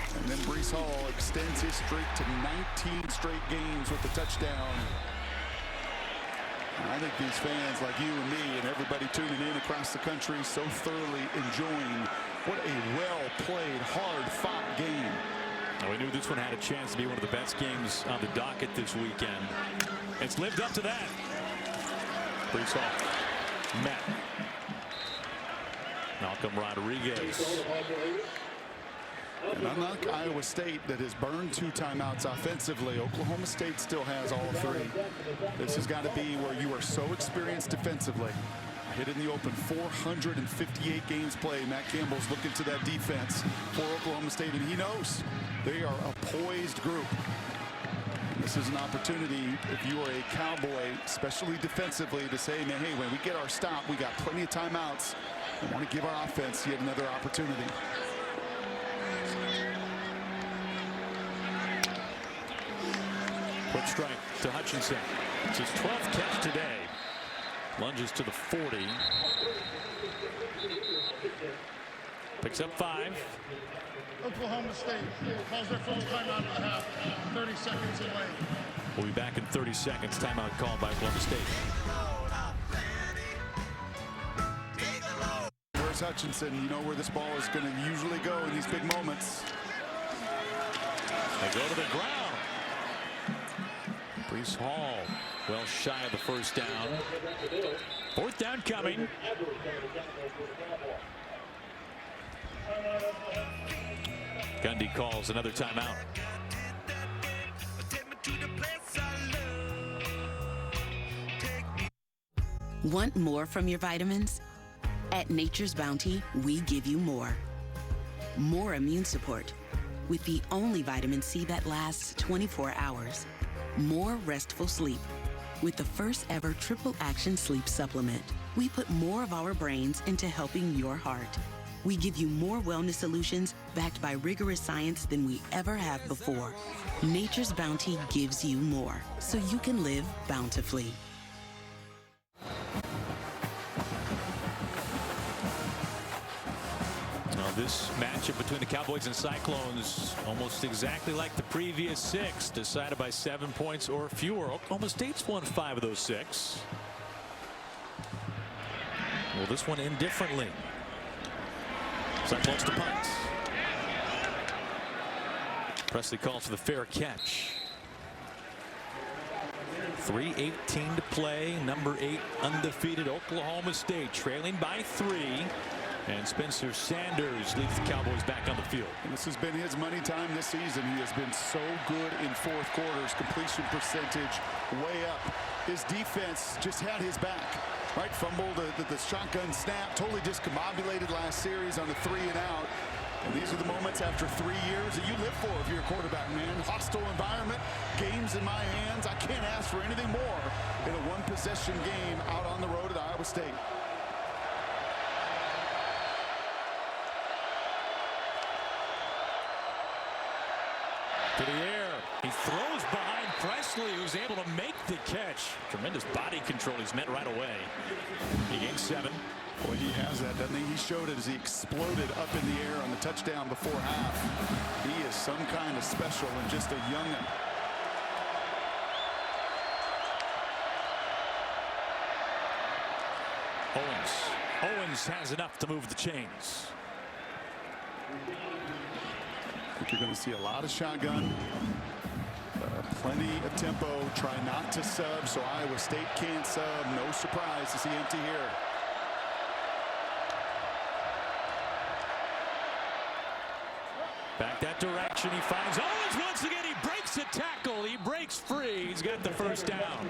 Speaker 4: And then Breece Hall extends his streak to 19 straight games with the touchdown. And I think these fans like you and me and everybody tuning in across the country so thoroughly enjoying what a well-played, hard-fought game.
Speaker 3: Now, we knew this one had a chance to be one of the best games on the docket this weekend. It's lived up to that. Breece Hall met Malcolm Rodriguez.
Speaker 4: And unlike Iowa State, that has burned 2 timeouts offensively, Oklahoma State still has all 3. This has got to be where you are so experienced defensively. Hit in the open, 458 games played. Matt Campbell's looking to that defense for Oklahoma State, and he knows they are a poised group. This is an opportunity, if you are a Cowboy, especially defensively, to say, man, hey, when we get our stop, we got plenty of timeouts. We want to give our offense yet another opportunity.
Speaker 3: Quick strike to Hutchinson. It's his 12th catch today. Lunges to the 40. Picks up 5.
Speaker 5: Oklahoma State calls their full timeout of the half. 30 seconds away.
Speaker 3: We'll be back in 30 seconds. Timeout called by Oklahoma State.
Speaker 4: Where's Hutchinson? You know where this ball is going to usually go in these big moments.
Speaker 3: They go to the ground. Breece Hall well shy of the first down. 4th down coming. Gundy calls another timeout.
Speaker 10: Want more from your vitamins? At Nature's Bounty, we give you more. More immune support with the only vitamin C that lasts 24 hours. More restful sleep with the first ever triple action sleep supplement. We put more of our brains into helping your heart. We give you more wellness solutions backed by rigorous science than we ever have before. Nature's Bounty gives you more so you can live bountifully.
Speaker 3: This matchup between the Cowboys and Cyclones, almost exactly like the previous 6, decided by 7 points or fewer. Oklahoma State's won 5 of those 6. Will this one end differently? Cyclones to punt. Presley calls for the fair catch. 3:18 to play. Number 8 undefeated Oklahoma State trailing by 3. And Spencer Sanders leads the Cowboys back on the field.
Speaker 4: And this has been his money time this season. He has been so good in 4th quarters. Completion percentage way up. His defense just had his back. Right, fumbled the shotgun snap. Totally discombobulated last series on the 3 and out. And these are the moments after 3 years that you live for if you're a quarterback, man. Hostile environment, games in my hands. I can't ask for anything more in a 1-possession game out on the road at Iowa State.
Speaker 3: To the air. He throws behind Presley, who's able to make the catch. Tremendous body control he's met right away. He gained 7.
Speaker 4: Boy, he has that, doesn't he? He showed it as he exploded up in the air on the touchdown before half. He is some kind of special and just a young'un.
Speaker 3: Owens has enough to move the chains.
Speaker 4: I think you're going to see a lot of shotgun. Plenty of tempo. Try not to sub, so Iowa State can't sub. No surprise to see empty here.
Speaker 3: Back that direction. He finds Owens once again. He breaks the tackle. He breaks free. He's got the first down.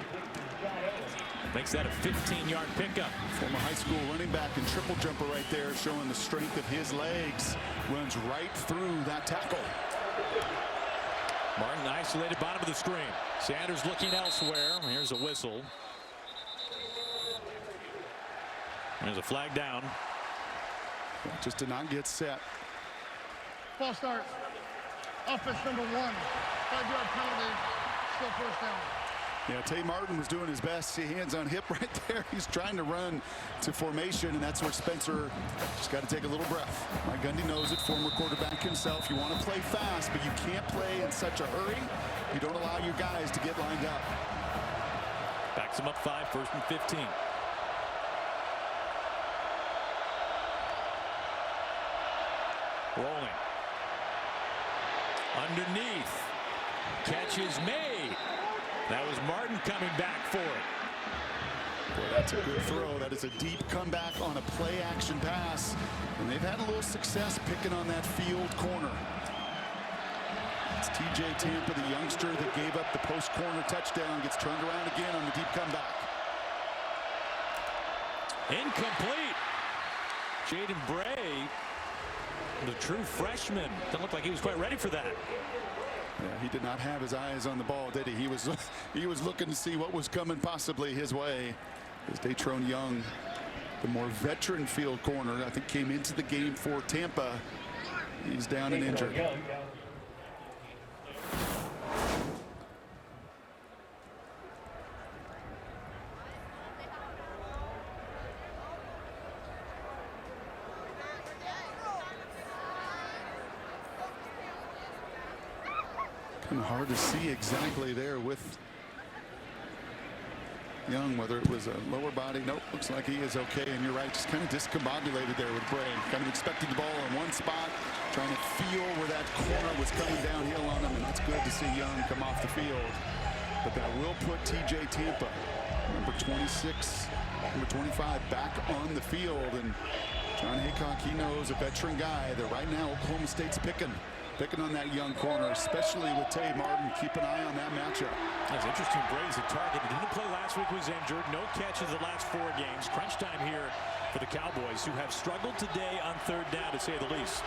Speaker 3: Makes that a 15-yard pickup.
Speaker 4: Former high school running back and triple jumper right there, showing the strength of his legs. Runs right through that tackle.
Speaker 3: Martin isolated bottom of the screen. Sanders looking elsewhere. Here's a whistle. There's a flag down.
Speaker 4: Just did not get set.
Speaker 5: False start. Offense number 1. 5-yard penalty. Still first down.
Speaker 4: Yeah, Tay Martin was doing his best. See, hands on hip right there. He's trying to run to formation, and that's where Spencer just got to take a little breath. Mike Gundy knows it, former quarterback himself. You want to play fast, but you can't play in such a hurry. You don't allow your guys to get lined up.
Speaker 3: Backs him up 5, 1st and 15. Rolling. Underneath. Catch is made. That was Martin coming back for it.
Speaker 4: Boy, that's a good throw. That is a deep comeback on a play-action pass. And they've had a little success picking on that field corner. It's TJ Tampa, the youngster that gave up the post-corner touchdown, gets turned around again on the deep comeback.
Speaker 3: Incomplete. Jaden Bray, the true freshman. Doesn't look like he was quite ready for that.
Speaker 4: Yeah, he did not have his eyes on the ball, did he? He was looking to see what was coming possibly his way. As Datrone Young, the more veteran field corner, I think came into the game for Tampa. He's down and injured. Kind of hard to see exactly there with Young, whether it was a lower body. Nope, looks like he is okay. And you're right, just kind of discombobulated there with Bray. Kind of expecting the ball in one spot, trying to feel where that corner was coming downhill on him. And that's good to see Young come off the field. But that will put TJ Tampa, number 26, number 25, back on the field. And John Haycock, he knows a veteran guy that right now Oklahoma State's picking on that young corner, especially with Tay Martin. Keep an eye on that matchup.
Speaker 3: That's interesting. Bray's a target. He didn't play last week, was injured. No catches the last 4 games. Crunch time here for the Cowboys, who have struggled today on 3rd down, to say the least.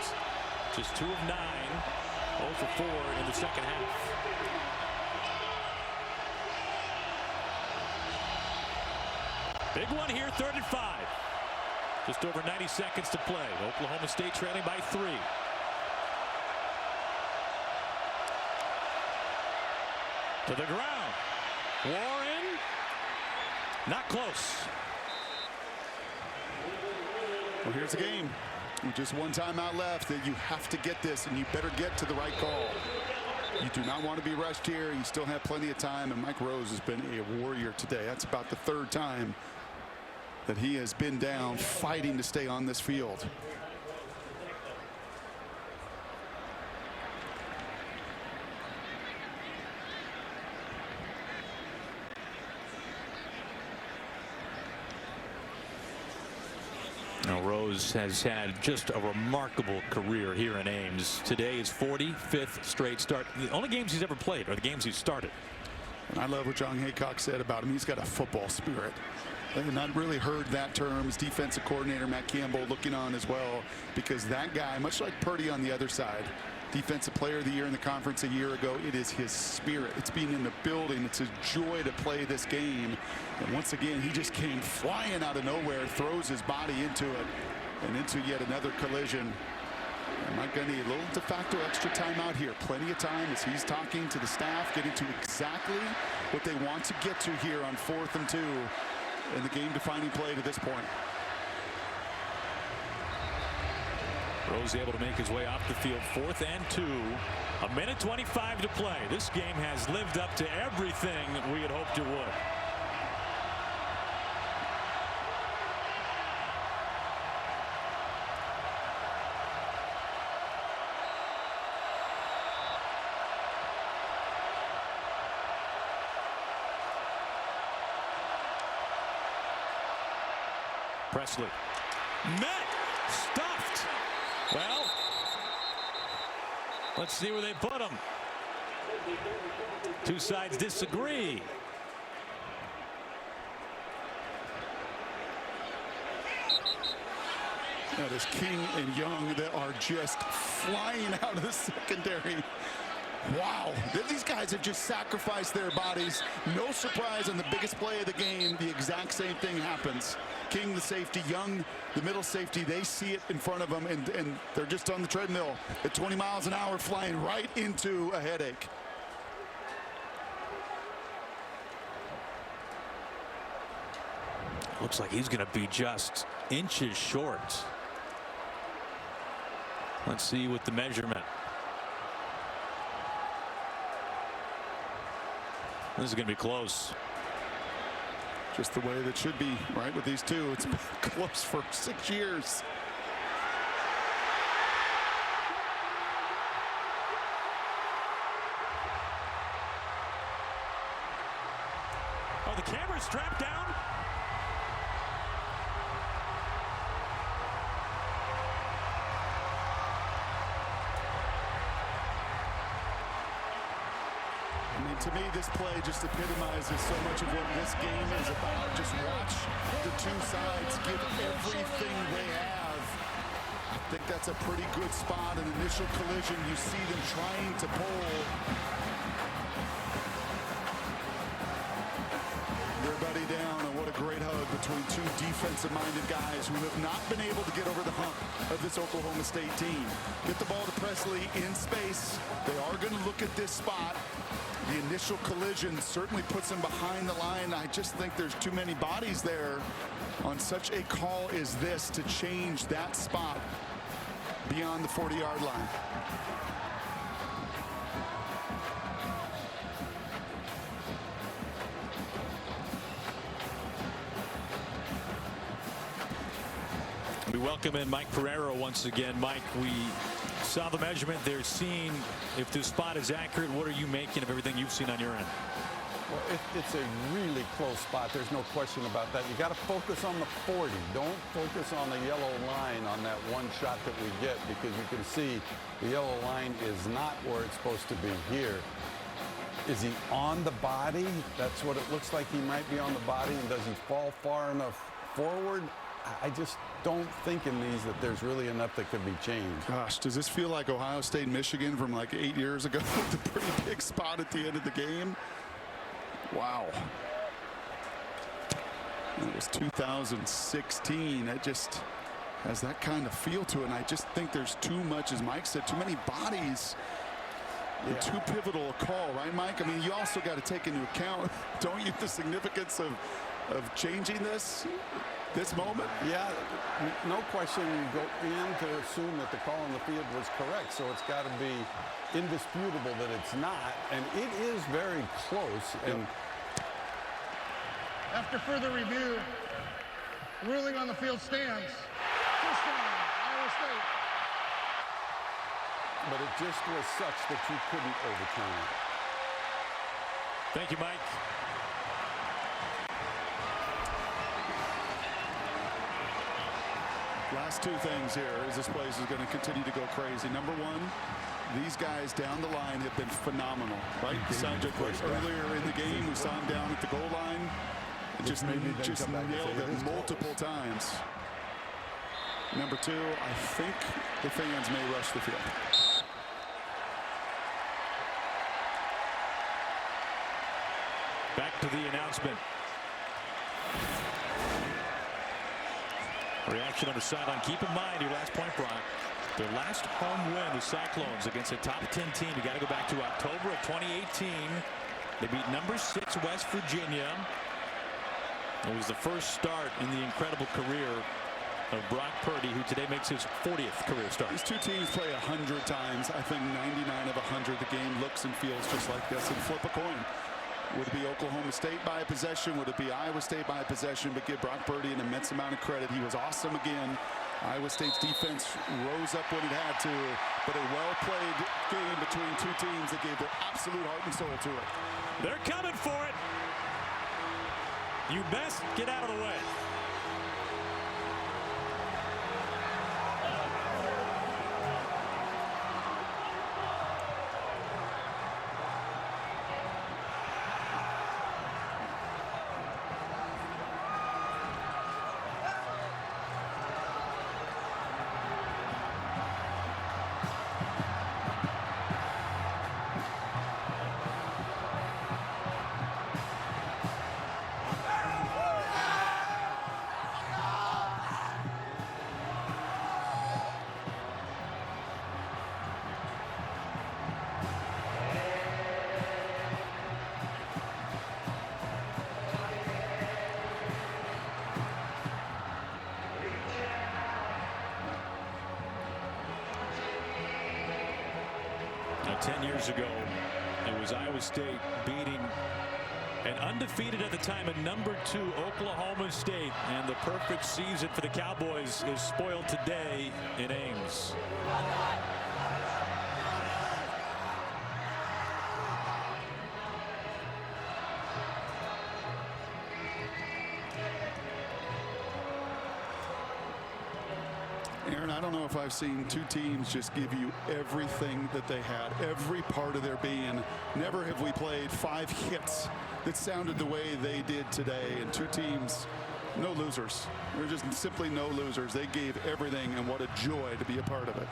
Speaker 3: Just 2 of 9, 0 for 4 in the second half. Big one here, 3rd and 5. Just over 90 seconds to play. Oklahoma State trailing by 3. To the ground. Warren. Not close.
Speaker 4: Well, here's the game. With just one timeout left, that you have to get this, and you better get to the right call. You do not want to be rushed here. You still have plenty of time, and Mike Rose has been a warrior today. That's about the 3rd time that he has been down fighting to stay on this field.
Speaker 3: Now, Rose has had just a remarkable career here in Ames. Today is 45th straight start. The only games he's ever played are the games he's started.
Speaker 4: And I love what John Haycock said about him. He's got a football spirit. I have not really heard that term. His defensive coordinator, Matt Campbell, looking on as well, because that guy, much like Purdy on the other side, Defensive Player of the Year in the conference a year ago, it is his spirit. It's being in the building. It's a joy to play this game. And once again, he just came flying out of nowhere, throws his body into it, and into yet another collision. Mike going to need a little de facto extra timeout here. Plenty of time as he's talking to the staff, getting to exactly what they want to get to here on 4th and 2 in the game-defining play to this point.
Speaker 3: Rose able to make his way off the field. 4th and 2. 1:25 to play. This game has lived up to everything we had hoped it would. Presley. Met. Stuffed. Well, let's see where they put him. Two sides disagree.
Speaker 4: That is King and Young that are just flying out of the secondary. Wow, these guys have just sacrificed their bodies. No surprise on the biggest play of the game. The exact same thing happens. King, the safety, Young, the middle safety, they see it in front of them, and they're just on the treadmill at 20 miles an hour, flying right into a headache.
Speaker 3: Looks like he's going to be just inches short. Let's see with the measurement. This is going to be close.
Speaker 4: Just the way that should be, right, with these two. It's been close for 6 years.
Speaker 3: Oh, the camera's strapped down.
Speaker 4: To me, this play just epitomizes so much of what this game is about. Just watch the two sides give everything they have. I think that's a pretty good spot. An initial collision, you see them trying to pull. Their buddy down, and what a great hug between two defensive-minded guys who have not been able to get over the hump of this Oklahoma State team. Get the ball to Presley in space. They are going to look at this spot. The initial collision certainly puts him behind the line. I just think there's too many bodies there on such a call as this to change that spot beyond the 40-yard line.
Speaker 3: We welcome in Mike Pereira once again. Mike, we saw the measurement. They're seeing if this spot is accurate. What are you making of everything you've seen on your end?
Speaker 2: Well, it's a really close spot. There's no question about that. You got to focus on the 40. Don't focus on the yellow line on that one shot that we get, because you can see the yellow line is not where it's supposed to be here. Is he on the body? That's what it looks like. He might be on the body. And does he fall far enough forward? I just don't think in these that there's really enough that could be changed.
Speaker 4: Gosh, does this feel like Ohio State, Michigan from like 8 years ago? The pretty big spot at the end of the game. Wow. It was 2016. It just has that kind of feel to it. And I just think there's too much, as Mike said, too many bodies. Yeah. Too pivotal a call, right, Mike? I mean, you also got to take into account, don't you, the significance of changing this moment?
Speaker 2: Yeah, no question. You go in to assume that the call on the field was correct, so it's got to be indisputable that it's not, and it is very close. And
Speaker 5: after further review, ruling on the field stands. First down, Iowa State.
Speaker 2: But it just was such that you couldn't overturn it.
Speaker 3: Thank you, Mike.
Speaker 4: Last two things here as this place is going to continue to go crazy. Number one, these guys down the line have been phenomenal, right? Sanjay, earlier in the game, we saw him down at the goal line. Just nailed it multiple times. Number two, I think the fans may rush the field.
Speaker 3: Back to the announcement. Reaction on the sideline. Keep in mind your last point, Brian. Their last home win, the Cyclones, against a top 10 team. You got to go back to October of 2018. They beat number 6 West Virginia. It was the first start in the incredible career of Brock Purdy, who today makes his 40th career start.
Speaker 4: These two teams play 100 times. I think 99 of 100 the game looks and feels just like this, and flip a coin. Would it be Oklahoma State by a possession? Would it be Iowa State by a possession? But give Brock Purdy an immense amount of credit. He was awesome again. Iowa State's defense rose up when it had to, but a well-played game between two teams that gave their absolute heart and soul to it.
Speaker 3: They're coming for it. You best get out of the way. Now, 10 years ago, it was Iowa State beating an undefeated at the time and number 2 Oklahoma State, and the perfect season for the Cowboys is spoiled today in Ames.
Speaker 4: Aaron, I don't know if I've seen two teams just give you everything that they had, every part of their being. Never have we played 5 hits that sounded the way they did today, and two teams, no losers. They're just simply no losers. They gave everything, and what a joy to be a part of it.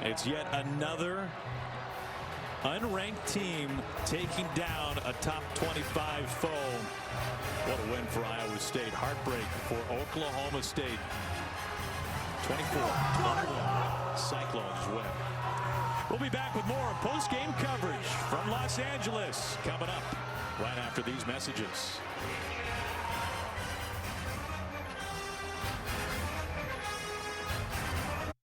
Speaker 3: It's yet another unranked team taking down a top 25 foe. What a win for Iowa State. Heartbreak for Oklahoma State. 24-21. Cyclones win. We'll be back with more post-game coverage from Los Angeles coming up right after these messages.